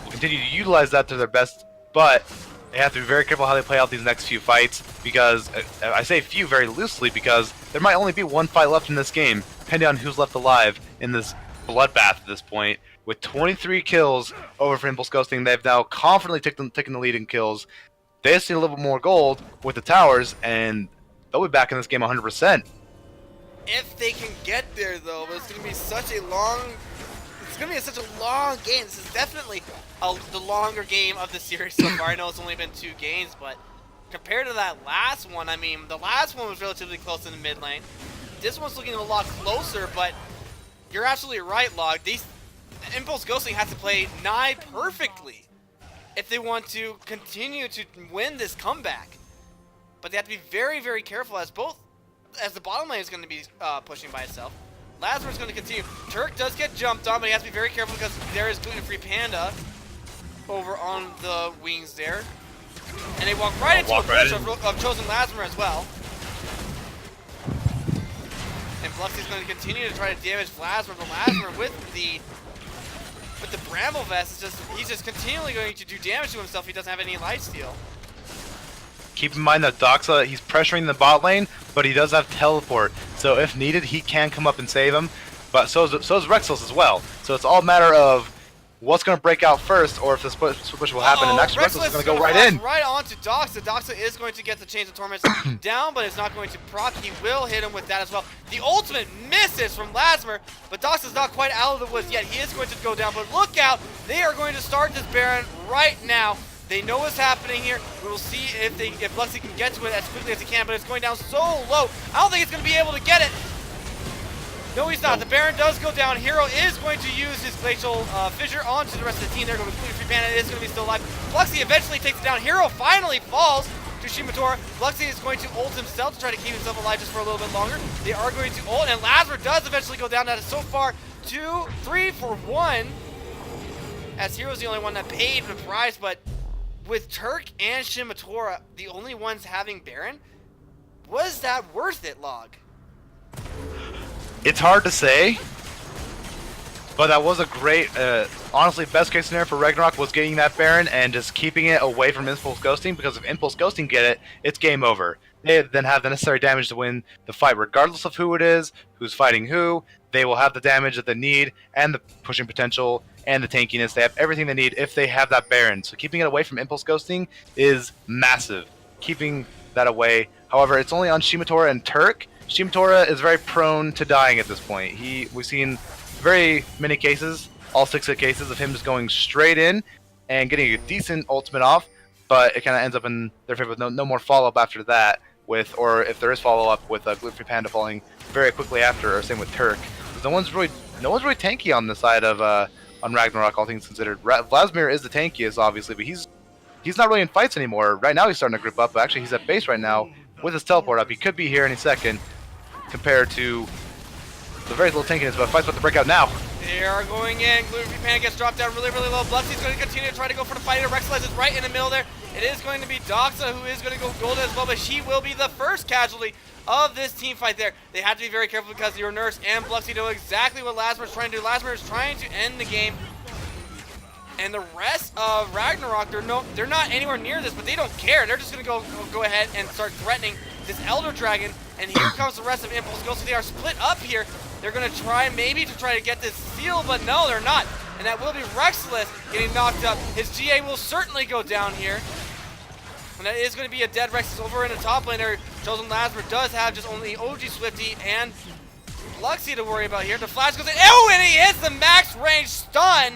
will continue to utilize that to their best. But they have to be very careful how they play out these next few fights, because I say few very loosely, because there might only be one fight left in this game, depending on who's left alive in this bloodbath at this point. With 23 kills over for Impulse Ghosting, they've now confidently taken the lead in kills. They just need a little bit more gold with the towers, and they'll be back in this game 100%. if they can get there, though. But it's going to be such a long. It's going to be such a long game. This is definitely the longer game of the series so far. I know it's only been 2 games, but compared to that last one, I mean, the last one was relatively close in the mid lane. This one's looking a lot closer, but you're absolutely right, Log. These Impulse Ghosting has to play nigh perfectly if they want to continue to win this comeback. But they have to be very, very careful as the bottom lane is going to be pushing by itself. Lazarus is going to continue. Turk does get jumped on, but he has to be very careful because there is Gluten-Free Panda over on the wings there. And they walk right into a push of Chosen Lasmer as well. And Bluxy's going to continue to try to damage Lasmer, but Lasmer with the Bramble Vest, he's just continually going to do damage to himself. He doesn't have any lifesteal. Keep in mind that Doxa, he's pressuring the bot lane, but he does have teleport. So if needed, he can come up and save him. But so is Rexos as well. So it's all a matter of what's going to break out first, or if the push will happen. And next Rexos is going to go right in. Right onto Doxa. Doxa is going to get the Chains of Torment down, but it's not going to proc. He will hit him with that as well. The ultimate misses from Lasmer, but Doxa's not quite out of the woods yet. He is going to go down, but look out. They are going to start this Baron right now. They know what's happening here. We will see if Bluxy can get to it as quickly as he can, but it's going down so low. I don't think he's going to be able to get it. No, he's not. The Baron does go down. Hero is going to use his Glacial Fissure onto the rest of the team. They're going to be Free Panda. It is going to be still alive. Bluxy eventually takes it down. Hero finally falls to Shimotora. Bluxy is going to ult himself to try to keep himself alive just for a little bit longer. They are going to ult, and Lazarus does eventually go down. That is so far 2, 3 for 1. As Hero's the only one that paid the price, but with Turk and Shimotora, the only ones having Baron, was that worth it, Log? It's hard to say, but that was a great, honestly, best case scenario for Ragnarok was getting that Baron and just keeping it away from Impulse Ghosting, because if Impulse Ghosting get it, it's game over. They then have the necessary damage to win the fight, regardless of who it is, who's fighting who. They will have the damage that they need, and the pushing potential, and the tankiness. They have everything they need if they have that Baron. So keeping it away from Impulse Ghosting is massive. Keeping that away. However, it's only on Shimotora and Turk. Shimotora is very prone to dying at this point. We've seen very many cases, all 6 cases, of him just going straight in and getting a decent ultimate off, but it kind of ends up in their favor with no more follow-up after that, or if there is follow-up with Gluten-Free Panda falling very quickly after, or same with Turk. No one's really tanky on the side of on Ragnarok, all things considered. Vladimir is the tankiest, obviously, but he's not really in fights anymore. Right now he's starting to group up, but actually he's at base right now with his teleport up. He could be here any second, compared to the very little tankiness, but fight's about to break out now. They are going in. Gluten-Free Panda gets dropped down really, really low. Bluxy's going to continue to try to go for the fight. Rexless is right in the middle there. It is going to be Doxa who is going to go golden as well, but she will be the first casualty of this team fight there. They have to be very careful because your Nurse and Bluxy know exactly what Lasmer is trying to do. Lasmer is trying to end the game. And the rest of Ragnarok, they're not anywhere near this, but they don't care. They're just going to go ahead and start threatening this Elder Dragon. And here comes the rest of Impulse Ghost. So they are split up here. They're going to try to get this seal, but no, they're not. And that will be Rexless getting knocked up. His GA will certainly go down here. And that is going to be a dead Rexless over in the top lane there. Chosen Lasmer does have just only OG Swifty and Bluxy to worry about here. The flash goes in. Oh, and he hits the max range stun.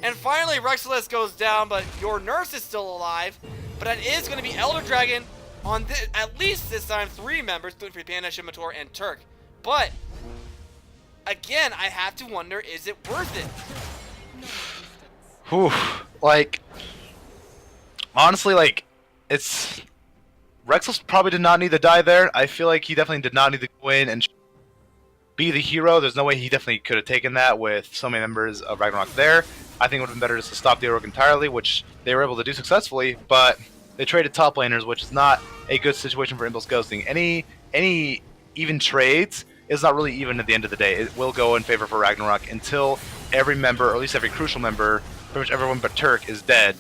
And finally, Rexless goes down, but your Nurse is still alive. But that is going to be Elder Dragon on at least this time 3 members, Gluten-Free Panda, Shimotora, and Turk. But again, I have to wonder, is it worth it? Whew. Like, honestly, like, Rexless probably did not need to die there. I feel like he definitely did not need to go in and be the hero. There's no way he definitely could have taken that with so many members of Ragnarok there. I think it would have been better just to stop the Orc entirely, which they were able to do successfully, but they traded top laners, which is not a good situation for Impulse Ghosting. Any even trades is not really even at the end of the day. It will go in favor for Ragnarok until every member, or at least every crucial member, pretty much everyone but Turk, is dead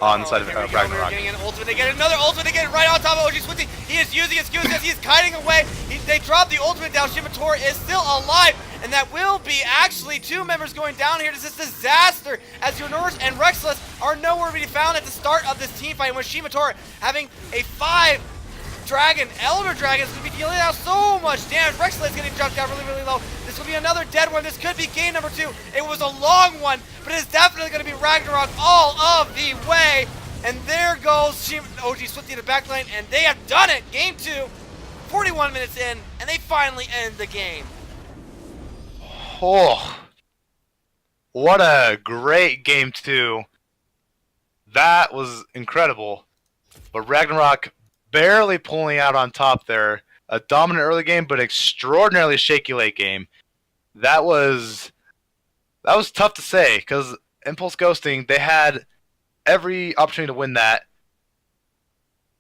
on the side of Ragnarok. Getting an ultimate. They get another ultimate. They get it right on top of OG Swifty. He is using his Qs as he's kiting away. They drop the ultimate down. Shimotora is still alive. And that will be actually 2 members going down here. This is disaster as your Nurse and Rexless are nowhere to be found at the start of this team fight. With Shimotora having a 5 Dragon, Elder Dragon is going to be dealing out so much damage. Rexlade's getting jumped down really, really low. This will be another dead one. This could be game number 2. It was a long one, but it's definitely going to be Ragnarok all of the way. And there goes OG Swift in the backline, and they have done it. Game 2, 41 minutes in, and they finally end the game. Oh, what a great game 2. That was incredible. But Ragnarok barely pulling out on top there. A dominant early game, but extraordinarily shaky late game. That was tough to say, because Impulse Ghosting, they had every opportunity to win that.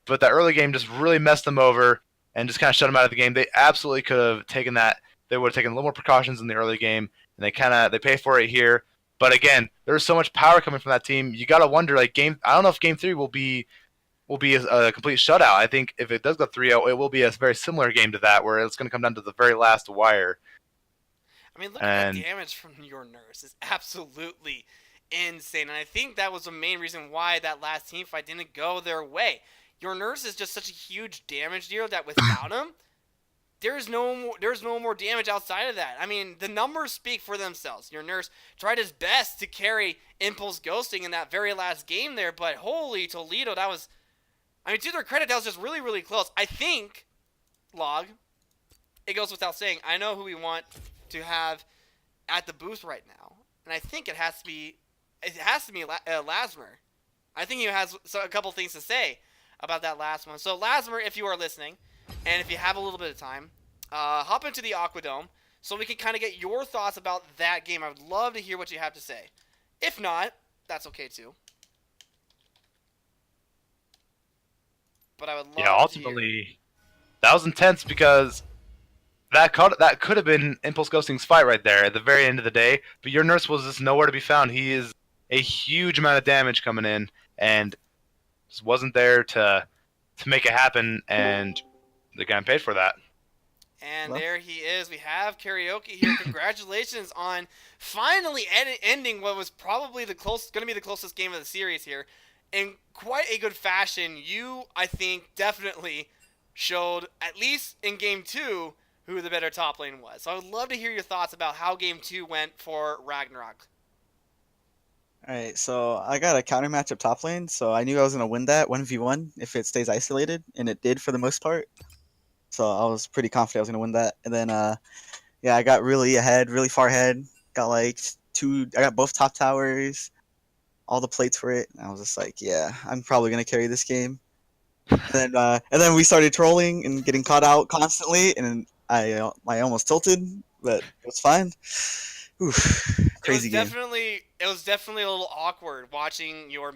But that early game just really messed them over and just kind of shut them out of the game. They absolutely could have taken that. They would have taken a little more precautions in the early game, and they pay for it here. But again, there's so much power coming from that team. You gotta wonder, like, I don't know if game 3 will be a complete shutout. I think if it does go 3-0, it will be a very similar game to that, where it's going to come down to the very last wire. I mean, look at the damage from your nurse. It's absolutely insane. And I think that was the main reason why that last team fight didn't go their way. Your nurse is just such a huge damage dealer that without him, there's no more damage outside of that. I mean, the numbers speak for themselves. Your nurse tried his best to carry Impulse Ghosting in that very last game there, but holy Toledo, that was... I mean, to their credit, that was just really, really close. I think, Log, it goes without saying, I know who we want to have at the booth right now, and I think it has to be Lasmer. I think he has a couple things to say about that last one. So, Lasmer, if you are listening, and if you have a little bit of time, hop into the Aquadome so we can kind of get your thoughts about that game. I would love to hear what you have to say. If not, that's okay too. But I would love ultimately, that was intense because that could have been Impulse Ghosting's fight right there at the very end of the day. But your nurse was just nowhere to be found. He is a huge amount of damage coming in, and just wasn't there to make it happen, and they got paid for that. And there he is. We have Karaoke here. Congratulations on finally ending what was probably going to be the closest game of the series here. In quite a good fashion. You, I think, definitely showed, at least in Game 2, who the better top lane was. So I would love to hear your thoughts about how Game 2 went for Ragnarok. Alright, so I got a counter matchup top lane, so I knew I was going to win that 1v1 if it stays isolated, and it did for the most part. So I was pretty confident I was going to win that. And then, I got really far ahead. I got both top towers, all the plates for it. And I was just like, yeah, I'm probably going to carry this game. And then we started trolling and getting caught out constantly, and I almost tilted, but it was fine. Oof, crazy game. It was definitely a little awkward watching your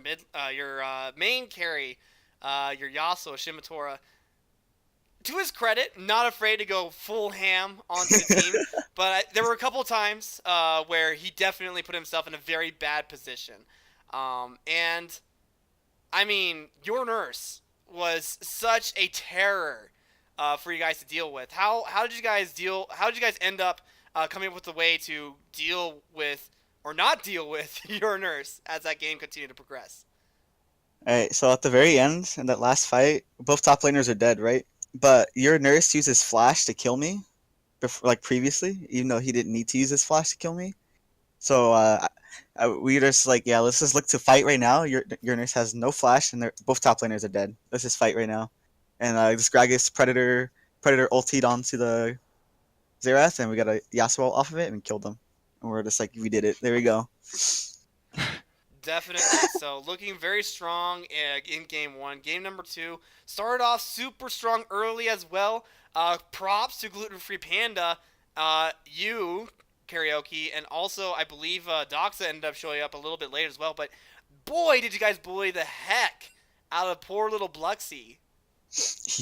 main carry, your Yasuo Shimitora. To his credit, not afraid to go full ham onto the team, but there were a couple times where he definitely put himself in a very bad position. And I mean, your nurse was such a terror for you guys to deal with. How did you guys end up coming up with a way to deal with or not deal with your nurse as that game continued to progress? Alright, so at the very end, in that last fight, both top laners are dead, right? But your nurse uses flash to kill me, previously, even though he didn't need to use his flash to kill me. So we were just like, yeah, let's just look to fight right now. Your nurse has no flash, and both top laners are dead. Let's just fight right now. And this Gragas Predator ultied onto the Xerath, and we got a Yasuo off of it and killed them. And we're just like, we did it. There we go. Definitely. So looking very strong in Game 1. Game number 2 started off super strong early as well. Props to Gluten Free Panda. You, Karaoke, and also I believe Doxa ended up showing up a little bit late as well. But boy, did you guys bully the heck out of poor little Bluxy.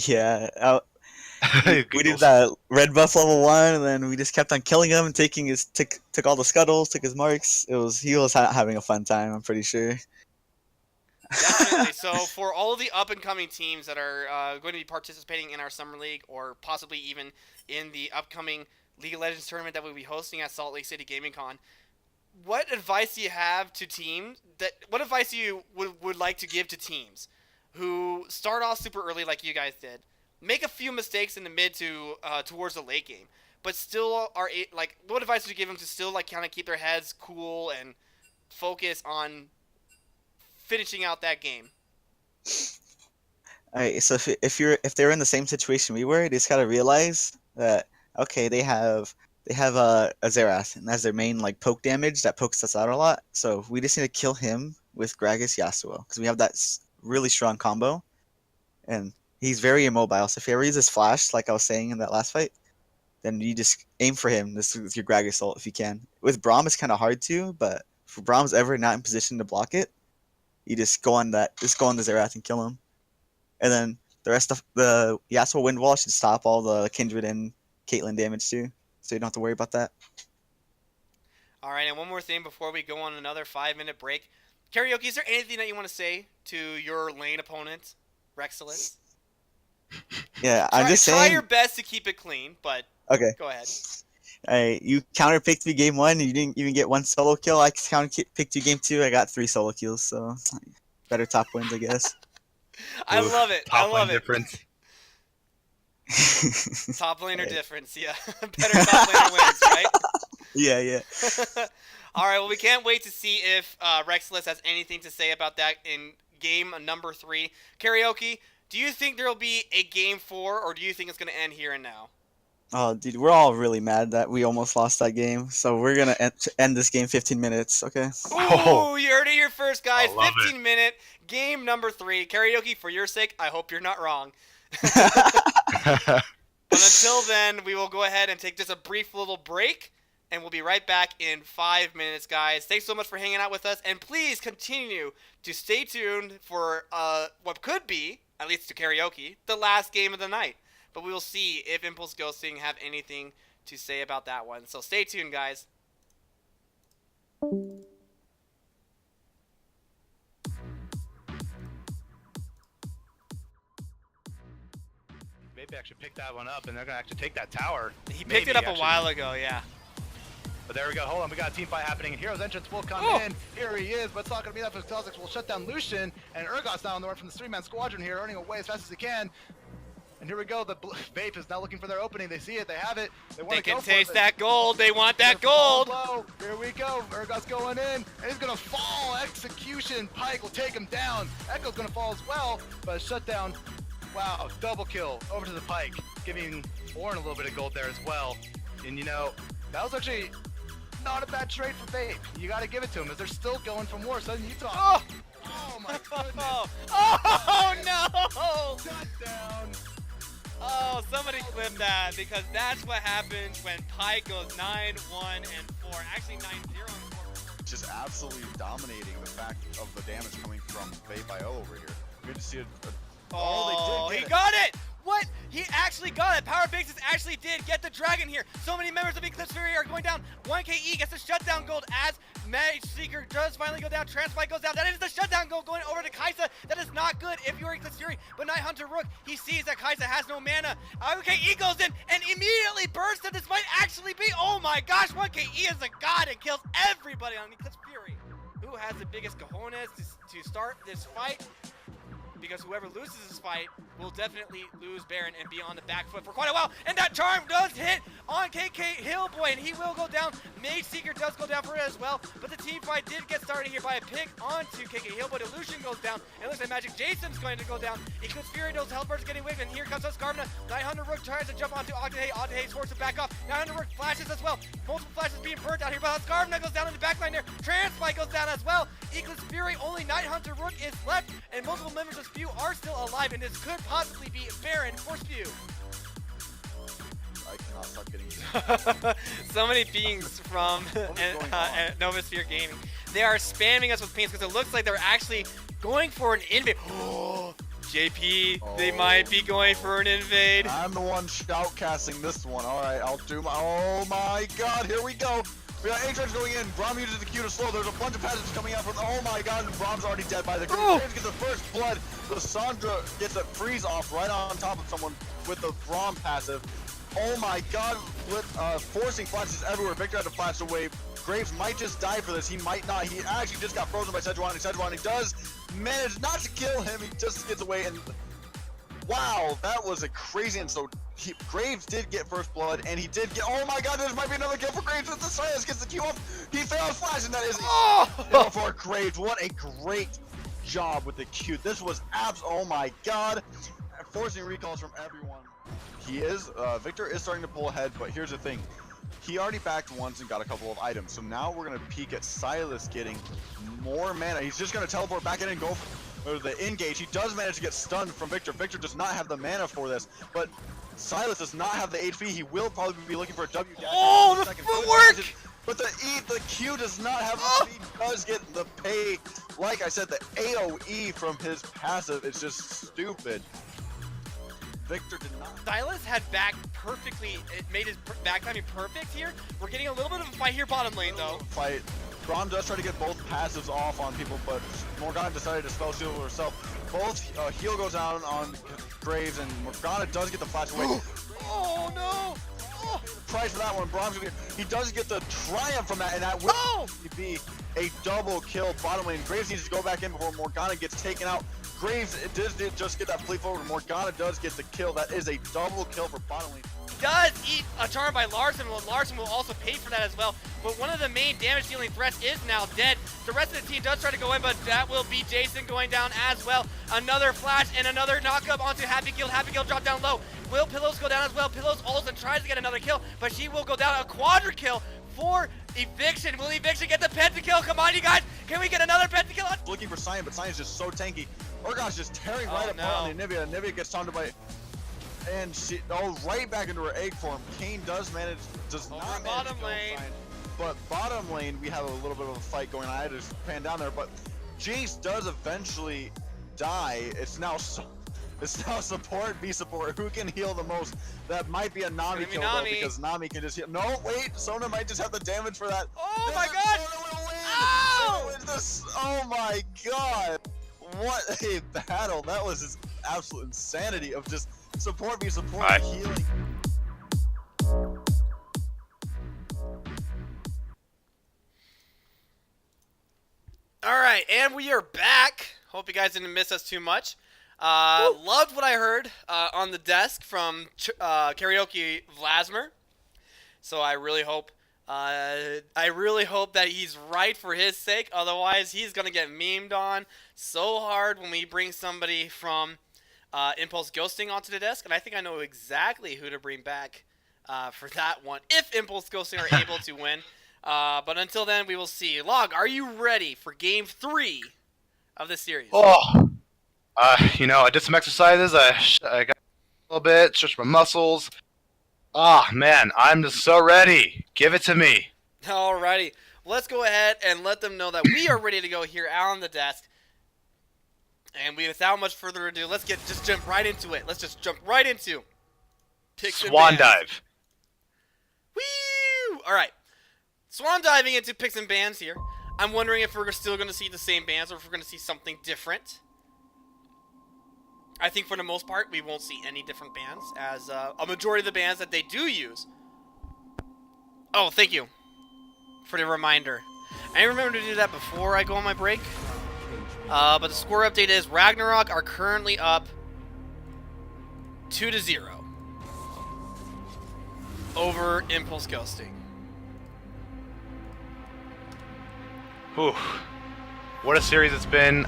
Yeah. We did that red buff level 1, and then we just kept on killing him and took all the scuttles, took his marks. He was having a fun time, I'm pretty sure. Definitely. So for all of the up-and-coming teams that are going to be participating in our Summer League, or possibly even in the upcoming League of Legends tournament that we'll be hosting at Salt Lake City Gaming Con, what advice do you have to teams? What advice do you would like to give to teams who start off super early like you guys did? make a few mistakes in the mid to towards the late game, but still are like, what advice would you give them to still like kind of keep their heads cool and focus on finishing out that game? Alright, so if they're in the same situation we were, they just gotta realize that okay, they have a Xerath, and that's their main like poke damage that pokes us out a lot. So we just need to kill him with Gragas Yasuo because we have that really strong combo, and he's very immobile. So if he ever uses flash, like I was saying in that last fight, then you just aim for him with your Gragas ult if you can. With Braum, it's kind of hard to, but if Braum's ever not in position to block it, you just go on the Xerath and kill him. And then the rest of the Yasuo Wind Wall should stop all the Kindred and Caitlyn damage too, so you don't have to worry about that. All right, and one more thing before we go on another 5-minute break. Karaoke, is there anything that you want to say to your lane opponent, Rexilus? Yeah, I'm just Try saying. your best to keep it clean, but Okay. go ahead. You counterpicked me game 1, and you didn't even get 1 solo kill. I counterpicked you game 2. I got 3 solo kills, so better top wins, I guess. I love it. I love it. Difference. Top laner difference, yeah. Better top laner wins, right? Yeah. All right, well, we can't wait to see if Rexilus has anything to say about that in game number 3. Karaoke, do you think there will be a game 4, or do you think it's going to end here and now? Oh, dude, we're all really mad that we almost lost that game, so we're gonna end this game 15 minutes, okay? Ooh, you heard it here first, guys. I love 15-minute game number 3. Karaoke, for your sake, I hope you're not wrong. But until then, we will go ahead and take just a brief little break, and we'll be right back in 5 minutes, guys. Thanks so much for hanging out with us, and please continue to stay tuned for what could be, at least to Karaoke, the last game of the night. But we will see if Impulse Ghosting have anything to say about that one. So stay tuned, guys. Maybe actually pick that one up, and they're gonna actually take that tower. He picked it up a while ago, yeah. But there we go. Hold on, we got a team fight happening, and Hero's Entrance will come in. Here he is, but it's not gonna be enough. Celtics will shut down Lucian, and Urgot's now on the run from the 3-man squadron here, running away as fast as he can. And here we go. The Vape is now looking for their opening. They see it. They have it. They want to go can for taste it. that gold. They want that They're falling gold. low. Here we go. Urgot's going in, and he's gonna fall. Execution. Pike will take him down. Echo's gonna fall as well, but shut down. Wow, double kill over to the Pike, giving Orin a little bit of gold there as well. And you know, that was actually not a bad trade for Vape. You got to give it to him, as they're still going for more. Southern Utah. Oh my goodness. Oh no! Shut down. Oh, somebody clip that, because that's what happens when Pike goes 9-1 and 4. Actually 9-0 and 4. Just absolutely dominating the fact of the damage coming from Vape.io over here. Good to see it. Oh, they did he get it. got it! What? He actually got it. Power Faces actually did get the dragon here. So many members of Eclipse Fury are going down. 1KE gets the shutdown gold as Mage Seeker does finally go down. Transfight goes down. That is the shutdown gold going over to Kaisa. That is not good if you're Eclipse Fury. But Night Hunter Rook, he sees that Kaisa has no mana. 1KE goes in and immediately bursts, and this might actually be, oh my gosh, 1KE is a god and kills everybody on Eclipse Fury. Who has the biggest cojones to start this fight? Because whoever loses this fight will definitely lose Baron and be on the back foot for quite a while. And that charm does hit on KK Hillboy, and he will go down. Mage Seeker does go down for it as well. But the team fight did get started here by a pick onto KK Hillboy. Illusion goes down. It looks like Magic Jason's going to go down. Eclipse Fury knows Hellbird's getting whipped, and here comes Skarvna. 900 Rook tries to jump onto Octahey. Octahey's forced to back off. 900 Rook flashes as well. Multiple flashes being burnt out here, but Skarvna goes down in the backline there. Transfight goes down as well. Eclipse Fury, only Night Hunter Rook is left, and multiple members of Spew are still alive, and this could possibly be Baron for Spew. I cannot stop getting So many beings from Novosphere Gaming. They are spamming us with pings because it looks like they're actually going for an invade. Oh, JP, they might be going for an invade. I'm the one shoutcasting this one. All right, I'll do my. Oh my God! Here we go. We got Atrix going in. Braum uses the Q to slow. There's a bunch of passages coming out from. Oh my God! Braum's already dead by the. James gets the first blood. Lissandra gets a freeze off right on top of someone with the Braum passive. Oh my God! Forcing flashes everywhere. Victor had to flash away. Graves might just die for this. He might not. He actually just got frozen by Sejuani. Sejuani does manage not to kill him. He just gets away, and Wow, that was a crazy. And so Graves did get first blood, and he did get. Oh my God, there might be another kill for Graves. With the silence gets the Q off. He fails flash, and that is kill for Graves. What a great job with the Q. This was oh my God, forcing recalls from everyone. He is Victor is starting to pull ahead, but here's the thing. He already backed once and got a couple of items, so now we're gonna peek at Silas getting more mana. He's just gonna teleport back in and go for the engage. He does manage to get stunned from Victor. Victor does not have the mana for this, but Silas does not have the HP. He will probably be looking for a W dash. Oh, the footwork! But the Q does not have the speed. Does get the pay. Like I said, the AoE from his passive is just stupid. Victor did not. Silas had back perfectly. It made his back timing perfect here. We're getting a little bit of a fight here bottom lane though. Fight. Braum does try to get both passives off on people, but Morgana decided to spell shield herself. Both heal goes down on Graves, and Morgana does get the flash away. Oh no! Oh. Price for that one. Braum's he does get the triumph from that, and that will be a double kill bottom lane. Graves needs to go back in before Morgana gets taken out. Graves did just get that fleet forward. Morgana does get the kill. That is a double kill for bottom lane. Does eat a charm by Larson. Well, Larson will also pay for that as well. But one of the main damage dealing threats is now dead. The rest of the team does try to go in, but that will be Jason going down as well. Another flash and another knockup onto Happy Guild. Happy Guild drop down low. Will Pillows go down as well? Pillows also tries to get another kill, but she will go down. A quadra kill for Eviction. Will Eviction get the pentakill? Come on, you guys. Can we get another pentakill? Looking for Cyan, but Cyan's just so tanky. Urgon's just tearing right apart on the Anivia. Anivia gets taunted by, and she right back into her egg form. Kane does not manage to bottom lane. Cyan, but bottom lane we have a little bit of a fight going on. I had to pan down there, but Jace does eventually die. It's now support v support. Who can heal the most? That might be a Nami kill though, because Nami can just heal. No, wait, Sona might just have the damage for that. Oh my God! Sona will win. Ow! Sona wins this. Oh my God! What a battle! That was just absolute insanity of just support v support healing. All right, and we are back. Hope you guys didn't miss us too much. Loved what I heard on the desk from Karaoke Vlasmer. So I really hope that he's right for his sake. Otherwise, he's gonna get memed on so hard when we bring somebody from Impulse Ghosting onto the desk. And I think I know exactly who to bring back for that one if Impulse Ghosting are able to win. But until then, we will see. Log, are you ready for Game 3 of the series? Oh, I did some exercises. I got a little bit, stretched my muscles. Ah, man, I'm just so ready. Give it to me. Alrighty. Let's go ahead and let them know that we are ready to go here on the desk. And without much further ado, let's just jump right into it. Let's just jump right into picks and Swan bans. dive. Woo! Alright. Swan diving into picks and bans here. I'm wondering if we're still going to see the same bans or if we're going to see something different. I think for the most part, we won't see any different bans, as a majority of the bans that they do use. Oh, thank you for the reminder. I didn't remember to do that before I go on my break. But the score update is Ragnarok are currently up 2-0 over Impulse Ghosting. Whew. What a series it's been.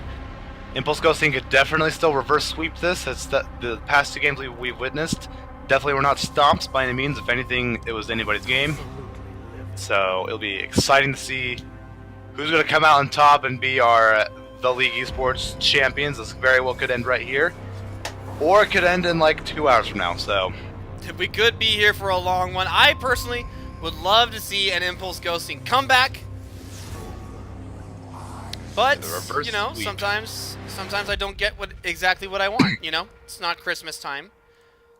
Impulse Ghosting could definitely still reverse sweep this. As the past two games we've witnessed definitely were not stomps by any means. If anything, it was anybody's game. So it'll be exciting to see who's going to come out on top and be the League Esports champions. This very well could end right here. Or it could end in like 2 hours from now. So we could be here for a long one. I personally would love to see an Impulse Ghosting comeback. But, you know, sometimes I don't get exactly what I want, you know? It's not Christmas time.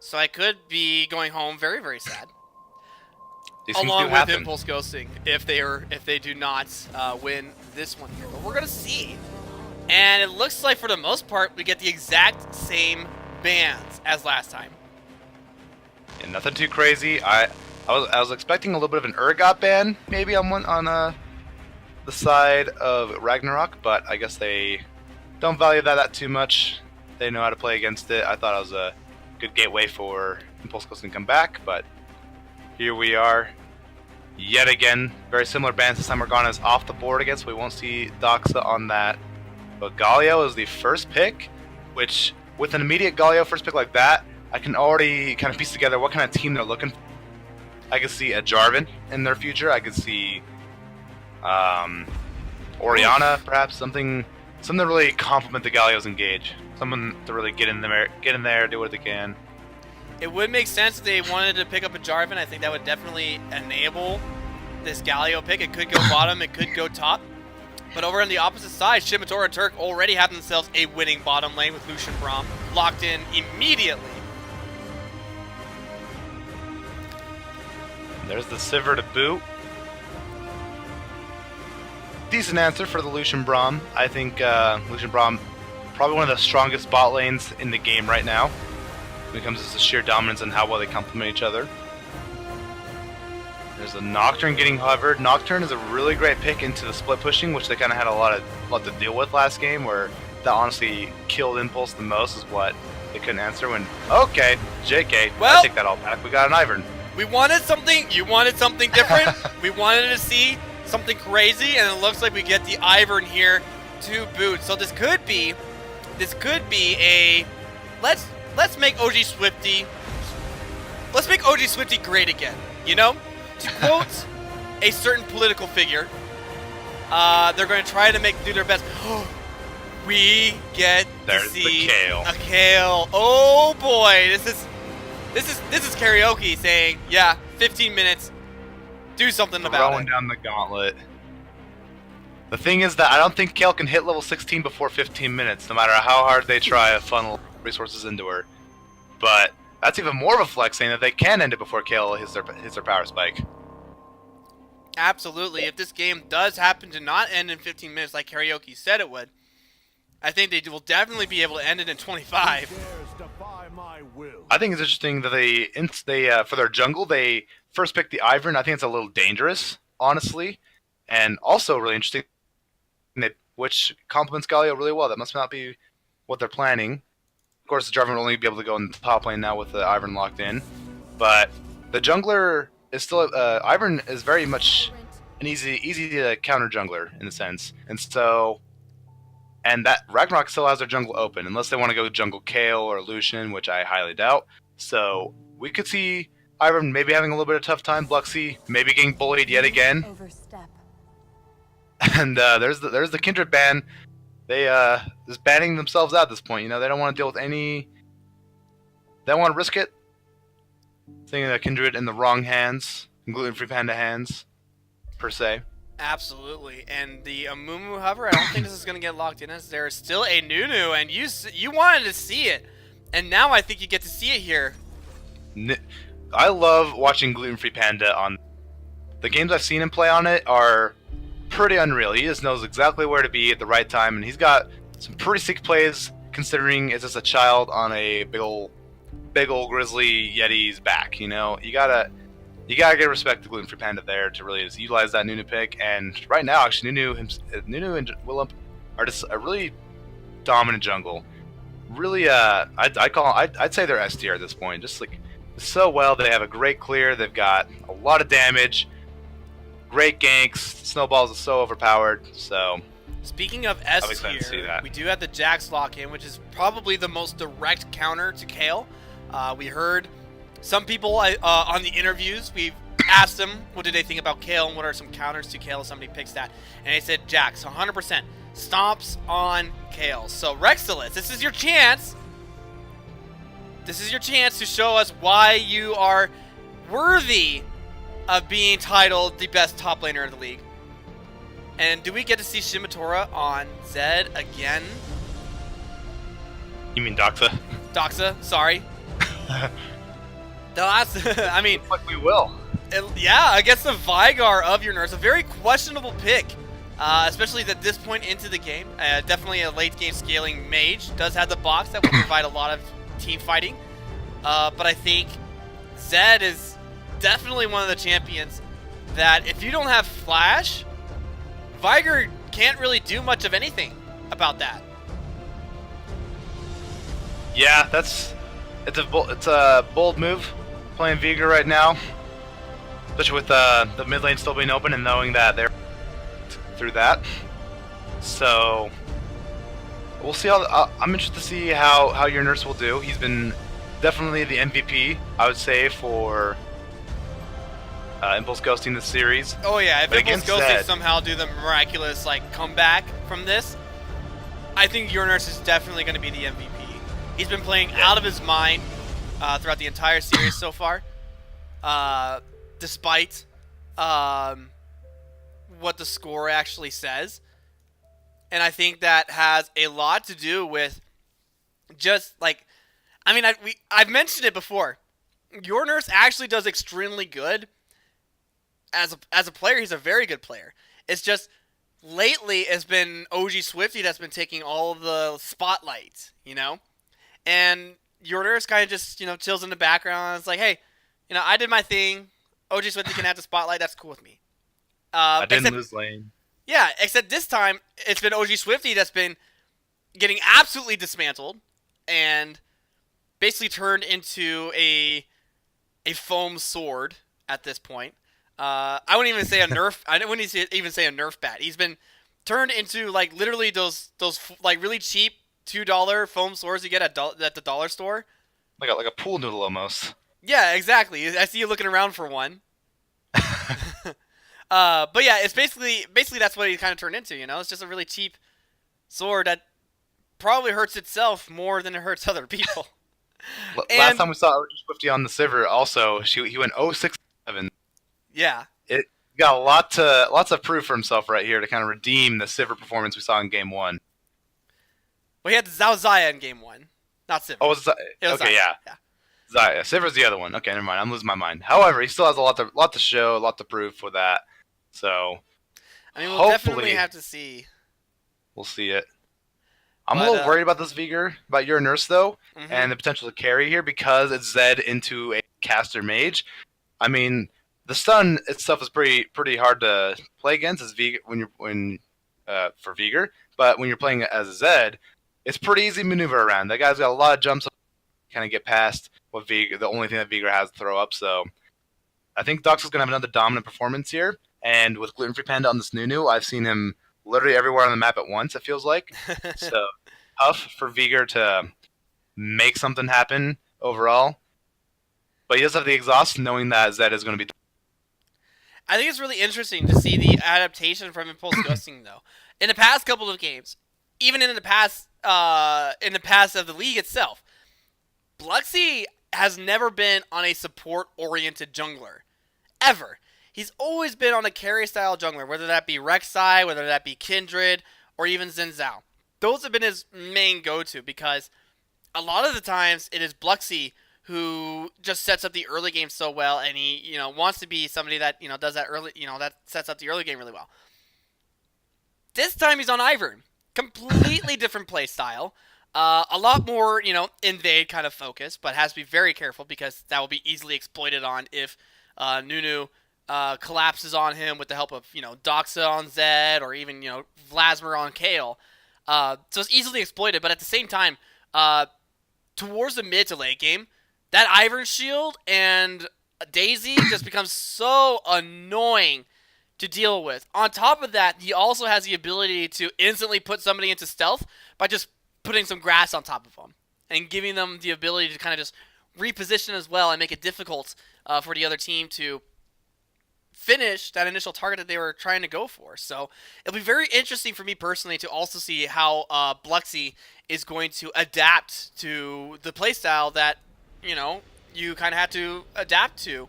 So I could be going home very, very sad. Along with Impulse Ghosting if they do not win this one here. But we're going to see. And it looks like for the most part we get the exact same bans as last time. Yeah, nothing too crazy. I was expecting a little bit of an Urgot ban maybe on the side of Ragnarok, but I guess they don't value that too much. They know how to play against it. I thought it was a good gateway for Impulse Coasting to come back, but here we are. Yet again, very similar bans. This time Morgana's off the board against. We won't see Doxa on that. But Galio is the first pick, which with an immediate Galio first pick like that, I can already kind of piece together what kind of team they're looking for. I could see a Jarvan in their future. I could see Orianna, perhaps something to really complement the Galio's engage. Someone to really get in there, do what they can. It would make sense if they wanted to pick up a Jarvan. I think that would definitely enable this Galio pick. It could go bottom, it could go top. But over on the opposite side, Shimitora and Turk already have themselves a winning bottom lane with Lucian Braum locked in immediately. There's the Sivir to boot. Decent answer for the Lucian Braum. I think Lucian Braum, probably one of the strongest bot lanes in the game right now when it comes to sheer dominance and how well they complement each other. There's a Nocturne getting hovered. Nocturne is a really great pick into the split pushing, which they kind of had a lot to deal with last game, where that honestly killed Impulse the most, is what they couldn't answer when, okay, JK, well, I take that all back. We got an Ivern. We wanted something, you wanted something different. We wanted to see something crazy, and it looks like we get the Ivern here to boot. So this could be a let's make OG Swifty great again, you know? To quote a certain political figure, they're going to try to do their best. We get to see a Kale. Oh boy, this is karaoke saying, yeah, 15 minutes, do something about it. Throwing down the gauntlet. The thing is that I don't think Kale can hit level 16 before 15 minutes, no matter how hard they try to funnel resources into her. But that's even more of a flex, saying that they can end it before Kale hits their power spike. Absolutely. If this game does happen to not end in 15 minutes like karaoke said it would, I think they will definitely be able to end it in 25. I think it's interesting that they for their jungle, they first picked the Ivern. I think it's a little dangerous, honestly. And also really interesting, which complements Galio really well. That must not be what they're planning. Of course, the Jarvan will only be able to go in the top lane now with the Ivern locked in. But the jungler is still... Ivern is very much an easy to counter jungler, in a sense. And so... And that Ragnarok still has their jungle open, unless they want to go jungle Kale or Lucian, which I highly doubt. So we could see Ivern maybe having a little bit of a tough time. Bluxy maybe getting bullied yet again. And there's the Kindred ban. They just banning themselves out at this point. You know, they don't want to deal with any. They don't want to risk it. Thinking that Kindred in the wrong hands, gluten-free panda hands, per se. Absolutely, and the Amumu hover, I don't think this is going to get locked in, as there is still a Nunu, and you wanted to see it, and now I think you get to see it here. I love watching gluten-free panda on... The games I've seen him play on it are pretty unreal. He just knows exactly where to be at the right time, and he's got some pretty sick plays, considering it's just a child on a big ol' grizzly yeti's back, you know? You gotta give respect to gluten-free panda there to really just utilize that Nunu pick. And right now, actually, Nunu and Willump are just a really dominant jungle. Really, I'd say they're S tier at this point. Just like so well, they have a great clear. They've got a lot of damage, great ganks. Snowballs are so overpowered. So speaking of S tier, we do have the Jax lock in, which is probably the most direct counter to Kale. We heard some people on the interviews, we've asked them what did they think about Kale and what are some counters to Kale if somebody picks that. And they said Jax, 100%, stomps on Kale. So Rexilus, this is your chance. This is your chance to show us why you are worthy of being titled the best top laner in the league. And do we get to see Shimitora on Zed again? You mean Doxa? Doxa, sorry. I mean, like we will. Yeah, against the Vigar of your nerfs, a very questionable pick, especially at this point into the game. Definitely a late game scaling mage. Does have the box that will provide a lot of team fighting, but I think Zed is definitely one of the champions that if you don't have Flash, Vigar can't really do much of anything about that. Yeah, it's a bold move playing Veigar right now, especially with the mid lane still being open and knowing that they're through that. So we'll see how. I'm interested to see how your nurse will do. He's been definitely the MVP, I would say, for Impulse Ghosting this series. Oh yeah, if But Impulse against Ghosting Zed- somehow do the miraculous like comeback from this, I think your nurse is definitely going to be the MVP. He's been playing out of his mind throughout the entire series so far, despite what the score actually says. And I think that has a lot to do with just like, I mean, I've mentioned it before. Your nurse actually does extremely good as a player. He's a very good player. It's just lately it's been OG Swifty that's been taking all of the spotlight, you know? And your nurse kind of just, chills in the background. It's like, hey, I did my thing. OG Swifty can have the spotlight. That's cool with me. I didn't lose lane. Yeah, except this time it's been OG Swifty that's been getting absolutely dismantled and basically turned into a foam sword at this point. I wouldn't even say a nerf. I wouldn't even say a nerf bat. He's been turned into like literally those like really cheap $2 foam swords you get at the dollar store. Like a pool noodle almost. Yeah, exactly. I see you looking around for one. But yeah, it's basically that's what he kind of turned into. It's just a really cheap sword that probably hurts itself more than it hurts other people. Last time we saw OG Swifty on the Sivir, also he went 0-6-7. Yeah. It got lots of proof for himself right here to kind of redeem the Sivir performance we saw in Game 1. Well, he had Zaya in Game 1, not Sivir. Oh, it was okay, Zaya. yeah. Zaya. Sivir's the other one. Okay, never mind. I'm losing my mind. However, he still has a lot to show, a lot to prove with that. So, I mean, we'll definitely have to see. We'll see it. I'm a little worried about this Veigar, about your nurse though, Mm-hmm. and the potential to carry here because it's Zed into a caster mage. I mean, the stun itself is pretty hard to play against as Veigar for Veigar, but when you're playing as a Zed, it's pretty easy to maneuver around. That guy's got a lot of jumps, kind of get past what Veigar. The only thing that Veigar has to throw up. So I think Dox is gonna have another dominant performance here. And with Gluten Free Panda on this Nunu, I've seen him literally everywhere on the map at once, it feels like. So tough for Veigar to make something happen overall. But he does have the exhaust, knowing that Zed is going to be... I think it's really interesting to see the adaptation from Impulse Ghosting, though. In the past couple of games, even in the past of the league itself, Bluxy has never been on a support-oriented jungler. Ever. He's always been on a carry-style jungler, whether that be Rek'Sai, whether that be Kindred, or even Xin Zhao. Those have been his main go-to, because a lot of the times it is Bluxy who just sets up the early game so well, and he, wants to be somebody that, does that early, that sets up the early game really well. This time he's on Ivern. Completely different play style. A lot more, invade kind of focus, but has to be very careful because that will be easily exploited on if Nunu collapses on him with the help of, Doxa on Zed or even, Vlasmer on Kale. So it's easily exploited, but at the same time, towards the mid to late game, that Ivern shield and Daisy just becomes so annoying to deal with. On top of that, he also has the ability to instantly put somebody into stealth by just putting some grass on top of them and giving them the ability to kind of just reposition as well and make it difficult for the other team to finish that initial target that they were trying to go for. So it'll be very interesting for me personally to also see how Bluxy is going to adapt to the playstyle that, you kind of had to adapt to.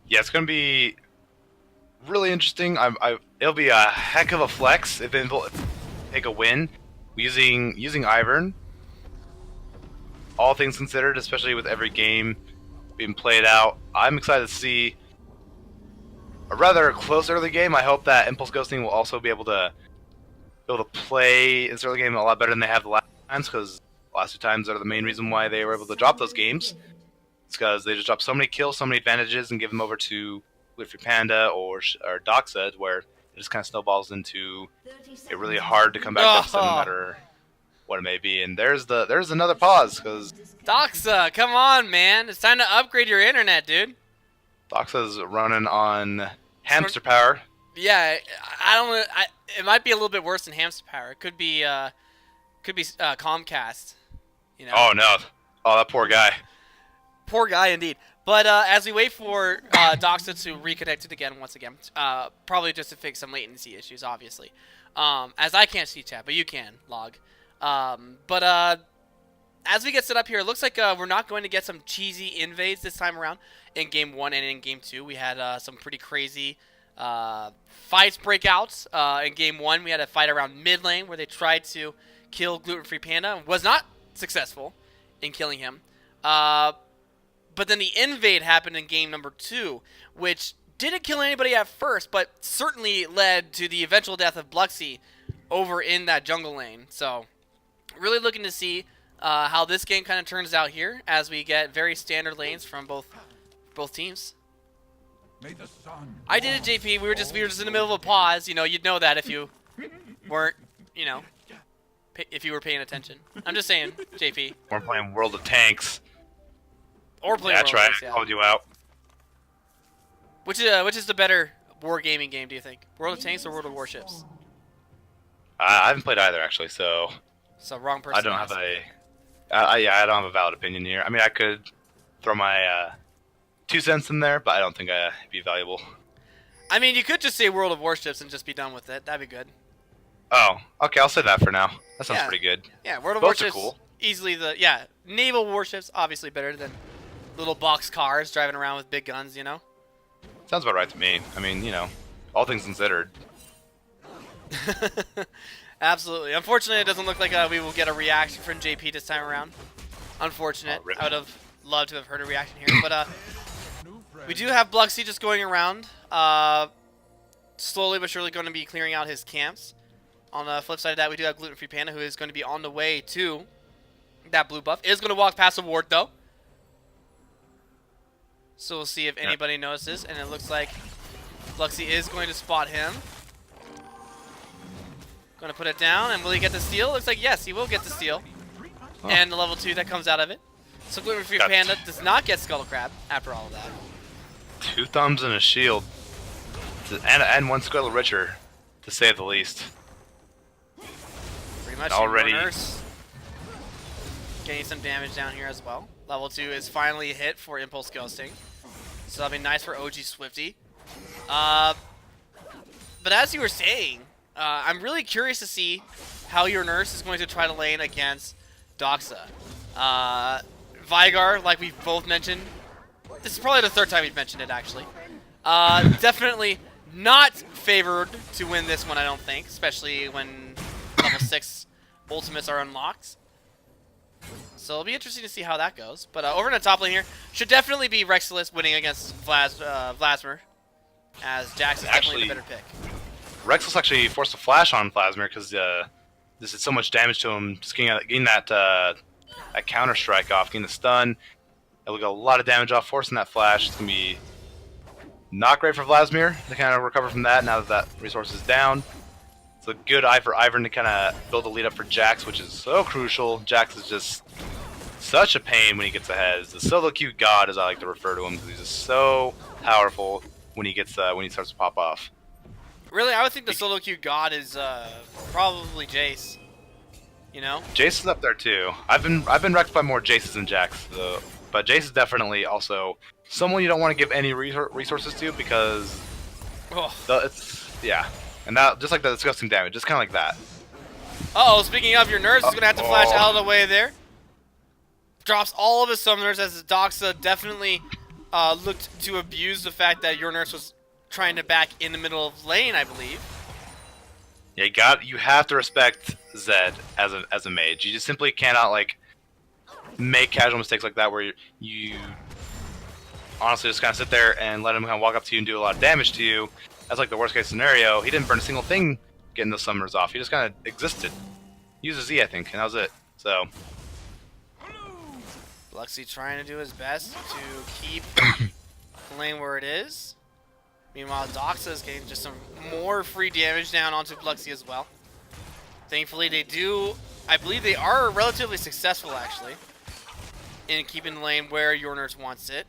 Yeah, it's going to be really interesting. It'll be a heck of a flex if they take a win using Ivern. All things considered, especially with every game being played out, I'm excited to see a rather close early game. I hope that Impulse Ghosting will also be able to play this early game a lot better than they have the last times, because the last two times are the main reason why they were able to drop those games. It's because they just dropped so many kills, so many advantages, and give them over to Gluten Free Panda or Doxa, where it just kind of snowballs into a really hard to come back deficit no matter what it may be. And there's another pause because Doxa, come on, man. It's time to upgrade your internet, dude. Doxa's running on hamster power. Yeah, I don't. It might be a little bit worse than hamster power. It could be Comcast. You know. Oh no! Oh, that poor guy. Poor guy indeed. But as we wait for Doxa to reconnect it again once again, probably just to fix some latency issues, obviously. As I can't see chat, but you can, Log. But as we get set up here, it looks like we're not going to get some cheesy invades this time around. In Game 1 and in Game 2, we had some pretty crazy fights breakouts. In Game 1, we had a fight around mid lane where they tried to kill Gluten Free Panda. Was not successful in killing him. But then the invade happened in game number 2, which didn't kill anybody at first, but certainly led to the eventual death of Bluxy over in that jungle lane. So, really looking to see how this game kind of turns out here as we get very standard lanes from both teams. I did it, JP. We were just in the middle of a pause. You know, you'd know that if you weren't, you know, if you were paying attention. I'm just saying, JP. We're playing World of Tanks. Or playing That's World right. Wars, yeah. I called you out. Which is the better wargaming game, do you think? World of Tanks or World of Warships? I haven't played either actually, so Wrong person. I don't have I don't have a valid opinion here. I mean, I could throw my 2 cents in there, but I don't think it'd be valuable. I mean, you could just say World of Warships and just be done with it. That'd be good. Oh, okay. I'll say that for now. That sounds Yeah. pretty good. Yeah, World of Both are Warships. cool. Easily naval warships obviously better than little box cars driving around with big guns. You know. Sounds about right to me. I mean, you know, all things considered. Absolutely. Unfortunately, it doesn't look like we will get a reaction from JP this time around. Unfortunate. Oh, rip. I would have loved to have heard a reaction here, but we do have Bluxy just going around, slowly but surely going to be clearing out his camps. On the flip side of that, we do have Gluten Free Panda, who is going to be on the way to that blue buff. Is going to walk past a ward, though. So we'll see if anybody notices, and it looks like Bluxy is going to spot him. Going to put it down, and will he get the steal? Looks like yes, he will get the steal. Oh. And the level 2 that comes out of it. So Gluten Free Got Panda does not get Scuttle Crab after all of that. 2 thumbs and a shield, and 1 Squirtle Richer, to say the least. Pretty much Already. Nurse getting some damage down here as well. Level 2 is finally hit for Impulse Ghosting. So that'll be nice for OG Swifty. But as you were saying, I'm really curious to see how your Nurse is going to try to lane against Doxa. Vigar, like we've both mentioned, this is probably the 3rd time we've mentioned it actually. Definitely not favored to win this one, I don't think, especially when level 6 ultimates are unlocked. So it'll be interesting to see how that goes. But over in the top lane here, should definitely be Rexilus winning against Vladimir, as Jax is definitely the better pick. Rexus actually forced a flash on Plasmir because this did so much damage to him. Just getting that counter strike off, getting the stun. It'll get a lot of damage off, forcing that flash. It's gonna be not great for Vladimir to kind of recover from that now that that resource is down. It's a good eye for Ivern to kind of build a lead up for Jax, which is so crucial. Jax is just such a pain when he gets ahead. He's the solo queue god, as I like to refer to him, because he's just so powerful when he gets when he starts to pop off. Really, I would think the solo queue god is probably Jace. You know? Jace is up there too. I've been wrecked by more Jaces than Jax, though. But Jace is definitely also someone you don't want to give any resources to because yeah, and that just like the disgusting damage, just kind of like that. Uh oh, speaking of, your Nurse is gonna have to flash out of the way there. Drops all of his summoners as Doxa definitely looked to abuse the fact that your Nurse was trying to back in the middle of lane, I believe. Yeah, you have to respect Zed as a mage. You just simply cannot like make casual mistakes like that where you honestly just kind of sit there and let him kind of walk up to you and do a lot of damage to you. That's like the worst case scenario. He didn't burn a single thing getting those summoners off. He just kind of existed. Used a Z, I think, and that was it. So Bluxy trying to do his best to keep the lane where it is. Meanwhile, Doxa is getting just some more free damage down onto Bluxy as well. Thankfully, they do. I believe they are relatively successful, actually, in keeping the lane where your nurse wants it.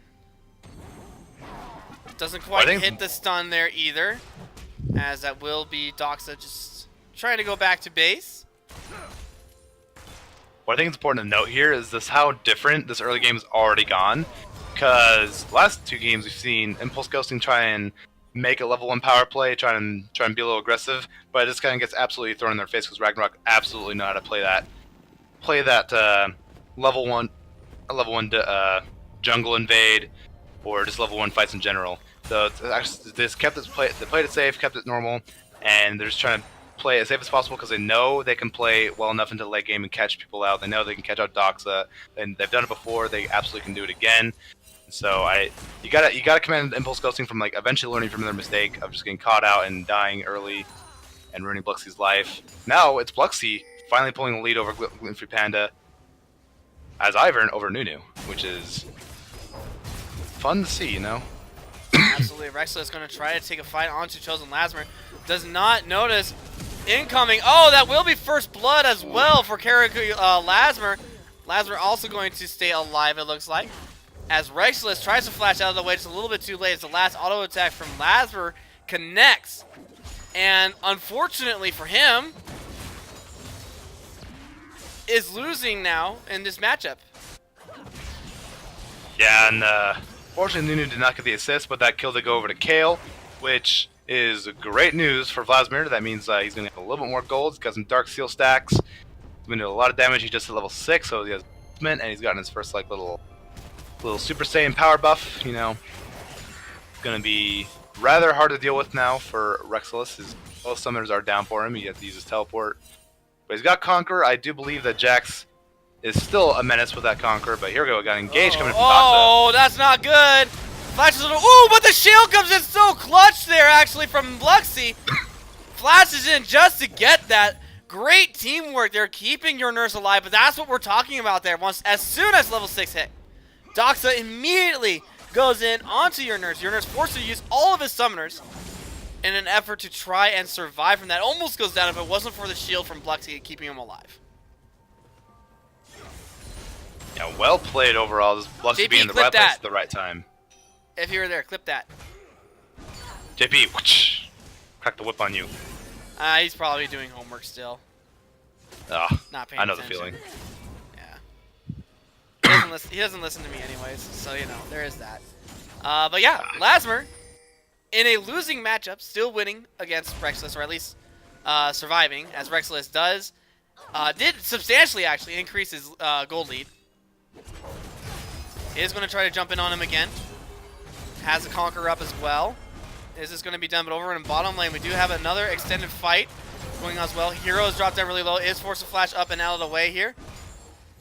Doesn't quite hit the stun there either, as that will be Doxa just trying to go back to base. What I think is important to note here is this how different this early game has already gone. Because last 2 games we've seen Impulse Ghosting try and make a level 1 power play, try and be a little aggressive, but it just kind of gets absolutely thrown in their face because Ragnarok absolutely know how to play that level 1 jungle invade or just level 1 fights in general. So it's actually, they played it safe, kept it normal, and they're just trying to play as safe as possible because they know they can play well enough into the late game and catch people out. They know they can catch out Doxa, and they've done it before. They absolutely can do it again. So you gotta commend Impulse Ghosting from like eventually learning from their mistake of just getting caught out and dying early and ruining Bluxy's life. Now it's Bluxy finally pulling the lead over Gluten Free Panda as Ivern over Nunu, which is fun to see, you know. Absolutely, Rexla is going to try to take a fight onto Chosen Lasmer. Does not notice incoming. Oh, that will be first blood as well for Lasmer. Lasmer also going to stay alive, it looks like. As Rexless tries to flash out of the way, just a little bit too late as the last auto attack from Lasmer connects. And unfortunately for him, is losing now in this matchup. Yeah, and fortunately Nunu did not get the assist, but that kill did go over to Kale, which is great news for Vladimir. That means he's going to have a little bit more gold. He's got some Dark Seal stacks. He's going to do a lot of damage. He just hit level 6, so he has movement, and he's gotten his first like little Super Saiyan power buff. You know, it's going to be rather hard to deal with now for Rexilus. Both summoners are down for him. He has to use his teleport. But he's got Conqueror. I do believe that Jax is still a menace with that Conqueror, but here we go. Got engaged coming from Doxa. Oh, that's not good. Flashes a little. Ooh, but the shield comes in so clutch there, actually, from Bluxy. Flashes in just to get that. Great teamwork. They're keeping your nurse alive, but that's what we're talking about there. As soon as level 6 hit, Doxa immediately goes in onto your nurse. Your nurse forced to use all of his summoners in an effort to try and survive from that. Almost goes down if it wasn't for the shield from Bluxy keeping him alive. Yeah, well played overall. This Bluxy being in the right place at the right time. If you were there, clip that. JP, whoosh, crack the whip on you. He's probably doing homework still. Not paying I know attention. the feeling. Yeah. He doesn't listen to me anyways, so you know, there is that. But yeah, Lasmer, in a losing matchup, still winning against Rexless, or at least surviving, as Rexless did substantially actually increase his gold lead. Is going to try to jump in on him again. Has a Conqueror up as well. Is this going to be done? But over in bottom lane, we do have another extended fight going on as well. Heroes dropped down really low. Is forced to flash up and out of the way here.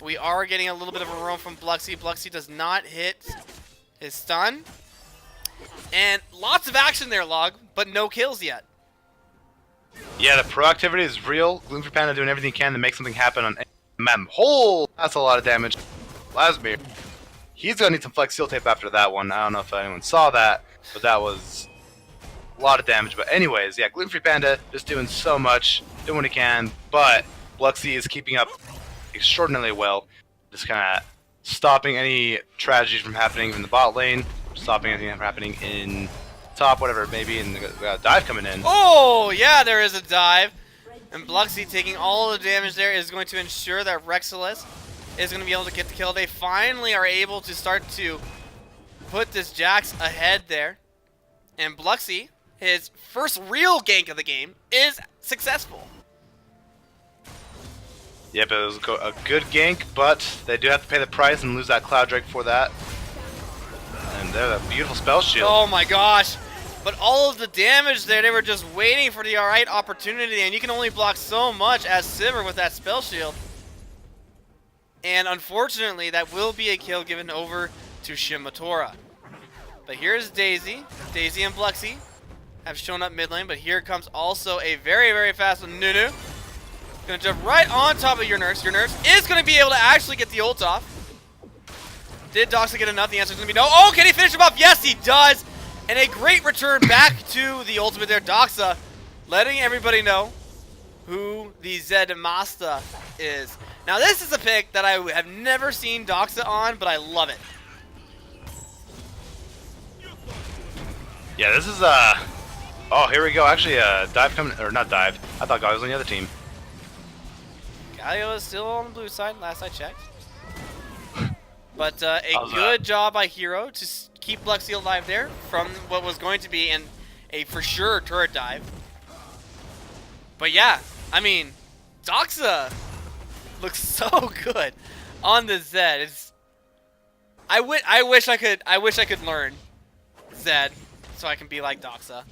We are getting a little bit of a roam from Bluxy. Bluxy does not hit his stun. And lots of action there, Log, but no kills yet. Yeah, the proactivity is real. Gluten Free Panda doing everything he can to make something happen on MM. Oh, that's a lot of damage. Lasmir, he's going to need some Flex Seal Tape after that one. I don't know if anyone saw that, but that was a lot of damage. But anyways, yeah, Gluten Free Panda just doing so much, doing what he can, but Bluxy is keeping up extraordinarily well. Just kind of stopping any tragedies from happening in the bot lane, stopping anything from happening in top, whatever it may be, and we got a dive coming in. Oh, yeah, there is a dive. And Bluxy taking all the damage there is going to ensure that Rexilus is going to be able to get the kill. They finally are able to start to put this Jax ahead there. And Bluxy, his first real gank of the game, is successful. Yep, it was a good gank, but they do have to pay the price and lose that Cloud Drake for that. And there's a beautiful spell shield. Oh my gosh. But all of the damage there, they were just waiting for the right opportunity, and you can only block so much as Sivir with that spell shield. And unfortunately, that will be a kill given over to Shimotora. But here's Daisy. Daisy and Bluxy have shown up mid lane, but here comes also a very, very fast Nunu. Gonna jump right on top of your nurse. Your nurse is gonna be able to actually get the ult off. Did Doxa get enough? The answer is gonna be no. Oh, can he finish him off? Yes, he does. And a great return back to the ultimate there. Doxa letting everybody know who the Zed Masta is. Now this is a pick that I have never seen Doxa on, but I love it. Yeah, this is oh, here we go. Actually, dive coming, or not dive. I thought Galio was on the other team. Galio is still on the blue side, last I checked. But a How's good that? job by Hero to keep Luxie alive there from what was going to be a for sure turret dive. But yeah, I mean, Doxa looks so good on the Zed. It's I wish I could learn Zed so I can be like Doxa.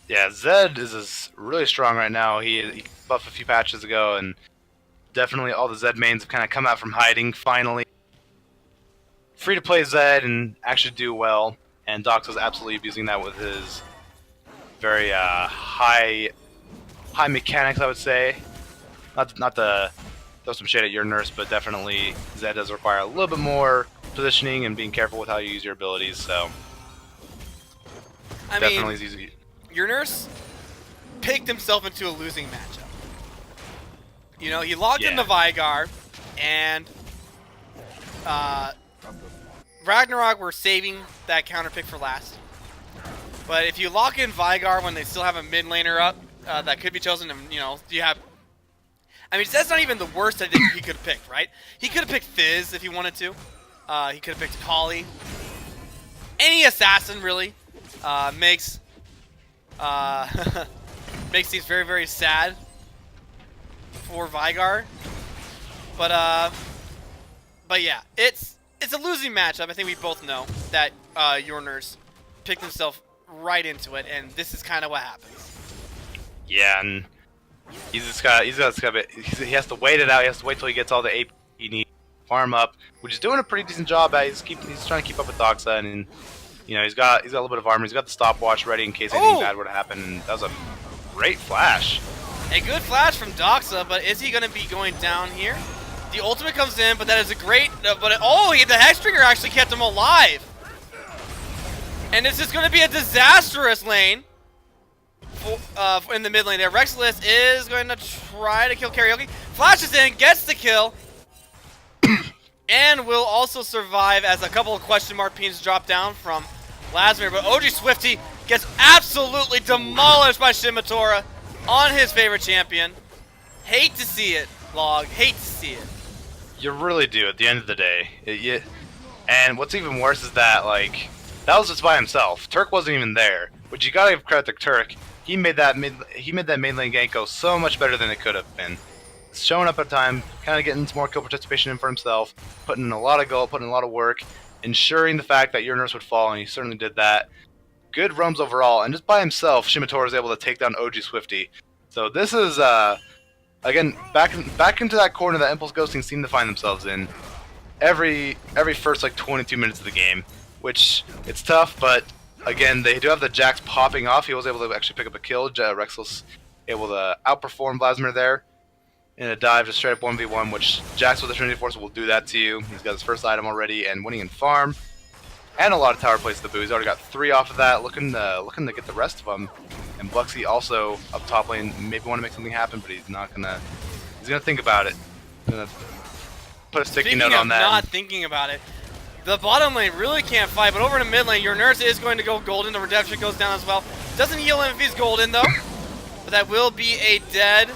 Yeah, Zed is really strong right now. He buffed a few patches ago, and definitely all the Zed mains have kind of come out from hiding finally. Free to play Zed and actually do well, and Doxa's absolutely abusing that with his very high mechanics, I would say. Not to throw some shade at your nurse, but definitely Zed does require a little bit more positioning and being careful with how you use your abilities. So I definitely mean, is easy. your nurse picked himself into a losing matchup. You know, he logged into Vigar, and Ragnarok were saving that counter pick for last. But if you lock in Vigar when they still have a mid laner up, that could be chosen, and you know, you have. I mean, that's not even the worst I think he could have picked, right? He could have picked Fizz if he wanted to. He could have picked Kali. Any assassin really makes makes these very, very sad for Vigar. But yeah, it's a losing matchup. I think we both know that your nurse picked himself right into it, and this is kind of what happens. Yeah, and he has to wait it out. He has to wait till he gets all the AP he needs, farm up, which is doing a pretty decent job at. He's trying to keep up with Doxa, and you know he's got a little bit of armor. He's got the stopwatch ready in case anything bad were to happen. And that was a great flash. A good flash from Doxa, but is he going to be going down here? The ultimate comes in, but that is a great. The Hexbringer actually kept him alive, and this is going to be a disastrous lane. In the mid lane there. Rexless is going to try to kill Karaoke. Flashes in, gets the kill, and will also survive as a couple of question mark pings drop down from Lasmir. But OG Swifty gets absolutely demolished by Shimitora on his favorite champion. Hate to see it, Log. Hate to see it. You really do at the end of the day. And what's even worse is that, like, that was just by himself. Turk wasn't even there, which you gotta give credit to Turk. He made that mid lane gank go so much better than it could have been. Showing up at time, kind of getting some more kill participation in for himself, putting in a lot of goal, putting in a lot of work, ensuring the fact that your nurse would fall, and he certainly did that. Good roams overall, and just by himself, Shimitora was able to take down OG Swifty. So this is, again, back into that corner that Impulse Ghosting seemed to find themselves in every first, like, 22 minutes of the game, which, it's tough, but again, they do have the Jax popping off. He was able to actually pick up a kill. Rexless able to outperform Vladimir there in a dive, just straight up 1v1, which Jax with the Trinity Force will do that to you. He's got his first item already and winning in farm. And a lot of tower plays to the boo. He's already got 3 off of that, looking to get the rest of them. And Bluxy also up top lane, maybe want to make something happen, but he's not gonna. He's gonna think about it. Gonna put a sticky note on that. Not thinking about it. The bottom lane really can't fight, but over in the mid lane, your nurse is going to go golden. The redemption goes down as well. Doesn't heal him if he's golden though. But that will be a dead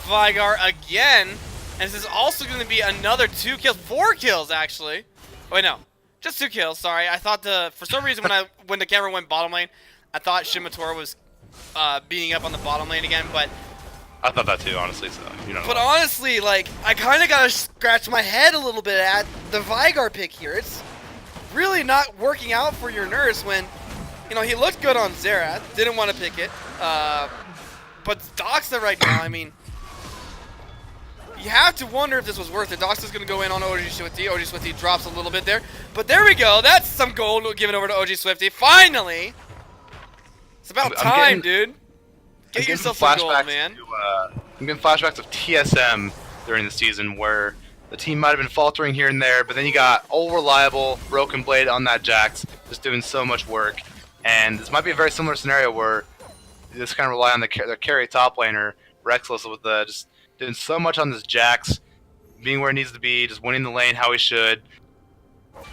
Vigar again. And this is also going to be another 2 kills, 4 kills actually. Wait, no, just 2 kills. Sorry, I thought for some reason when the camera went bottom lane, I thought Shimitora was beating up on the bottom lane again, but. I thought that too, honestly. So you know. But honestly, like, I kind of gotta scratch my head a little bit at the Vigar pick here. It's really not working out for your nurse when, you know, he looked good on Xerath. Didn't want to pick it. But Doxa right now, I mean, you have to wonder if this was worth it. Doxa's gonna go in on OG Swifty. OG Swifty drops a little bit there, but there we go. That's some gold given over to OG Swifty. Finally, it's about time, dude. Get yourself some gold, man. I'm getting flashbacks of TSM during the season where the team might have been faltering here and there, but then you got old reliable Broken Blade on that Jax, just doing so much work. And this might be a very similar scenario where just kind of rely on the carry top laner, Rexless, with just doing so much on this Jax, being where he needs to be, just winning the lane how he should.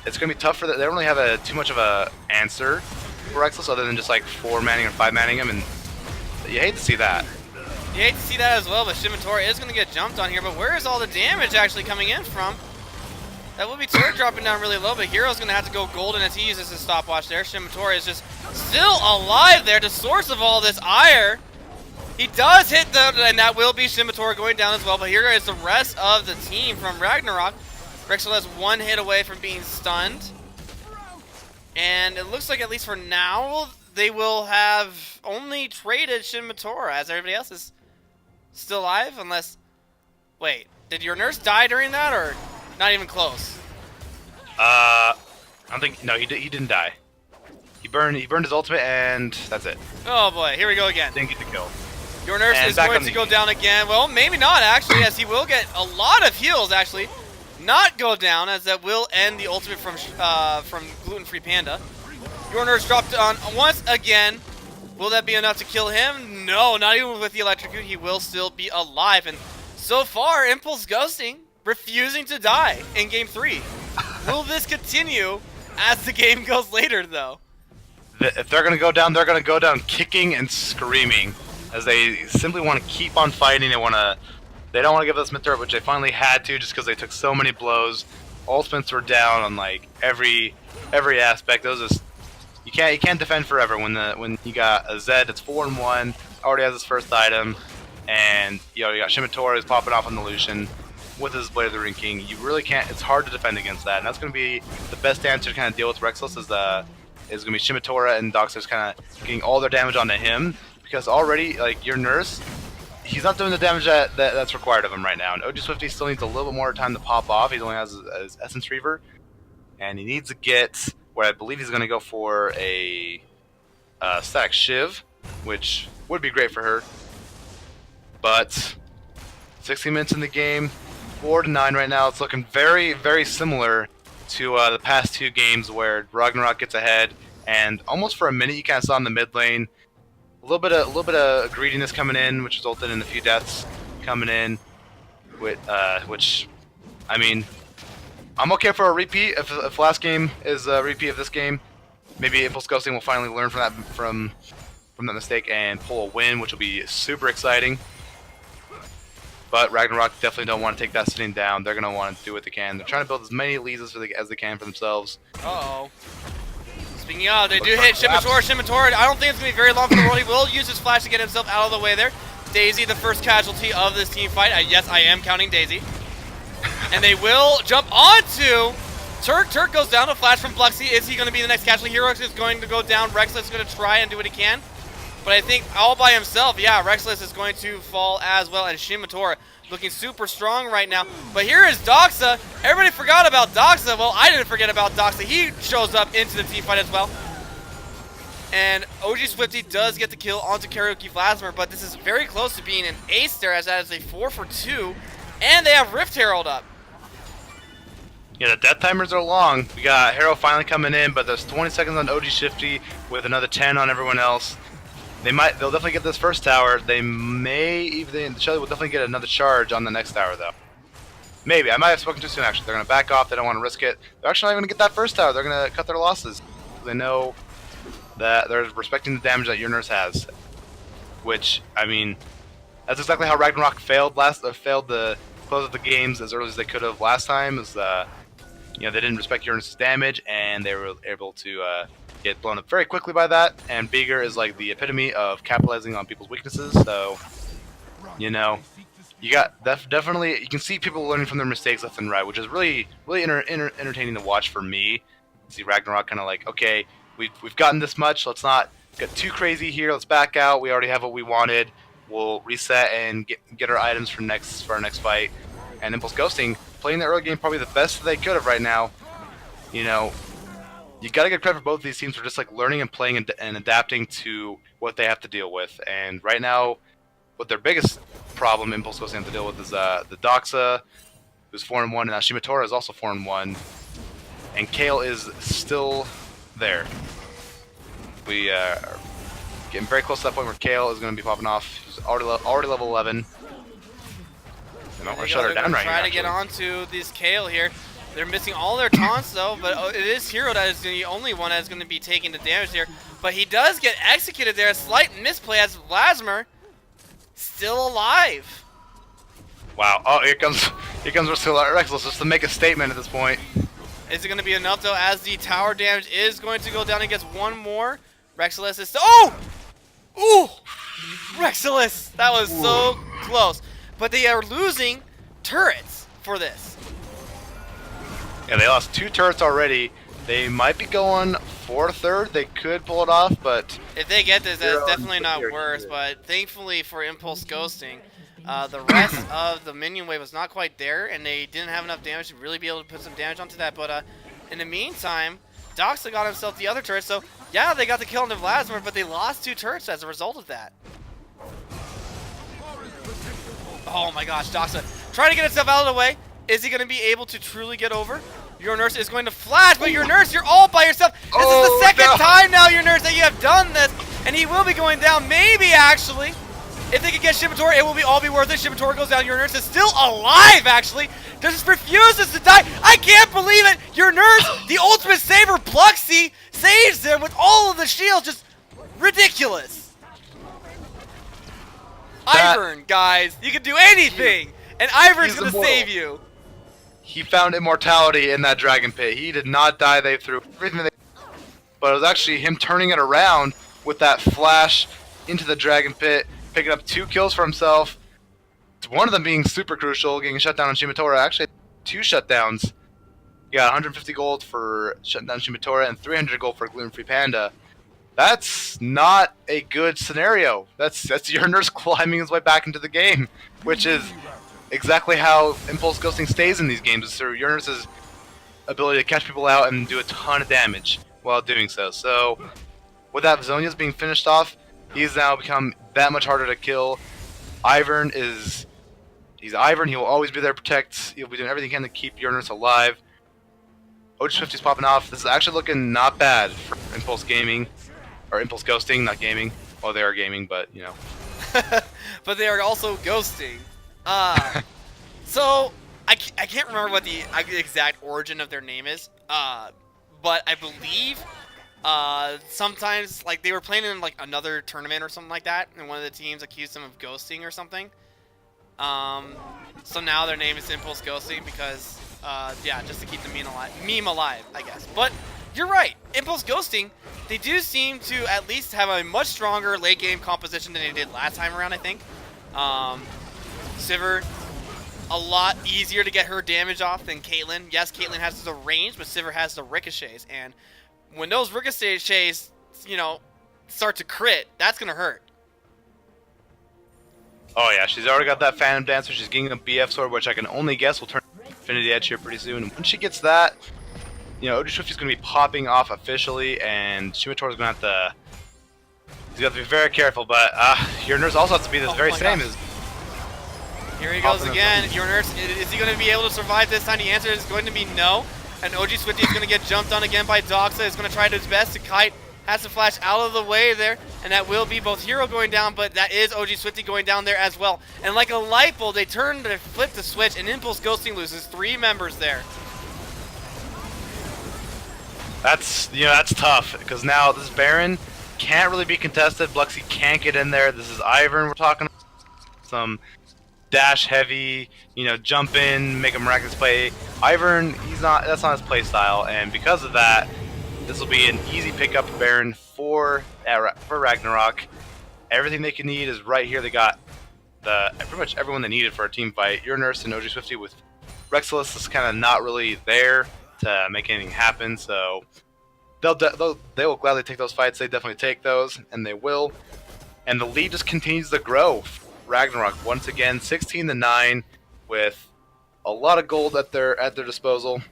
It's going to be tough for them. They don't really have too much of a answer for Rexless other than just like 4-manning or 5-manning him, and you hate to see that. You hate to see that as well, but Shimitora is going to get jumped on here, but where is all the damage actually coming in from? That will be turret dropping down really low, but Hero's going to have to go golden as he uses his stopwatch there. Shimitora is just still alive there, the source of all this ire. He does hit and that will be Shimitora going down as well, but here is the rest of the team from Ragnarok. Rexel has one hit away from being stunned. And it looks like, at least for now, they will have only traded Shimitora, as everybody else is still alive, unless... Wait, did your nurse die during that, or not even close? I don't think... No, he didn't die. He burned his ultimate, and that's it. Oh boy, here we go again. Didn't get the kill. Your nurse And is back going on to the- go down again. Well, maybe not, actually, as he will get a lot of heals, actually. Not go down, as that will end the ultimate from Gluten Free Panda. Your nurse dropped on once again. Will that be enough to kill him? No, not even with the electrocute. He will still be alive. And so far, Impulse Ghosting refusing to die in Game 3. Will this continue as the game goes later, though? If they're going to go down, they're going to go down kicking and screaming, as they simply want to keep on fighting. They don't want to give us mid turret, which they finally had to, just because they took so many blows. Ultimates were down on like every aspect. Those just you can't defend forever when you got a Zed that's 4-1, already has his first item, and you got Shimitora who's popping off on the Lucian with his Blade of the Ring King. You really can't. It's hard to defend against that, and that's going to be the best answer to kind of deal with Rexless is going to be Shimitora and Doxer's kind of getting all their damage onto him, because already like your nurse, he's not doing the damage that's required of him right now. And OG Swifty still needs a little bit more time to pop off. He only has his Essence Reaver, and he needs to get what I believe he's going to go for a static Shiv, which would be great for her. But 16 minutes in the game, 4-9 right now. It's looking very, very similar to the past two games where Ragnarok gets ahead, and almost for a minute you kind of saw in the mid lane a little bit of greediness coming in, which resulted in a few deaths coming in. Which, I mean, I'm okay for a repeat. If last game is a repeat of this game, maybe Impulse Ghosting will finally learn from that mistake and pull a win, which will be super exciting. But Ragnarok definitely don't want to take that sitting down. They're going to want to do what they can. They're trying to build as many leads as they can for themselves. Uh-oh. Speaking of, they do hit Shimitora. I don't think it's going to be very long for the world. He will use his flash to get himself out of the way there. Daisy, the first casualty of this team fight. Yes, I am counting Daisy. And they will jump onto Turk. Turk goes down. A flash from Bluxy. Is he going to be the next casualty? Herox is going to go down. Rexless is going to try and do what he can. But I think all by himself, yeah, Rexless is going to fall as well. And Shimitora looking super strong right now. But here is Doxa. Everybody forgot about Doxa. Well, I didn't forget about Doxa. He shows up into the team fight as well. And OG Swifty does get the kill onto Karaoke Vladimir, but this is very close to being an ace there, as that is a 4-for-2. And they have Rift Herald up. Yeah, the death timers are long. We got Harrow finally coming in, but there's 20 seconds on OG Shifty with another 10 on everyone else. They'll definitely get this first tower. Shelly will definitely get another charge on the next tower, though. Maybe. I might have spoken too soon, actually. They're going to back off. They don't want to risk it. They're actually not going to get that first tower. They're going to cut their losses. They know that they're respecting the damage that your nurse has. Which, I mean, that's exactly how Ragnarok failed the close of the games as early as they could have last time. They didn't respect your nurse's damage, and they were able to get blown up very quickly by that. And Beager is like the epitome of capitalizing on people's weaknesses. So, you got definitely you can see people learning from their mistakes left and right, which is really entertaining to watch for me. See Ragnarok kind of like, okay, we've gotten this much. Let's not get too crazy here. Let's back out. We already have what we wanted. We'll reset and get our items for our next fight. And Impulse Ghosting playing the early game probably the best they could have right now. You gotta get credit for both of these teams for just like learning and playing and adapting to what they have to deal with. And right now, what their biggest problem Impulse Ghosting have to deal with is the Doxa, who's 4-1, and now Shimitora is also 4-1, and Kale is still there. We Getting very close to that point where Kale is going to be popping off. He's already level 11. They might want to shut her down right Try here, to get actually. onto this Kale here. They're missing all their taunts though, but it is Hero that is the only one that's going to be taking the damage here. But he does get executed there. A slight misplay as Vladimir still alive. Wow. Oh, here comes Rexless just to make a statement at this point. Is it going to be enough though, as the tower damage is going to go down and gets one more? Rexless is still. Oh! Ooh! Rexless! That was so close. But they are losing turrets for this. Yeah, they lost 2 turrets already. They might be going for a third. They could pull it off, but if they get this, that's definitely not worse. But thankfully for Impulse Ghosting, the rest of the minion wave was not quite there, and they didn't have enough damage to really be able to put some damage onto that. But in the meantime, Doxa got himself the other turret. So yeah, they got the kill on the Vladimir, but they lost 2 turrets as a result of that. Oh my gosh, Doxa trying to get himself out of the way. Is he going to be able to truly get over? Your Nurse is going to flash, but Your Nurse, you're all by yourself. This is the second time now, Your Nurse, that you have done this, and he will be going down. Maybe, actually, if they could get Shibatori, it will all be worth it. Shibatori goes down. Your Nurse is still alive, actually. Just refuses to die. I can't believe it. Your Nurse, the ultimate saver, Pluxy, saves him with all of the shields. Just ridiculous. Ivern, guys, you can do anything, and Ivern's going to save you. He found immortality in that dragon pit. He did not die. They threw everything. But it was actually him turning it around with that flash into the dragon pit, picking up 2 kills for himself. One of them being super crucial, getting shut down on Shimitora. Actually, 2 shutdowns. You got 150 gold for shutting down Shimitora and 300 gold for Gluten-Free Panda. That's not a good scenario. That's Your Nurse climbing his way back into the game, which is exactly how Impulse Ghosting stays in these games, is through Your Nurse's ability to catch people out and do a ton of damage while doing so. So, with that, Zonia's being finished off, he's now become that much harder to kill. Ivern is... He's Ivern, he will always be there to protect. He'll be doing everything he can to keep Your Nurse alive. OG50's popping off. This is actually looking not bad for Impulse Gaming. Or Impulse Ghosting, not gaming. Well, they are gaming, but, you know. But they are also ghosting. So I can't remember what the exact origin of their name is, but I believe sometimes, like, they were playing in like another tournament or something like that, and one of the teams accused them of ghosting or something. So now their name is Impulse Ghosting because yeah, just to keep the meme alive, I guess. But you're right, Impulse Ghosting, they do seem to at least have a much stronger late game composition than they did last time around, I think. Sivir, a lot easier to get her damage off than Caitlyn. Yes, Caitlyn has the range, but Sivir has the ricochets. And when those ricochets, you know, start to crit, that's going to hurt. Oh yeah, she's already got that Phantom Dancer. She's getting a BF Sword, which I can only guess will turn Infinity Edge here pretty soon. And when she gets that, you know, Oji is going to be popping off officially, and Shimitori's going to have to... He's got to be very careful, but Your Nurse also has to be this very same as... Here he goes again. Your Nurse, is he going to be able to survive this time? The answer is going to be no. And OG Swifty is going to get jumped on again by Doxa. He's going to try his best to kite. Has to flash out of the way there. And that will be both Hero going down, but that is OG Swifty going down there as well. And like a light bulb, they flip the switch, and Impulse Ghosting loses 3 members there. That's, you know, that's tough, because now this Baron can't really be contested. Bluxy can't get in there. This is Ivern we're talking about. Some dash heavy, you know, jump in, make a miraculous play. Ivern, that's not his play style, and because of that, this will be an easy pickup Baron for Ragnarok. Everything they can need is right here. They got pretty much everyone they needed for a team fight. Your Nurse and OG Swifty with Rexless is kind of not really there to make anything happen, so they will gladly take those fights. They definitely take those, and they will. And the lead just continues to grow. Ragnarok once again 16-9 with a lot of gold at their disposal.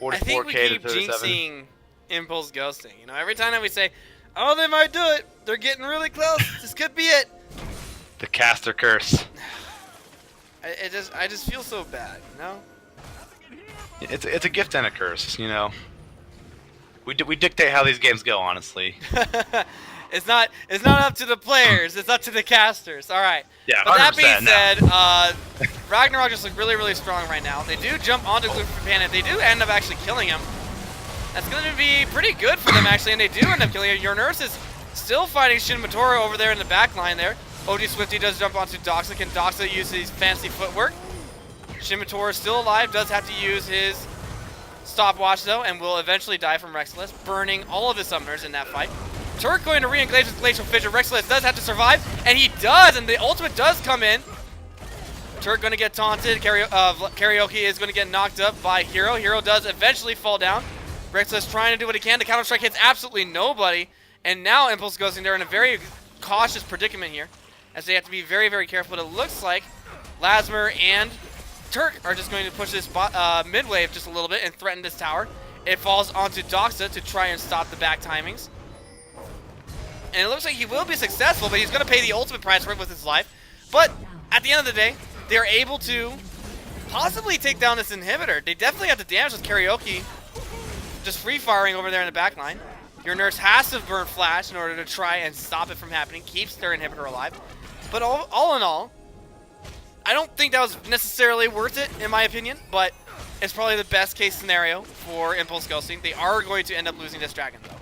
44K I think we keep to 37. jinxing Impulse Ghosting. You know, every time that we say, oh, they might do it, they're getting really close, this could be it. The caster curse. I just feel so bad, you know? It's a gift and a curse, you know. We dictate how these games go, honestly. It's not up to the players. It's up to the casters. All right. Yeah, But that being 100% now. said, Ragnarok just look really, really strong right now. They do jump onto Gluten Free Panda. They do end up actually killing him. That's going to be pretty good for them, actually, and they do end up killing him. Your nurse is still fighting Shinmatora over there in the back line there. OG Swifty does jump onto Doxa. Can Doxa use his fancy footwork? Shinmatora is still alive, does have to use his stopwatch, though, and will eventually die from Rexless, burning all of his summoners in that fight. Turk going to re-engage with Glacial Fissure. Rexless does have to survive, and he does, and the ultimate does come in. Turk going to get taunted. Karaoke is going to get knocked up by Hero. Hero does eventually fall down. Rexless trying to do what he can. The counter-strike hits absolutely nobody, and now Impulse Ghosting, they're in a very cautious predicament here, as they have to be very, very careful. But it looks like Lasmer and Turk are just going to push this mid wave just a little bit and threaten this tower. It falls onto Doxa to try and stop the back timings. And it looks like he will be successful, but he's going to pay the ultimate price for it with his life. But at the end of the day, they are able to possibly take down this inhibitor. They definitely have to damage this Karaoke just free-firing over there in the back line. Your nurse has to burn Flash in order to try and stop it from happening, keeps their inhibitor alive. But all in all, I don't think that was necessarily worth it, in my opinion, but it's probably the best case scenario for Impulse Ghosting. They are going to end up losing this dragon, though.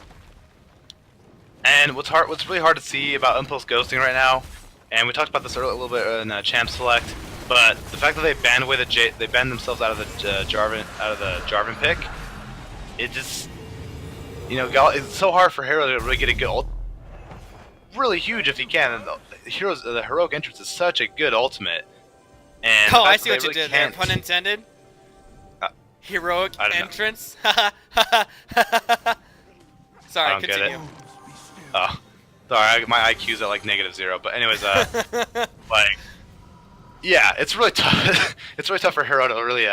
And what's really hard to see about Impulse Ghosting right now, and we talked about this earlier a little bit in Champ Select, but the fact that they banned away they banned themselves out of the Jarvan pick, it just, you know, it's so hard for Hero to really get a good ult. Really huge if he can. And the heroic entrance is such a good ultimate. And oh, I see what you did there. Pun intended. Heroic entrance. Sorry, continue. Oh, sorry, my IQ's at like -0. But anyways, like, yeah, it's really tough. It's really tough for Hero to really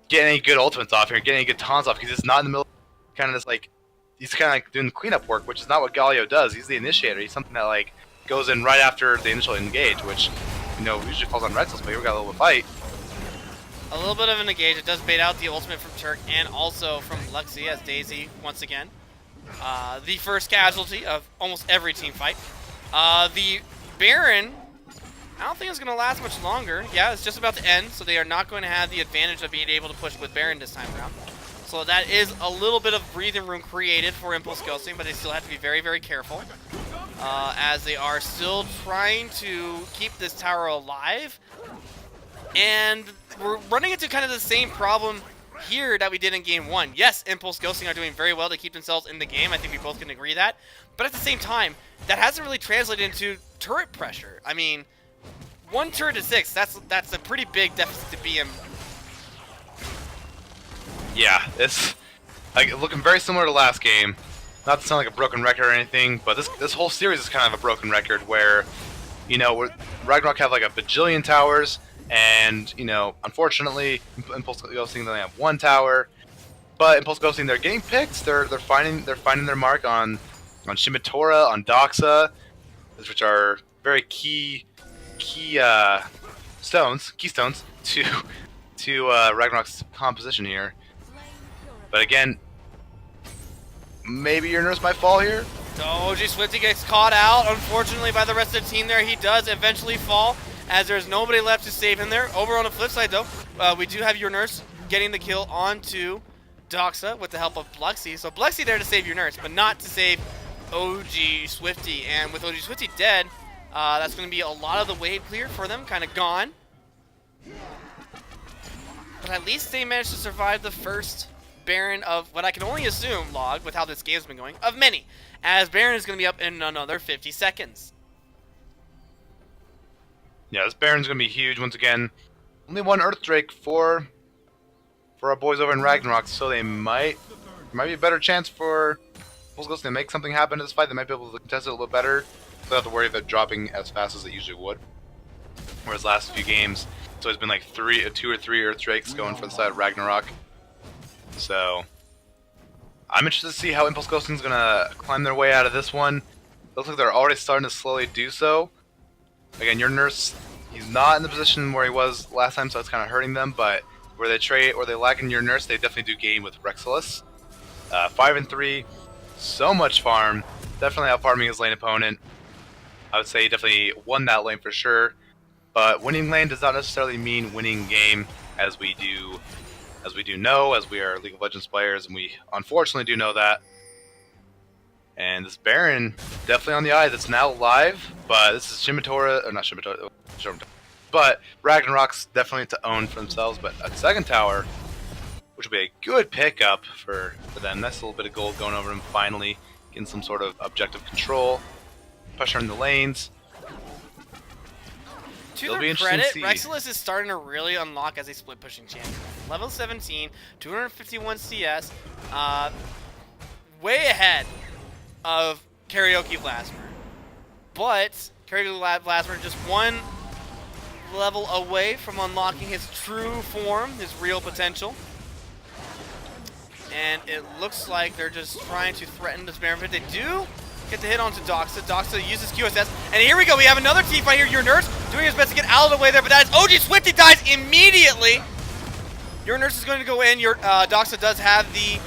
get any good ultimates off here, get any good taunts off, because he's not in the middle, kind of this like, he's kind of like doing cleanup work, which is not what Galio does. He's the initiator. He's something that like goes in right after the initial engage, which, you know, usually falls on Rexless, but here we got a little fight. A little bit of an engage. It does bait out the ultimate from Turk and also from Luxie as Daisy once again. The first casualty of almost every team fight. The Baron, I don't think it's going to last much longer. Yeah, it's just about to end, so they are not going to have the advantage of being able to push with Baron this time around. So that is a little bit of breathing room created for Impulse Ghosting, but they still have to be very, very careful. As they are still trying to keep this tower alive. And we're running into kind of the same problem here that we did in Game 1. Yes, Impulse Ghosting are doing very well to keep themselves in the game. I think we both can agree that. But at the same time, that hasn't really translated into turret pressure. I mean, 1 turret to 6, that's a pretty big deficit to be in. Yeah, it's like looking very similar to last game. Not to sound like a broken record or anything, but this whole series is kind of a broken record where, you know, Ragnarok have like a bajillion towers, and, you know, unfortunately, Impulse Ghosting they only have 1 tower. But Impulse Ghosting, they're getting picks. They're finding their mark on Shimitora, on Doxa, which are very keystones to Ragnarok's composition here. But again, maybe your nurse might fall here. OG Swifty gets caught out, unfortunately, by the rest of the team there. He does eventually fall, as there's nobody left to save him there. Over on the flip side, though, we do have your nurse getting the kill onto Doxa with the help of Bluxy. So Bluxy there to save your nurse, but not to save OG Swifty. And with OG Swifty dead, that's going to be a lot of the wave clear for them, kind of gone. But at least they managed to survive the first Baron of what I can only assume, log, with how this game's been going, of many, as Baron is going to be up in another 50 seconds. Yeah, this Baron's going to be huge once again. Only 1 Earth Drake for our boys over in Ragnarok, so they might be a better chance for Impulse to make something happen in this fight. They might be able to contest it a little bit better. They don't have to worry about dropping as fast as they usually would. Whereas last few games, it's always been like 2 or 3 Earth Drakes going for the side of Ragnarok. So I'm interested to see how Impulse Ghosting is going to climb their way out of this one. Looks like they're already starting to slowly do so. Again, your nurse, he's not in the position where he was last time, so it's kind of hurting them, but where they lack in your nurse, they definitely do gain with Rexless. 5 and 3, so much farm. definitely outfarming his lane opponent. I would say he definitely won that lane for sure. But winning lane does not necessarily mean winning game, as we do know, as we are League of Legends players, and we unfortunately do know that. And this Baron, definitely on the eye, that's now live, but this is Shimitora, or not Shimitora, but Ragnarok's definitely to own for themselves. But a second tower, which will be a good pickup for them. Nice little bit of gold going over them finally, getting some sort of objective control, pressure in the lanes. To their credit, Rexilus is starting to really unlock as a split pushing champion. Level 17, 251 CS, way ahead of Karaoke Vlasmer. But Karaoke Vlasmer just one level away from unlocking his true form, his real potential. And it looks like they're just trying to threaten this Baron pit. They do get the hit onto Doxa. Doxa uses QSS. And here we go. We have another team fight here. Your Nurse doing his best to get out of the way there, but that is OG Swifty dies immediately. Your Nurse is going to go in. Your Doxa does have the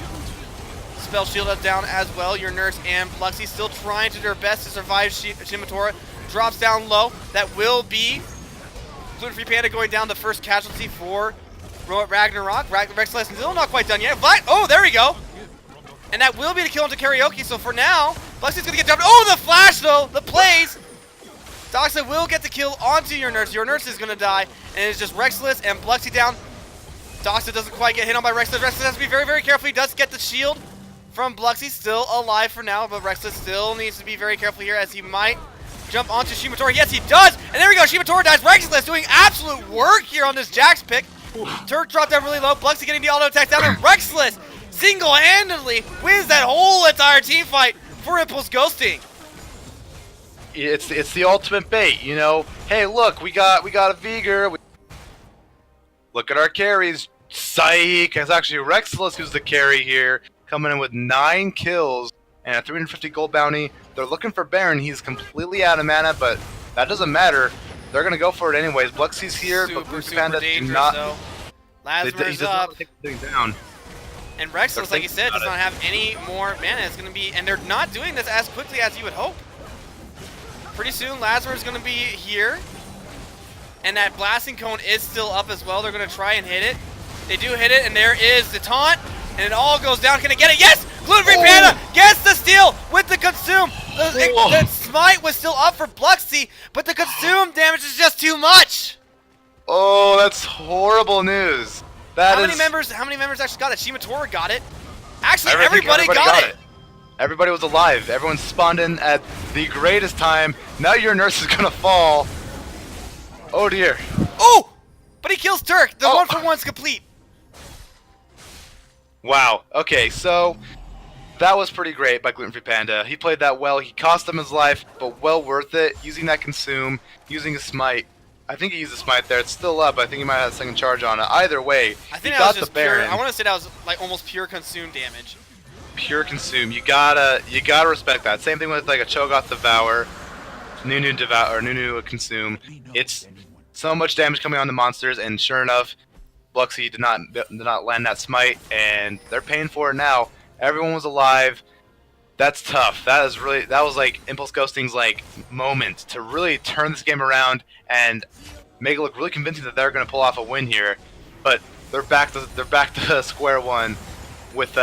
spell shield up down as well. Your Nurse and Pluxy still trying to do their best to survive. Shimitora drops down low. That will be Gluten Free Panda going down, the first casualty for Ragnarok. Rexilus is still not quite done yet. Oh, there we go. And that will be the kill into Karaoke. So for now, Pluxy's going to get dumped. Oh, the flash though. The plays. Doxa will get the kill onto Your Nurse. Your Nurse is going to die. And it's just Rexilus and Pluxy down. Doxa doesn't quite get hit on by Rexilus. Rexilus has to be very, very careful. He does get the shield from Pluxy. Still alive for now, but Rexilus still needs to be very careful here as he might jump onto Shimitora. Yes, he does. And there we go. Shimitora dies. Rexilus doing absolute work here on this Jax pick. Turk dropped down really low. Pluxy getting the auto attack down. And Rexilus single-handedly wins that whole entire team fight for Impulse Ghosting. It's the ultimate bait, you know. Hey, look, we got a Vigor. Look at our carries. Psych. It's actually Rexilus who's the carry here, coming in with 9 kills and a 350 gold bounty. They're looking for Baron. He's completely out of mana, but that doesn't matter. They're gonna go for it anyways. Pluxy's here, but Blue Panda do not. Lasmer's up. Not take the thing down. And Rexilus, like you said, does not have any more mana. It's gonna be, and they're not doing this as quickly as you would hope. Pretty soon, Lasmer's gonna be here, and that blasting cone is still up as well. They're gonna try and hit it. They do hit it, and there is the taunt, and it all goes down. Can it get it? Yes! Gluten Free Panda gets the steal with the consume. The smite was still up for Pluxy, but the consume damage is just too much. Oh, that's horrible news. How many members actually got it? Shimitora got it. Actually, everybody got it. Everybody was alive. Everyone spawned in at the greatest time. Now Your Nurse is gonna fall. Oh dear. Oh! But he kills Turk. The 1-for-1's complete. Wow. Okay, so that was pretty great by Gluten Free Panda. He played that well. He cost him his life, but well worth it. Using that consume, using a smite. I think he used a smite there. It's still up. I think he might have a second charge on it. Either way, I think he that got was just the Baron. I want to say that was like almost pure consume damage. Pure consume. You gotta respect that. Same thing with like a Cho'Gath Devour, Nunu Devour, or Nunu Consume. It's so much damage coming on the monsters, and sure enough, Pluxy did not land that smite, and they're paying for it now. Everyone was alive. That's tough. That was like Impulse Ghosting's like moment to really turn this game around and make it look really convincing that they're going to pull off a win here. But they're back to square one with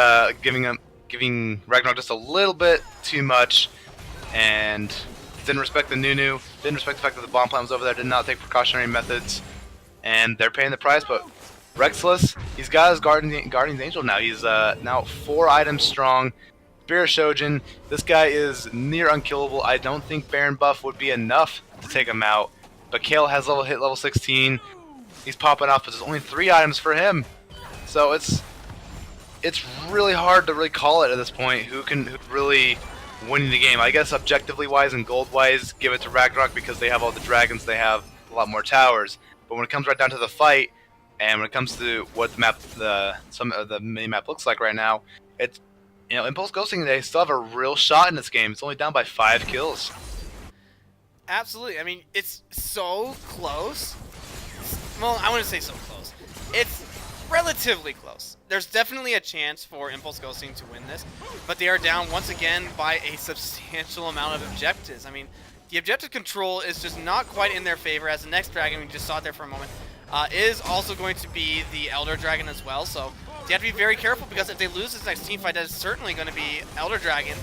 giving Ragnarok just a little bit too much, and didn't respect the Nunu, didn't respect the fact that the bomb plant was over there, did not take precautionary methods, and they're paying the price. But Rexilus, he's got his Guardian's Angel now. He's now 4 items strong. Spear Shojin, this guy is near unkillable. I don't think Baron buff would be enough to take him out. But Kale has hit level 16. He's popping off, but there's only 3 items for him. So it's really hard to really call it at this point who really win the game. I guess objectively wise and gold wise, give it to Ragnarok because they have all the dragons, they have a lot more towers. But when it comes right down to the fight, and when it comes to what some of the mini map looks like right now, it's, you know, Impulse Ghosting, they still have a real shot in this game. It's only down by 5 kills. Absolutely. I mean, it's so close. Well, I wouldn't say so close. It's relatively close. There's definitely a chance for Impulse Ghosting to win this, but they are down once again by a substantial amount of objectives. I mean, the objective control is just not quite in their favor, as the next dragon, we just saw it there for a moment, is also going to be the Elder Dragon as well, so they have to be very careful, because if they lose this next team fight, that is certainly going to be Elder Dragon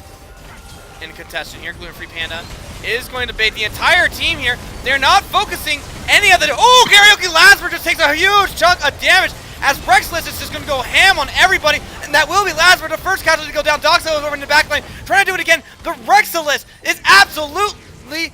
in contention here. Gluten Free Panda is going to bait the entire team here. They're not focusing any of the... Oh, Karaoke Lasmer just takes a huge chunk of damage, as Rexless is just going to go ham on everybody, and that will be Lasmer, the first casualty to go down. Doxo is over in the back lane, trying to do it again. The Rexless is absolutely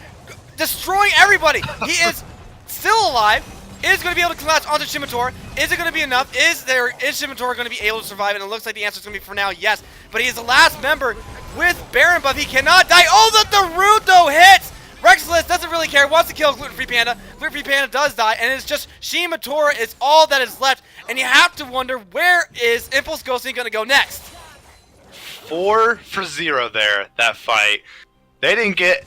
destroying everybody. He is still alive, is going to be able to collapse onto Shimitor. Is it going to be enough? Is Shimitor going to be able to survive? And it looks like the answer is going to be, for now, yes. But he is the last member with Baron buff. He cannot die. Oh, the Naruto hits! Rexless doesn't really care, wants to kill Gluten Free Panda. Gluten Free Panda does die, and it's just Shimitora is all that is left. And you have to wonder, where is Impulse Ghosting going to go next? 4-0 there, that fight. They didn't get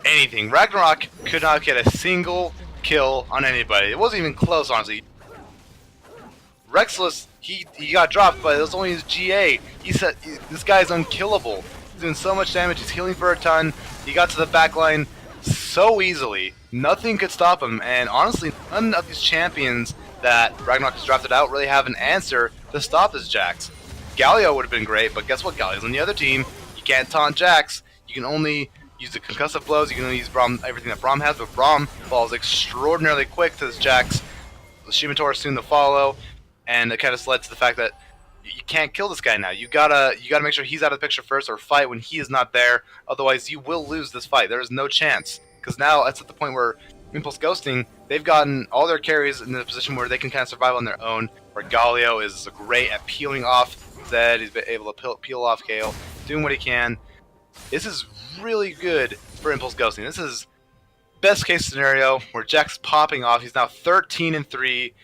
anything. Ragnarok could not get a single kill on anybody. It wasn't even close, honestly. Rexless, he got dropped, but it was only his GA. He said, this guy's unkillable. He's doing so much damage, he's healing for a ton. He got to the back line so easily. Nothing could stop him, and honestly, none of these champions that Ragnarok has drafted out really have an answer to stop his Jax. Galio would have been great, but guess what? Galio's on the other team. You can't taunt Jax. You can only use the concussive blows. You can only use Braum, everything that Braum has, but Braum falls extraordinarily quick to this Jax. The Shimitor is soon to follow, and it kind of led to the fact that you can't kill this guy now. You gotta make sure he's out of the picture first, or fight when he is not there. Otherwise, you will lose this fight. There is no chance, because now it's at the point where Impulse Ghosting, they've gotten all their carries in a position where they can kind of survive on their own. Where Galio is great at peeling off Zed. He's been able to peel off Gale, doing what he can. This is really good for Impulse Ghosting. This is best case scenario where Jack's popping off. He's now 13-3,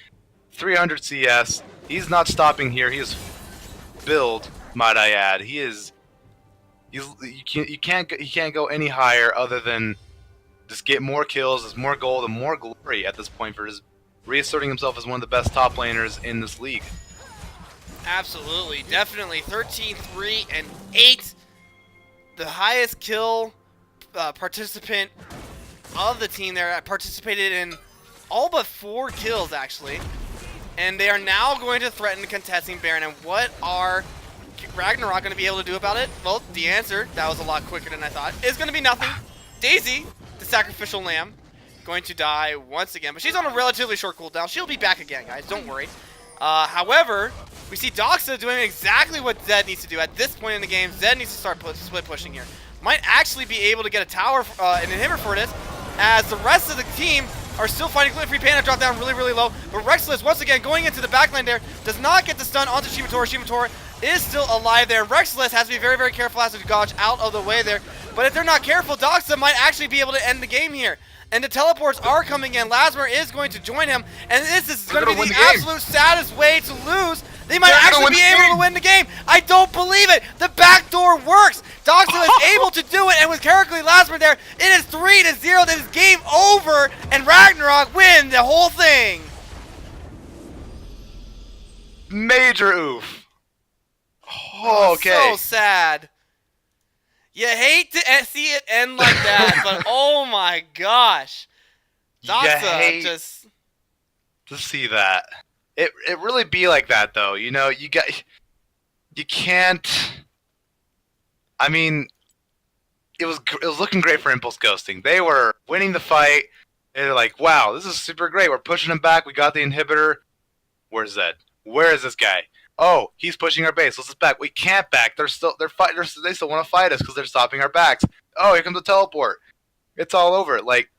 300 CS. He's not stopping here. He is build, might I add. He can't go any higher other than just get more kills, there's more gold, and more glory at this point for his reasserting himself as one of the best top laners in this league. Absolutely, definitely. 13-3 and 8. The highest kill participant of the team there, participated in all but 4 kills, actually. And they are now going to threaten contesting Baron. And what are Ragnarok going to be able to do about it? Well, the answer, that was a lot quicker than I thought, is going to be nothing. Daisy, the sacrificial lamb, going to die once again. But she's on a relatively short cooldown. She'll be back again, guys. Don't worry. However, we see Doxa doing exactly what Zed needs to do. At this point in the game, Zed needs to start split pushing here. Might actually be able to get a tower, an inhibitor for this, as the rest of the team are still fighting. Gluten Free Panda drop down really, really low. But Rexless, once again, going into the backline there, does not get the stun onto Shimitora. Shimitora is still alive there. Rexless has to be very, very careful as to dodge out of the way there. But if they're not careful, Doxa might actually be able to end the game here. And the teleports are coming in. Lasmer is going to join him. And this is going to be the absolute saddest way to lose. They might actually be able to win the game. I don't believe it. The backdoor works. Doxa is able to do it. And with Karaoke Lasmer there, it is 3-0. That is game over. And Ragnarok win the whole thing. Major oof. Oh, okay. So sad. You hate to see it end like that, but oh my gosh. Doxa just to see that. It really be like that though. You know, you can't. I mean, it was looking great for Impulse Ghosting. They were winning the fight. They're like, wow, this is super great. We're pushing him back. We got the inhibitor. Where's Zed? Where is this guy? Oh, he's pushing our base. Let's back. We can't back. They still want to fight us because they're stopping our backs. Oh, here comes the teleport. It's all over. Like,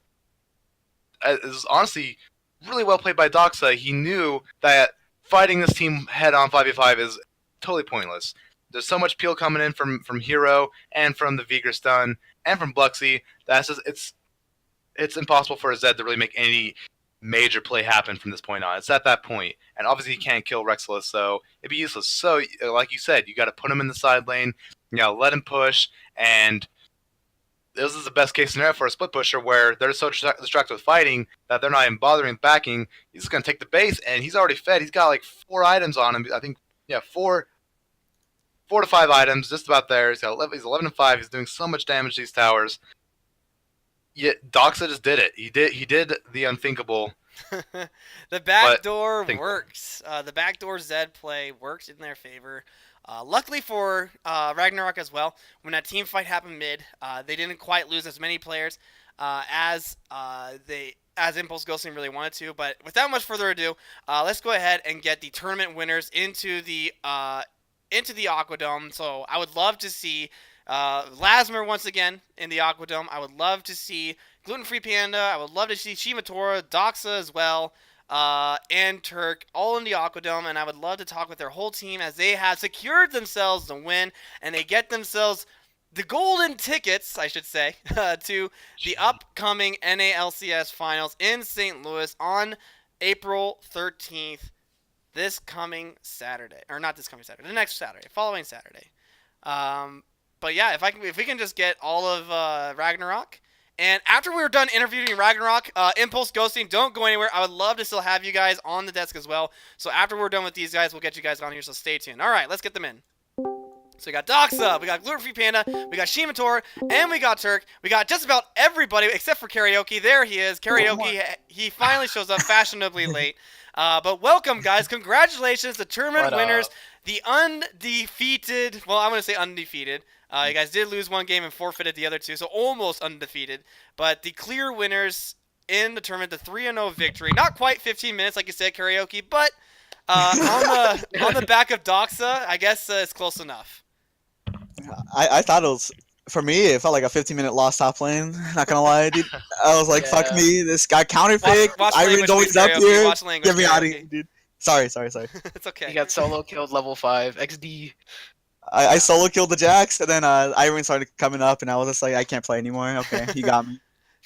it was honestly really well played by Doxa. He knew that fighting this team head on 5v5 is totally pointless. There's so much peel coming in from Hero and from the Vigor stun and from Bluxy. That's just it's impossible for Zed to really make any major play happen from this point on. It's at that point, and obviously he can't kill Rexless, so it'd be useless. So, like you said, you got to put him in the side lane, let him push, and this is the best case scenario for a split pusher where they're so distracted with fighting that they're not even bothering backing. He's just gonna take the base, and he's already fed. He's got like 4 items on him. I think, yeah, 4 to 5 items, just about there. He's got 11, he's 11 and 5. He's doing so much damage to these towers. Yet Doxa just did it. He did the unthinkable. The backdoor works. The backdoor Zed play works in their favor. Luckily for Ragnarok as well, when that team fight happened mid, they didn't quite lose as many players as Impulse Ghosting really wanted to. But without much further ado, let's go ahead and get the tournament winners into the Aquadome. So I would love to see Lasmer once again in the Aquadome. I would love to see Gluten Free Panda. I would love to see Shimatora, Doxa as well, and Turk all in the Aquadome. And I would love to talk with their whole team as they have secured themselves the win and they get themselves the golden tickets, I should say, to the upcoming NALCS finals in St. Louis on April 13th. This coming Saturday, or not this coming Saturday, the next Saturday, following Saturday. But yeah, if we can just get all of Ragnarok, and after we're done interviewing Ragnarok, Impulse Ghosting, don't go anywhere. I would love to still have you guys on the desk as well. So after we're done with these guys, we'll get you guys on here. So stay tuned. All right, let's get them in. So we got Doxa, we got Gluten Free Panda, we got Shimator, and we got Turk. We got just about everybody except for Karaoke. There he is. Karaoke, he finally shows up fashionably late. But welcome, guys. Congratulations, the tournament winners, the undefeated. Well, I'm going to say undefeated. You guys did lose one game and forfeited the other two, so almost undefeated. But the clear winners in the tournament, the 3-0 victory. Not quite 15 minutes, like you said, Karaoke, but on the back of Doxa, I guess it's close enough. I thought it was, for me, it felt like a 15-minute loss top lane. Not gonna lie, dude. I was like, fuck me, this guy counterpick. Iron's always up here. Get me out of here, dude. Sorry. It's okay. He got solo killed level 5 XD. I solo killed the Jax, and then Iron started coming up, and I was just like, I can't play anymore. Okay, he got me.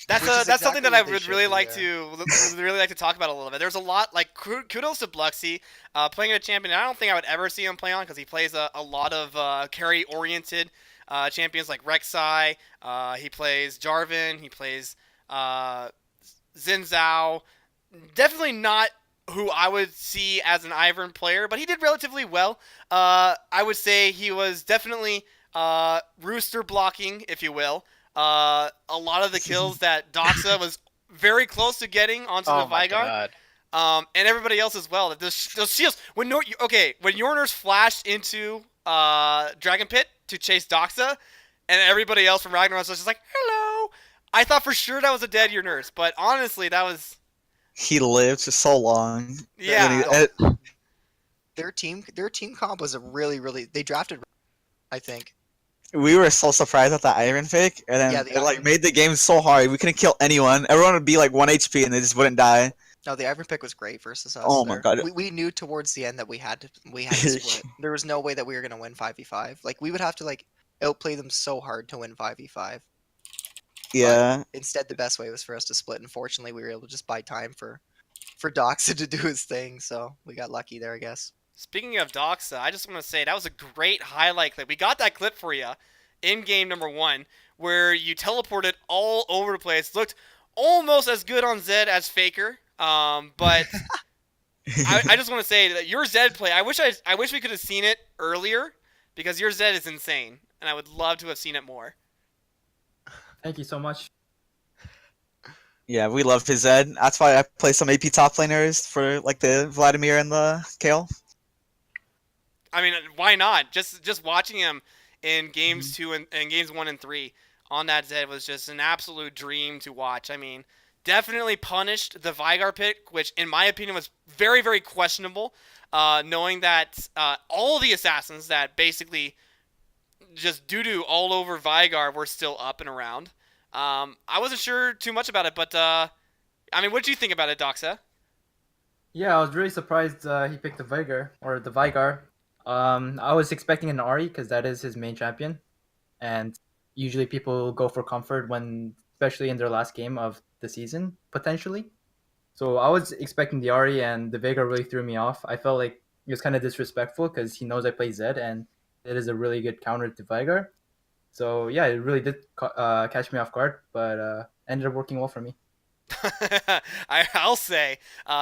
That's something that I would really like to talk about a little bit. There's a lot, like, kudos to Bluxy playing a champion. I don't think I would ever see him play on because he plays a lot of carry-oriented champions like Rek'Sai. He plays Jarvan. He plays Xin Zhao. Definitely not who I would see as an Ivern player, but he did relatively well. I would say he was definitely rooster blocking, if you will. A lot of the kills that Doxa was very close to getting onto the Veigar. And everybody else as well. Those shields, when Yorners flashed into Dragon Pit to chase Doxa, and everybody else from Ragnarok was just like, hello. I thought for sure that was a dead Yorners, but honestly, that was... He lived for so long. Yeah. Their team comp was a really they drafted, I think. We were so surprised at the Iron pick, and then it made the game so hard. We couldn't kill anyone. Everyone would be like 1 HP, and they just wouldn't die. No, the Iron pick was great versus us. Oh my god. We knew towards the end that we had to split. There was no way that we were gonna win 5v5. Like, we would have to like outplay them so hard to win 5v5. Yeah. But instead, the best way was for us to split. Unfortunately, we were able to just buy time for Doxa to do his thing, so we got lucky there, I guess. Speaking of Doxa, I just want to say that was a great highlight clip. We got that clip for you in game number 1, where you teleported all over the place. Looked almost as good on Zed as Faker, but I just want to say that your Zed play, I wish we could have seen it earlier, because your Zed is insane, and I would love to have seen it more. Thank you so much. Yeah, we love his Zed. That's why I play some AP top laners for like the Vladimir and the Kale. I mean, why not? Just watching him in games 2 and games 1 and 3 on that Zed was just an absolute dream to watch. I mean, definitely punished the Veigar pick, which in my opinion was very, very questionable, knowing that all the assassins that basically just doo-doo all over Veigar were still up and around. I wasn't sure too much about it, but I mean, what did you think about it, Doxa? Yeah, I was really surprised he picked the Veigar. I was expecting an Ahri because that is his main champion, and usually people go for comfort when, especially in their last game of the season, potentially. So I was expecting the Ahri, and the Veigar really threw me off. I felt like it was kind of disrespectful because he knows I play Zed, and it is a really good counter to Veigar. So yeah, it really did catch me off guard, but ended up working well for me. I'll say,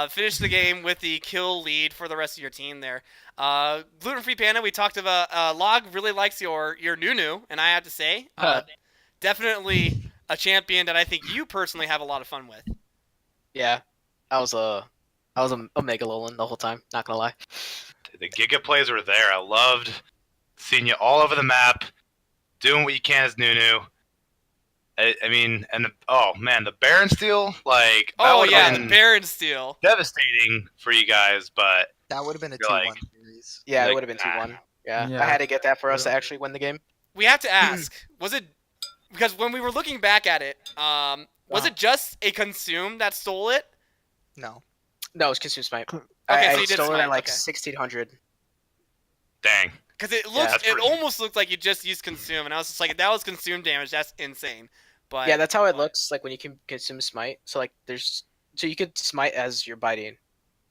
finish the game with the kill lead for the rest of your team there. Gluten Free Panda, we talked about. Log really likes your Nunu, and I have to say, definitely a champion that I think you personally have a lot of fun with. Yeah, I was a Mega Alolan the whole time. Not gonna lie. The Giga plays were there. I loved seeing you all over the map, doing what you can as Nunu. I mean, and oh man, the Baron Steel, like oh yeah, the Baron Steel, devastating for you guys, but that would have been a 2-1 series. Yeah, it would have been 2-1. Yeah, I had to get that for us to actually win the game. We have to ask, was it because when we were looking back at it, was it just a Consume that stole it? No, it was Consume Smite. Okay, I so you did stole Smite, it at like okay. 1600. Dang. Because it almost looked like you just used Consume, and I was just like, if that was Consume damage, that's insane. But yeah, that's how it looks like when you can consume Smite. So like so you could Smite as you're biting.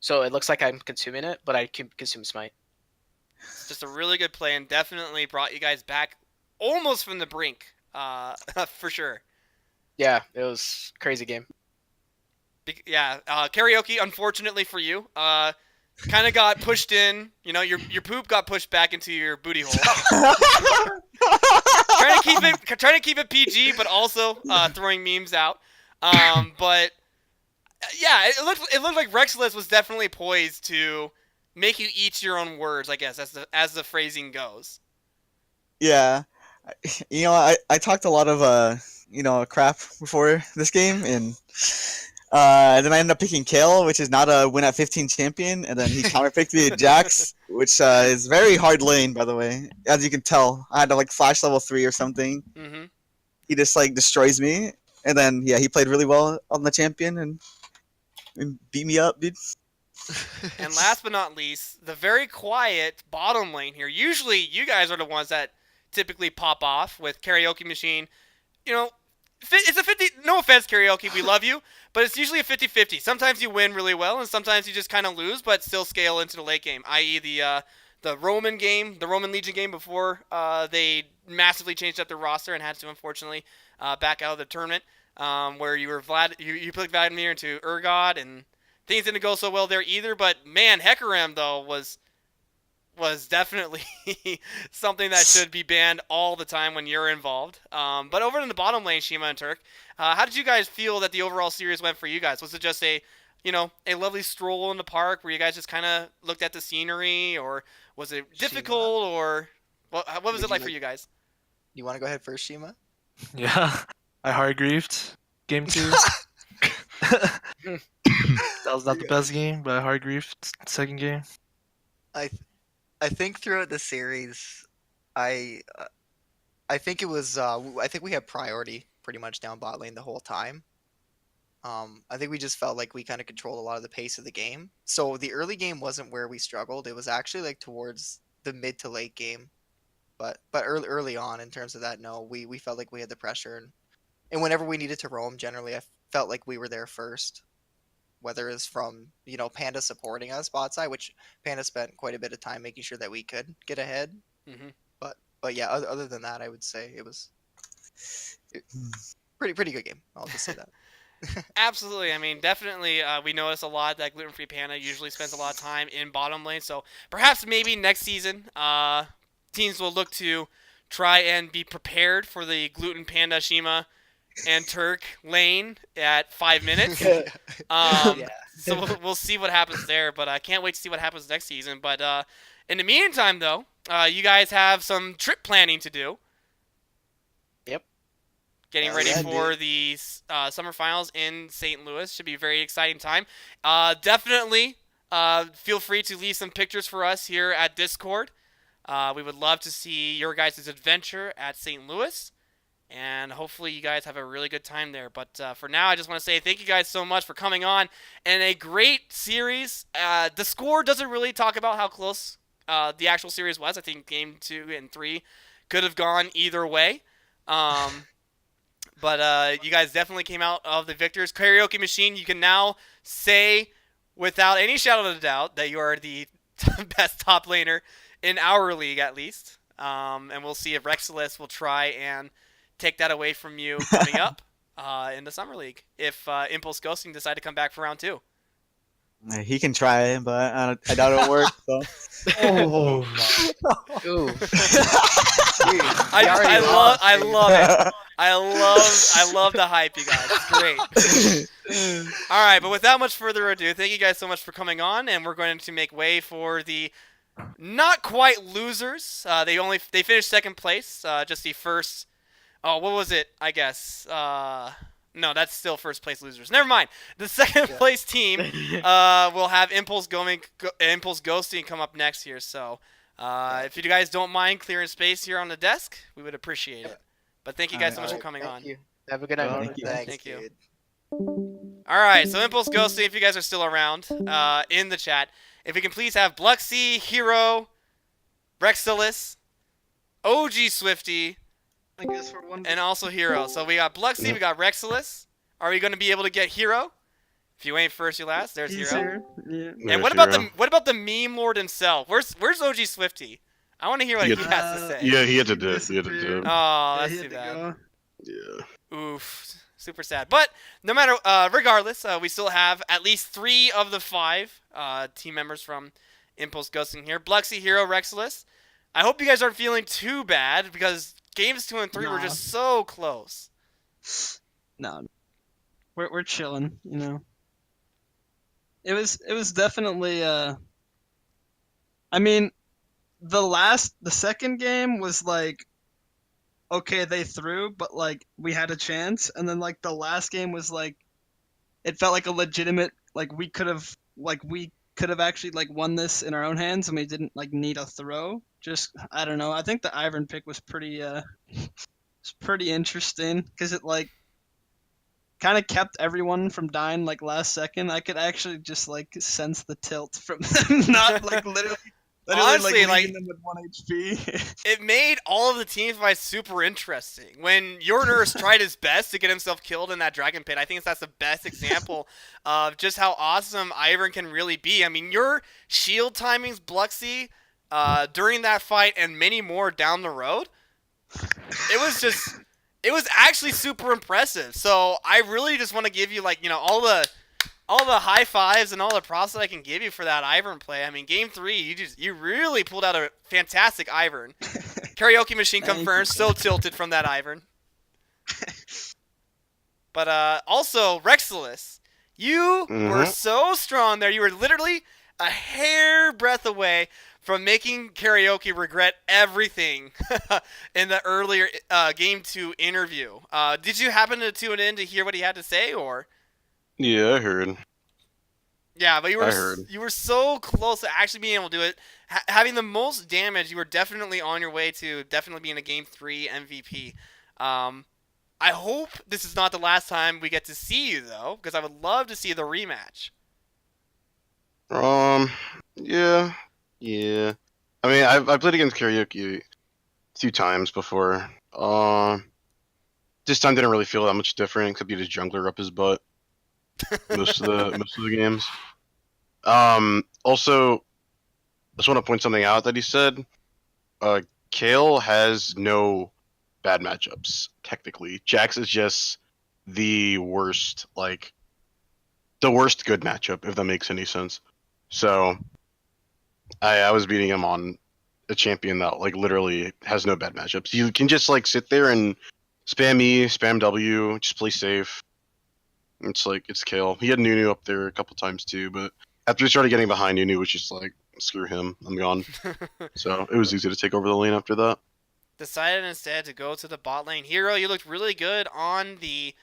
So it looks like I'm consuming it, but I can consume Smite. It's just a really good play and definitely brought you guys back almost from the brink, for sure. Yeah, it was a crazy game. Karaoke, unfortunately for you, kind of got pushed in. You know, your poop got pushed back into your booty hole. trying to keep it PG, but also throwing memes out. But yeah, it looked like Rexless was definitely poised to make you eat your own words, I guess, as the phrasing goes. Yeah, I talked a lot of crap before this game, and then I ended up picking Kale, which is not a win at 15 champion, and then he counterpicked me at Jax, which is very hard lane, by the way. As you can tell, I had to like flash level 3 or something. Mm-hmm. He just like destroys me, and then yeah, he played really well on the champion and beat me up, dude. And last but not least, the very quiet bottom lane here. Usually, you guys are the ones that typically pop off with Karaoke Machine. You know, it's a 50. No offense, Karaoke, we love you, but it's usually a 50-50. Sometimes you win really well, and sometimes you just kind of lose, but still scale into the late game. I.e., the Roman game, the Roman Legion game before they massively changed up their roster and had to unfortunately back out of the tournament, where you were you put Vladimir into Urgot, and things didn't go so well there either. But man, Hecarim though was definitely something that should be banned all the time when you're involved. But over in the bottom lane, Shima and Turk, how did you guys feel that the overall series went for you guys? Was it just a lovely stroll in the park where you guys just kind of looked at the scenery, or was it difficult, or what was it like for you guys? You want to go ahead first, Shima? Yeah, I hard griefed game 2. That was not the best game, but I hard griefed second game. I think throughout the series, I think it was I think we had priority pretty much down bot lane the whole time. I think we just felt like we kind of controlled a lot of the pace of the game. So the early game wasn't where we struggled. It was actually like towards the mid to late game. But early on in terms of that, no, we felt like we had the pressure, and whenever we needed to roam, generally I felt like we were there first. Whether it's from Panda supporting us bot side, which Panda spent quite a bit of time making sure that we could get ahead. Mm-hmm. But yeah, other than that, I would say it was pretty good game. I'll just say that. Absolutely. I mean, definitely, we notice a lot that Gluten Free Panda usually spends a lot of time in bottom lane. So perhaps maybe next season, teams will look to try and be prepared for the Gluten Panda Shima and Turk lane at 5 minutes. So we'll see what happens there. But I can't wait to see what happens next season. But in the meantime, though, you guys have some trip planning to do. Yep. Getting ready for the summer finals in St. Louis. Should be a very exciting time. Definitely feel free to leave some pictures for us here at Discord. We would love to see your guys' adventure at St. Louis. And hopefully you guys have a really good time there. But for now, I just want to say thank you guys so much for coming on. And a great series. The score doesn't really talk about how close the actual series was. I think Game 2 and 3 could have gone either way. But you guys definitely came out of the victors. Karaoke Machine, you can now say without any shadow of a doubt that you are the best top laner in our league, at least. And we'll see if Rexilis will try and take that away from you coming up in the Summer League if Impulse Ghosting decide to come back for round 2. He can try, but I doubt it'll work. So. Oh my. Ooh. I love it. I love the hype, you guys. It's great. All right, but without much further ado, thank you guys so much for coming on, and we're going to make way for the not quite losers. They finished second place. Just the first. Oh, what was it? I guess. No, that's still first place losers. Never mind. The second place team will have Impulse Ghosting come up next here. So if you guys don't mind clearing space here on the desk, we would appreciate it. But thank you guys so much for coming on. Thank you. Have a good night. Thank you. All right, so Impulse Ghosting, if you guys are still around in the chat, if we can please have Bluxy, Hero, Rexilis, OG Swifty, I guess for one. and also Hero. So we got Bluxy, we got Rexilis. Are we going to be able to get Hero? If you ain't first, you last. There's He's Hero. here. Yeah. And what about the meme lord himself? Where's OG Swifty? I want to hear what he has to say. Yeah, he had to dip. He had to dip. Oh, that's too bad. Oof, super sad. But no matter, regardless, we still have at least 3 of the 5 team members from Impulse Ghosting here. Bluxy, Hero, Rexilis. I hope you guys aren't feeling too bad because games 2 and 3 were just so close. No, we're chilling. You know. It was definitely. I mean, the second game was like, okay, they threw, but like we had a chance, and then like the last game was like, it felt like a legitimate, like we could have actually like won this in our own hands, and we didn't like need a throw. Just I don't know. I think the Ivern pick was pretty it's pretty interesting because it like kind of kept everyone from dying like last second. I could actually just like sense the tilt from them, not like literally. Honestly, like them with 1 HP. It made all of the teams fight super interesting. When your nurse tried his best to get himself killed in that dragon pit, I think that's the best example of just how awesome Ivern can really be. I mean, your shield timings, Bluxy, during that fight and many more down the road, it was actually super impressive. So I really just want to give you all the high fives and all the props that I can give you for that Ivern play. I mean, game 3, you really pulled out a fantastic Ivern. Karaoke machine confirmed, so tilted from that Ivern. But also, Rexilis, you were so strong there. You were literally a hair breadth away from making Karaoke regret everything in the earlier game 2 interview. Did you happen to tune in to hear what he had to say, or? Yeah, I heard. Yeah, but you were so close to actually being able to do it. Having the most damage, you were definitely on your way to definitely being a Game 3 MVP. I hope this is not the last time we get to see you, though, because I would love to see the rematch. Yeah. I mean, I played against Karaoke 2 times before. This time didn't really feel that much different, except he had his jungler up his butt. most of the games. Also, I just want to point something out that he said. Kale has no bad matchups, technically. Jax is just the worst good matchup, if that makes any sense. So, I was beating him on a champion that literally has no bad matchups. You can just sit there and spam E, spam W, just play safe. It's Kale. He had Nunu up there a couple times too, but after we started getting behind, Nunu was just screw him, I'm gone. So it was easy to take over the lane after that. Decided instead to go to the bot lane. Hero, you looked really good on the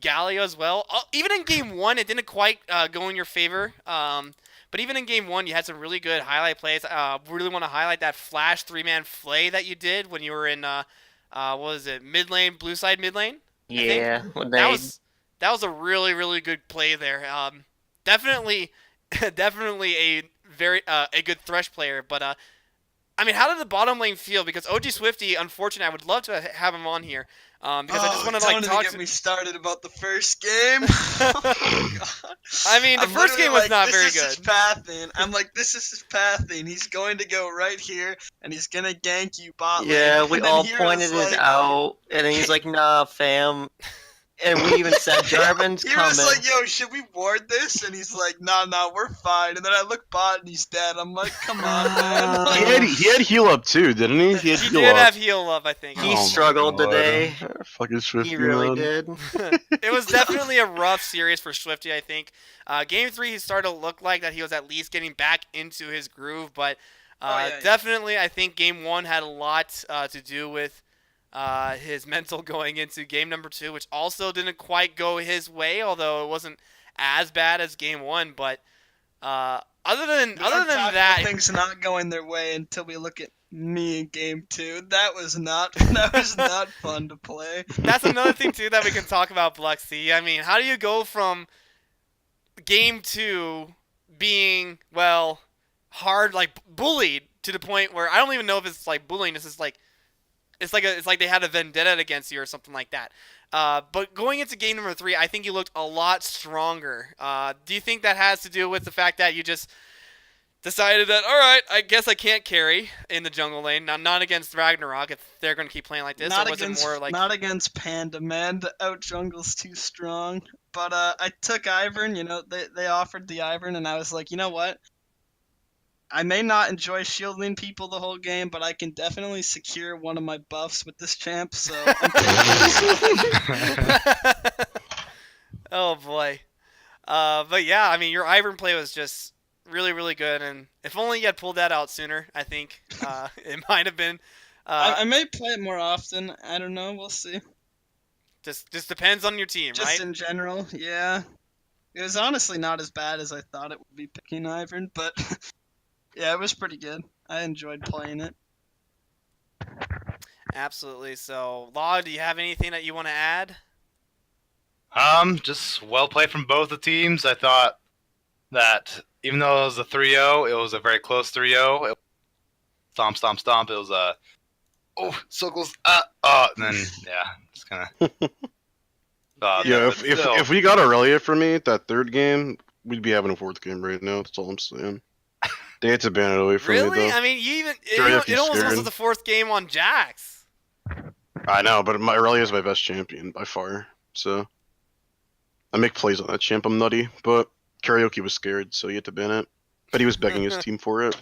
Galio as well. Even in game 1, it didn't quite go in your favor. But even in game 1, you had some really good highlight plays. Really want to highlight that flash 3-man flay that you did when you were in, what was it, mid lane, blue side mid lane? Yeah, that was a really, really good play there. Definitely a very a good Thresh player, but I mean, how did the bottom lane feel? Because OG Swifty, unfortunately, I would love to have him on here. Because I just want to like don't talk even to. get me started about the first game. Oh my god. I mean, the I'm first literally game was like, not this very is his good. pathing. I'm like, this is his pathing. He's going to go right here, and he's gonna gank you bot lane. Yeah, we And then all Hero's pointed it like, out, and then he's like, "Nah, fam." And we even said, "Jarvan's Hero's coming." like, yo, should we ward this? And he's like, nah, we're fine. And then I look bot and he's dead. I'm like, come on, man. Like, He had heal up too, didn't he? He had He heal did up. have heal up, I think. He Oh my struggled God. today. Fucking Swifty, He really man. did. It was definitely a rough series for Swifty, I think. Game 3, he started to look like that he was at least getting back into his groove, but definitely I think Game 1 had a lot to do with his mental going into game number 2, which also didn't quite go his way, although it wasn't as bad as Game 1, but other than that, things not going their way until we look at me in game 2. That was not fun to play. That's another thing too that we can talk about, Bluxy. I mean, how do you go from game 2 being hard, like bullied, to the point where I don't even know if it's like bullying. This is like it's like they had a vendetta against you or something like that. But going into game number 3, I think you looked a lot stronger. Do you think that has to do with the fact that you just decided that, all right, I guess I can't carry in the jungle lane, not against Ragnarok if they're going to keep playing like this? Not or was against, it more like not against Panda, man. The out jungle's too strong. But I took Ivern. You know, they offered the Ivern, and I was like, you know what? I may not enjoy shielding people the whole game, but I can definitely secure one of my buffs with this champ. So. Oh boy. But yeah, I mean, your Ivern play was just really, really good, and if only you had pulled that out sooner, I think it might have been. I may play it more often. I don't know. We'll see. Just depends on your team, right? Just in general, yeah. It was honestly not as bad as I thought it would be picking Ivern, but yeah, it was pretty good. I enjoyed playing it. Absolutely. So, Law, do you have anything that you want to add? Just well played from both the teams. I thought that even though it was a 3-0, it was a very close 3-0. Stomp, stomp, stomp. It was a so close. And then yeah, it's kind of. Yeah, if we got Aurelia for me that third game, we'd be having a fourth game right now. That's all I'm saying. They had to ban it away from me Really? though. I mean, it Karaoke's almost was scared. the fourth game on Jax. I know, but Aurelia is my best champion by far. So I make plays on that champ. I'm nutty, but Karaoke was scared, so he had to ban it. But he was begging his team for it.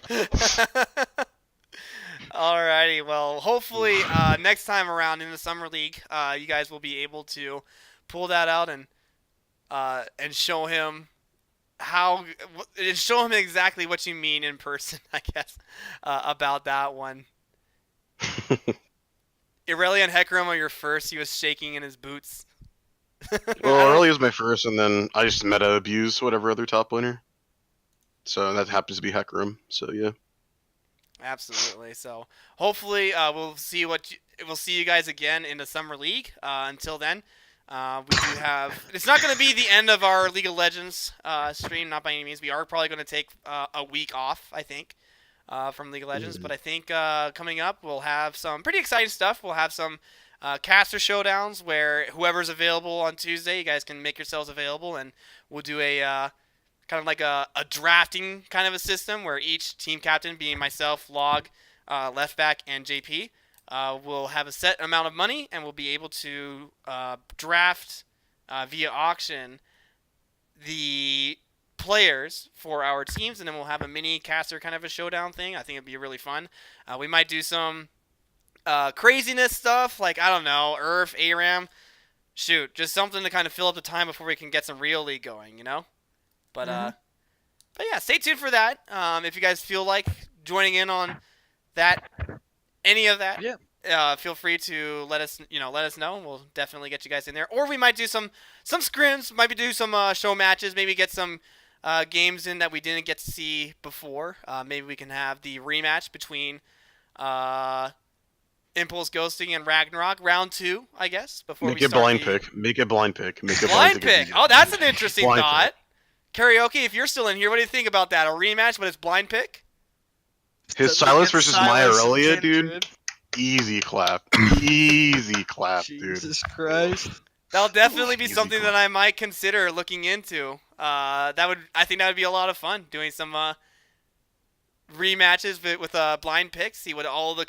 Alrighty, well, hopefully next time around in the Summer League, you guys will be able to pull that out and show him show him exactly what you mean in person, I guess, about that one. Irelia and Hecarim are your first. He was shaking in his boots. Well, Aurelia was my first, and then I just meta abuse whatever other top laner. So that happens to be Hecarim. So yeah. Absolutely. So hopefully we'll see you guys again in the Summer League. Until then, we do have. It's not going to be the end of our League of Legends stream, not by any means. We are probably going to take a week off, I think, from League of Legends. But I think coming up, we'll have some pretty exciting stuff. We'll have some caster showdowns where whoever's available on Tuesday, you guys can make yourselves available, and we'll do a kind of like a drafting kind of a system where each team captain, being myself, Log, left back, and JP, will have a set amount of money and will be able to draft via auction the players for our teams, and then we'll have a mini caster kind of a showdown thing. I think it'd be really fun. We might do some craziness stuff, like, I don't know, Earth, ARAM. Shoot, just something to kind of fill up the time before we can get some real league going, you know? But but yeah, stay tuned for that. If you guys feel like joining in on that, any of that, feel free to let us know. We'll definitely get you guys in there. Or we might do some scrims, maybe do some show matches, maybe get some games in that we didn't get to see before. Maybe we can have the rematch between Impulse Ghosting and Ragnarok, round 2, I guess. Before Make we it start blind the... pick. Make it blind pick. Make it blind pick. Oh, that's an interesting Blind thought. Karaoke, if you're still in here, what do you think about that? A rematch, but it's blind pick? His So look Silas at versus Silas and Myarelia, dude. Kindred. Easy clap. Easy clap, dude. Jesus Christ. That'll definitely be Easy something clap. that I might consider looking into. I think that would be a lot of fun doing some rematches with blind picks. See what all the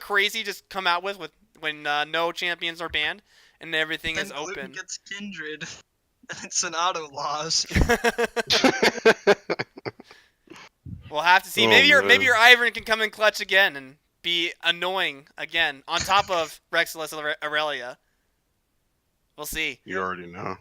crazy just come out with when no champions are banned and everything Then is Gluten open. gets Kindred. And it's an auto loss. We'll have to see. Oh, maybe your man. Ivern can come in clutch again and be annoying again on top of Rexilus Aurelia. We'll see. You already know.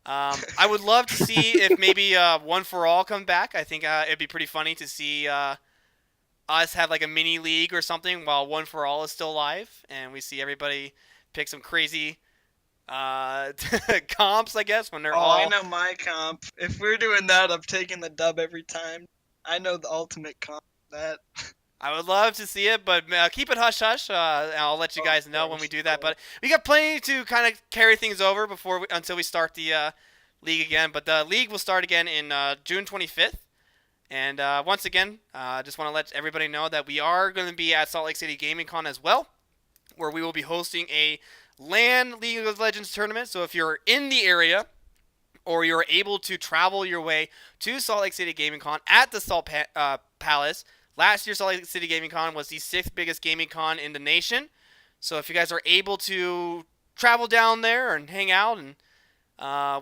I would love to see if maybe One for All come back. I think it'd be pretty funny to see us have like a mini league or something while One for All is still live, and we see everybody pick some crazy comps, I guess, when they're Oh, all. I know my comp. If we're doing that, I'm taking the dub every time. I know the ultimate comp for that. I would love to see it, but keep it hush hush. I'll let you guys know when we do that. But we got plenty to kind of carry things over until we start the league again. But the league will start again in June 25th. And once again, just want to let everybody know that we are going to be at Salt Lake City Gaming Con as well, where we will be hosting a LAN League of Legends tournament. So if you're in the area or you're able to travel your way to Salt Lake City Gaming Con at the Salt Palace, last year's Salt Lake City Gaming Con was the 6th biggest gaming con in the nation. So if you guys are able to travel down there and hang out, and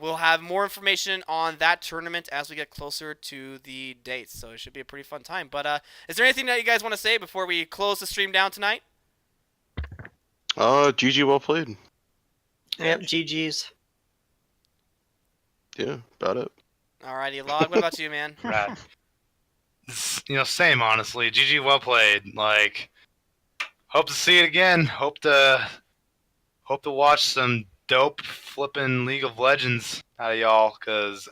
we'll have more information on that tournament as we get closer to the dates. So it should be a pretty fun time. But is there anything that you guys want to say before we close the stream down tonight? GG, well played. Yep, GG's. Yeah, about it. Alrighty, Log, what about you, man? Right. Same, honestly. GG, well played. Like, hope to see it again. Hope to watch some dope flipping League of Legends out of y'all, because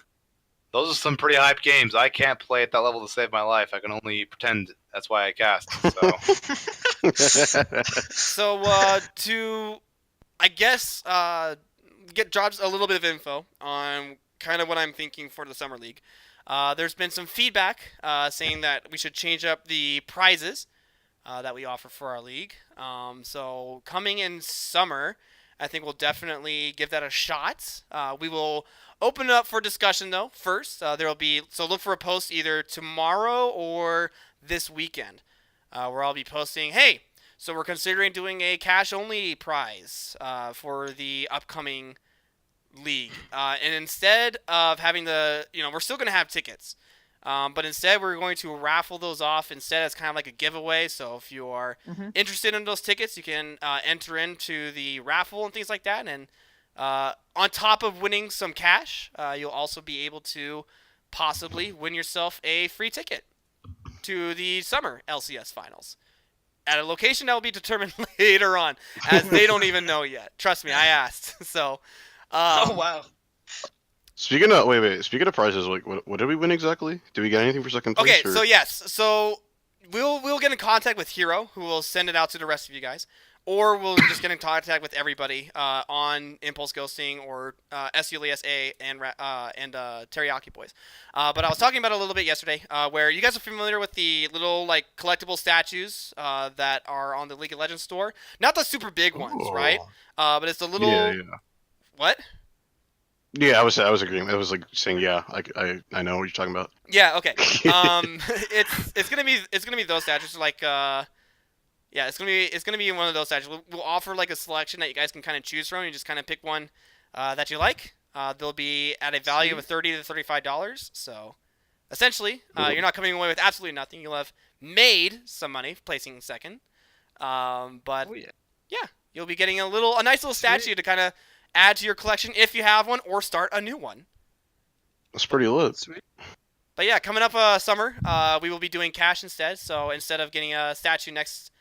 those are some pretty hyped games. I can't play at that level to save my life. I can only pretend. That's why I cast. So to, I guess, get drops a little bit of info on kind of what I'm thinking for the Summer League. There's been some feedback saying that we should change up the prizes that we offer for our league. So coming in summer, I think we'll definitely give that a shot. We will open it up for discussion though first. There will be, so look for a post either tomorrow or this weekend where I'll be posting, hey, so we're considering doing a cash-only prize for the upcoming league. And instead of having we're still going to have tickets. But instead, we're going to raffle those off instead as kind of like a giveaway. So if you are interested in those tickets, you can enter into the raffle and things like that. And on top of winning some cash, you'll also be able to possibly win yourself a free ticket to the summer LCS finals at a location that will be determined later on, as they don't even know yet. Trust me, I asked. So. Oh wow. Speaking of prizes, like what did we win exactly? Did we get anything for second place? Okay, so yes, so we'll get in contact with Hero, who will send it out to the rest of you guys, or we'll just get in contact with everybody on Impulse Ghosting or SULESA and Teriyaki Boys. But I was talking about it a little bit yesterday, where you guys are familiar with the little like collectible statues that are on the League of Legends store, not the super big ones, right? But it's the little. Yeah. What? Yeah, I was agreeing. I was like saying, yeah, I know what you're talking about. Yeah. Okay. It's gonna be those statues like it's gonna be one of those statues. We'll offer like a selection that you guys can kind of choose from. You just kind of pick one that you like. They'll be at a value of $30 to $35. So essentially, you're not coming away with absolutely nothing. You'll have made some money placing second. But yeah, you'll be getting a nice little statue to kind of add to your collection if you have one, or start a new one. That's pretty lit. Sweet. But yeah, coming up summer, we will be doing cash instead. So instead of getting a statue next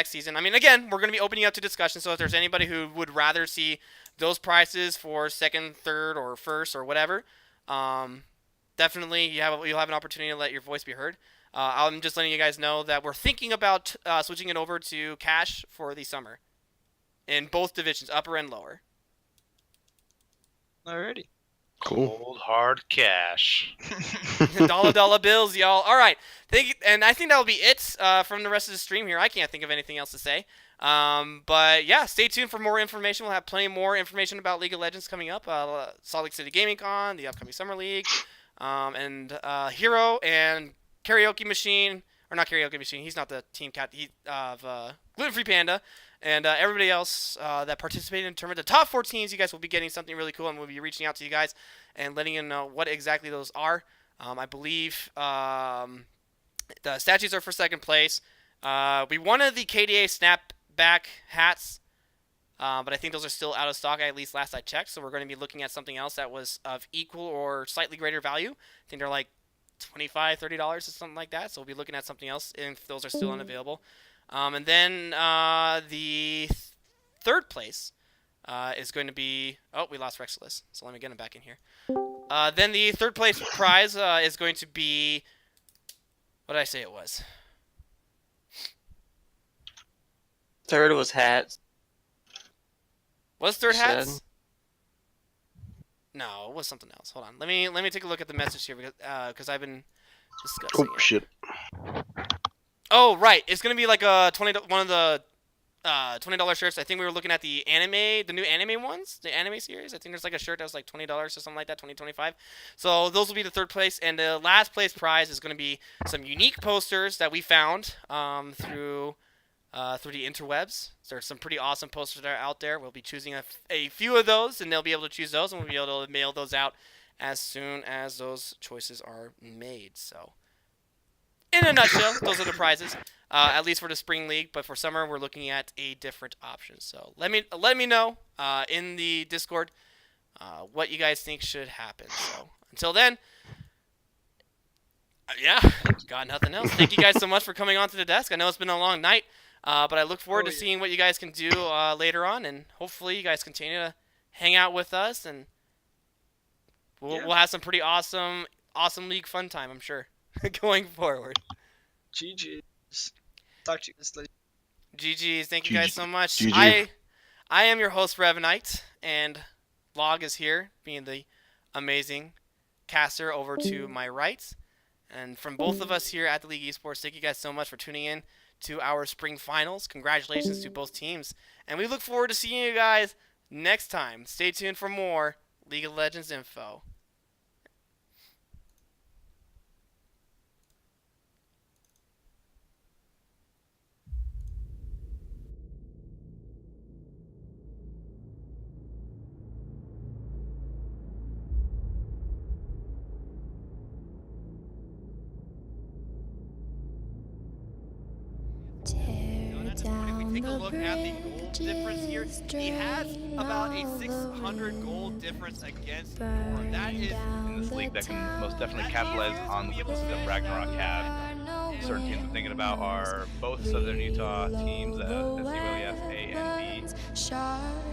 season, I mean, again, we're going to be opening up to discussion. So if there's anybody who would rather see those prices for second, third, or first, or whatever, definitely you'll have an opportunity to let your voice be heard. I'm just letting you guys know that we're thinking about switching it over to cash for the summer in both divisions, upper and lower. Alrighty. Cool. Cold hard cash. Dollar bills, y'all. All right, thank you, and I think that'll be it from the rest of the stream here. I can't think of anything else to say. But yeah, stay tuned for more information. We'll have plenty more information about League of Legends coming up. Salt Lake City Gaming Con, the upcoming Summer League, and Hero and Karaoke Machine, or not Karaoke Machine. He's not the team cat of Gluten Free Panda. And everybody else that participated in the tournament, the top 4 teams, you guys will be getting something really cool, and we'll be reaching out to you guys and letting you know what exactly those are. I believe the statues are for second place. We wanted the KDA snapback hats, but I think those are still out of stock, at least last I checked. So we're going to be looking at something else that was of equal or slightly greater value. I think they're like $25, $30 or something like that. So we'll be looking at something else if those are still unavailable. And then the third place is going to be... Oh, we lost Rexless, so let me get him back in here. Then the third place prize is going to be... What did I say it was? Third was hats. Was third You hats? said. No, it was something else. Hold on. Let me take a look at the message here because I've been discussing Oh it. shit. Oh, right. It's going to be like a one of the $20 shirts. I think we were looking at the new anime ones, the anime series. I think there's like a shirt that was like $20 or something like that, $20-25. So those will be the third place, and the last place prize is going to be some unique posters that we found through the interwebs. So there's some pretty awesome posters that are out there. We'll be choosing a few of those, and they'll be able to choose those, and we'll be able to mail those out as soon as those choices are made. So in a nutshell, those are the prizes, at least for the spring league. But for summer, we're looking at a different option. So let me know in the Discord what you guys think should happen. So until then, yeah, got nothing else. Thank you guys so much for coming onto the desk. I know it's been a long night, but I look forward to seeing what you guys can do later on, and hopefully you guys continue to hang out with us, and we'll have some pretty awesome league fun time, I'm sure. Going forward. GG's. Talk to you guys later. GG's. Thank you guys so much. GG. I am your host, Revenite, and Log is here, being the amazing caster over to my right. And from both of us here at the League Esports, thank you guys so much for tuning in to our spring finals. Congratulations to both teams. And we look forward to seeing you guys next time. Stay tuned for more League of Legends info. Take a look at the gold difference here. He has about a 600 gold difference against Nora. That is In this league that can most definitely capitalize on the weaknesses that Ragnarok have. Certain teams I'm thinking about are both Southern Utah teams, SULES A and B.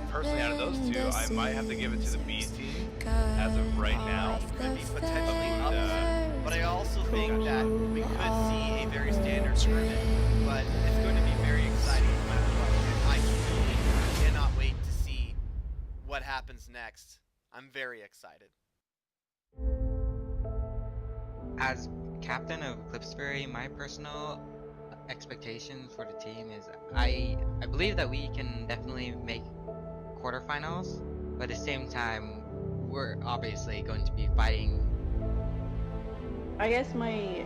Personally, out of those two, I might have to give it to the B team as of right now. Could be potentially up, but I also think that we could see a very standard tournament, but it's going to be very exciting no matter what. And I cannot wait to see what happens next. I'm very excited. As captain of Clipsbury, my personal expectations for the team is I believe that we can definitely make quarterfinals, but at the same time we're obviously going to be fighting. I guess my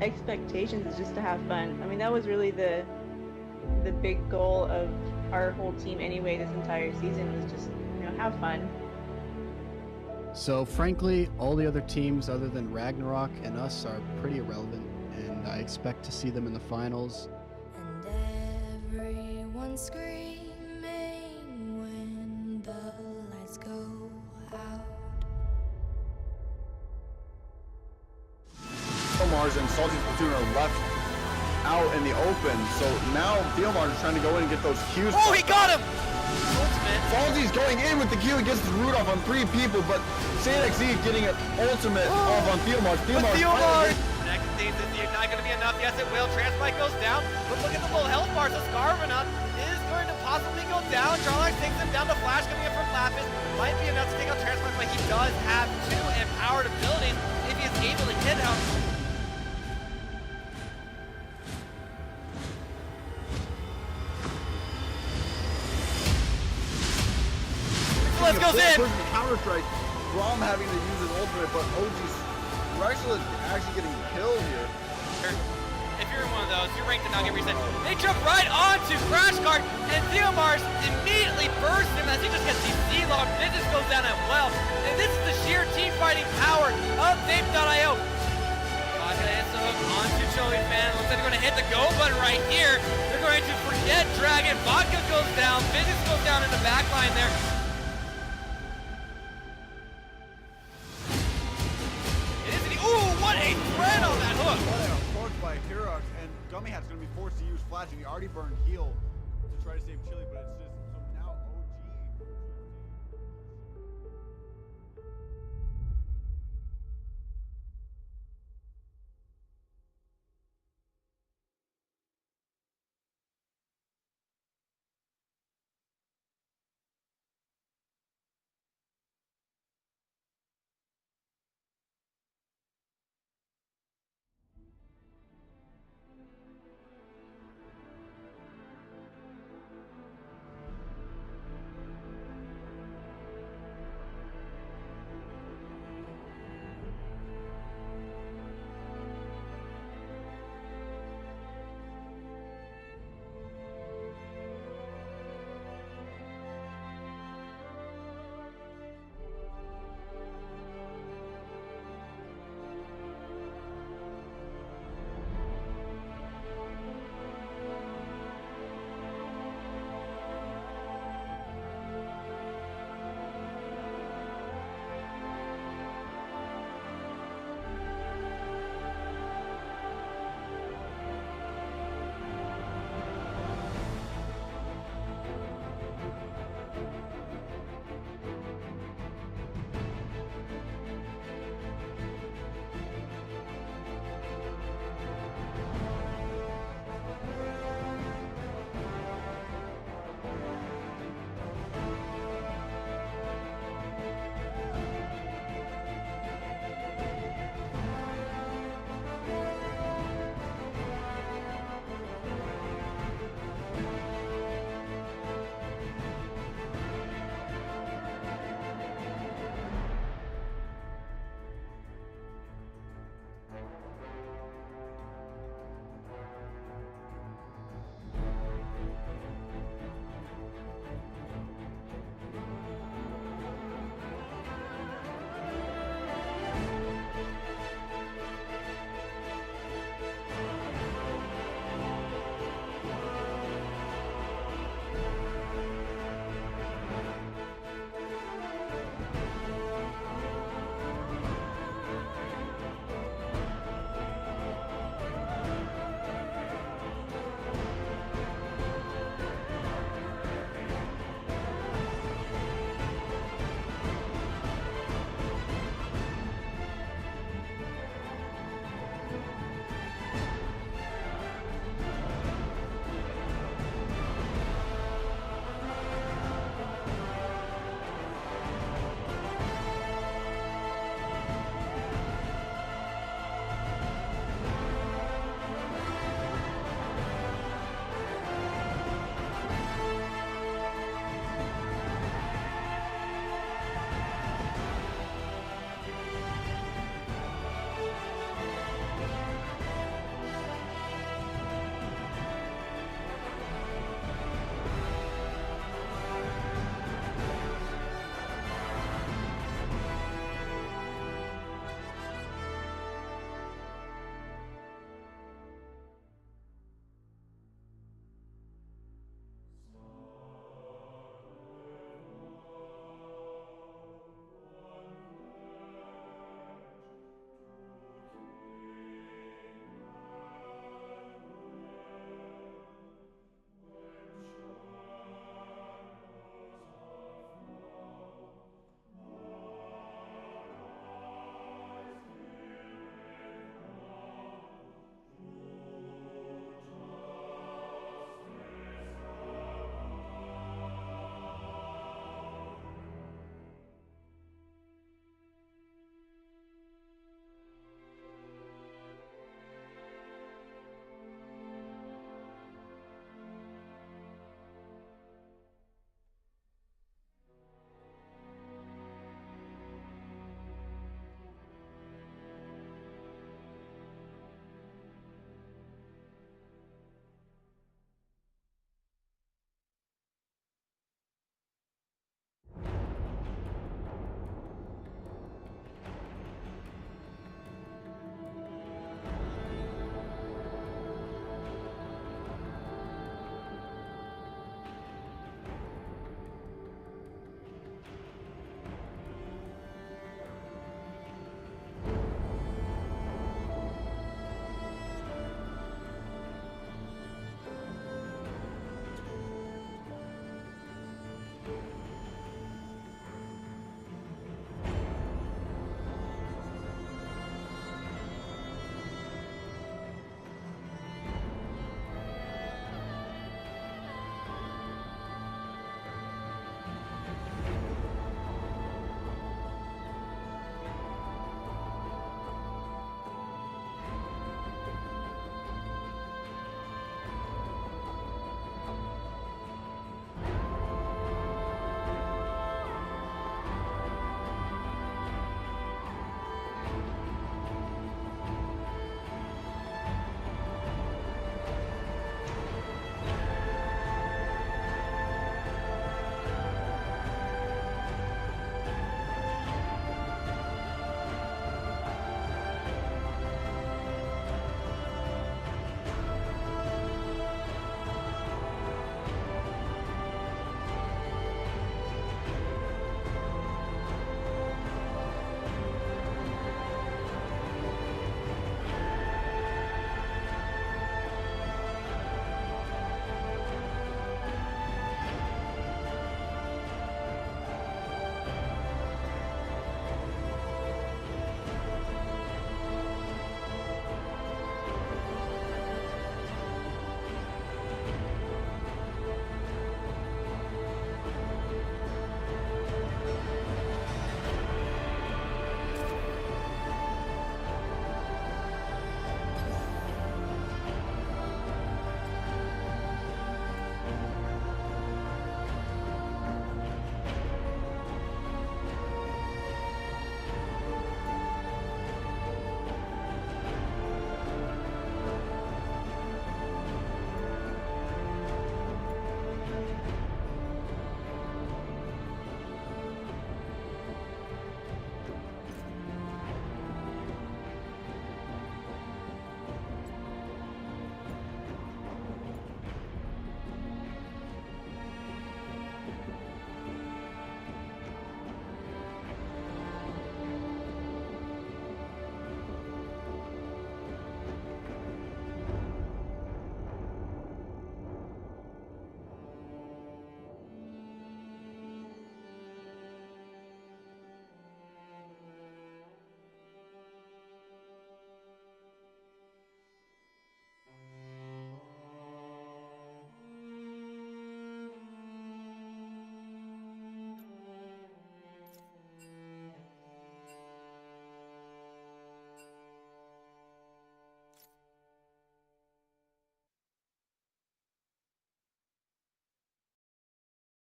expectations is just to have fun. I mean, that was really the big goal of our whole team anyway this entire season, was just, have fun. So frankly, all the other teams other than Ragnarok and us are pretty irrelevant, and I expect to see them in the finals. And everyone screaming when the lights go out. Mars and Salty's platoon are left out in the open, so now Theomars is trying to go in and get those Qs. Oh, he got him! Ultimate. Salty's going in with the Q, he gets Rudolph on 3 people, but SaneXZ getting an ultimate off on Theomars. Next stage is not going to be enough. Yes, it will. Transmite goes down, but look at the low health bar. So Scarvina is going to possibly go down. Jarlax takes him down. The flash coming in from Lapis. Might be enough to take out Transplant, but he does have 2 empowered abilities if he is able to hit him. Let's goes in. Counter strike. Braum having to use his ultimate, but OG's Rexel is actually getting killed here. If you're in one of those, you're ranked to not get reset. They jump right onto Crash Cart, and Theomars immediately bursts him as he just gets C-locked. It just goes down at well. And this is the sheer team fighting power of Vape.io. Vodka hits the hook onto Joey Fan. Looks like they're going to hit the go button right here. They're going to forget Dragon. Vodka goes down. Physics goes down in the back line there. Ooh, what a threat on that hook! What an approach by Herox, and Gummy Hat's going to be forced to use Flash, and he already burned heal to try to save Chili, but it's just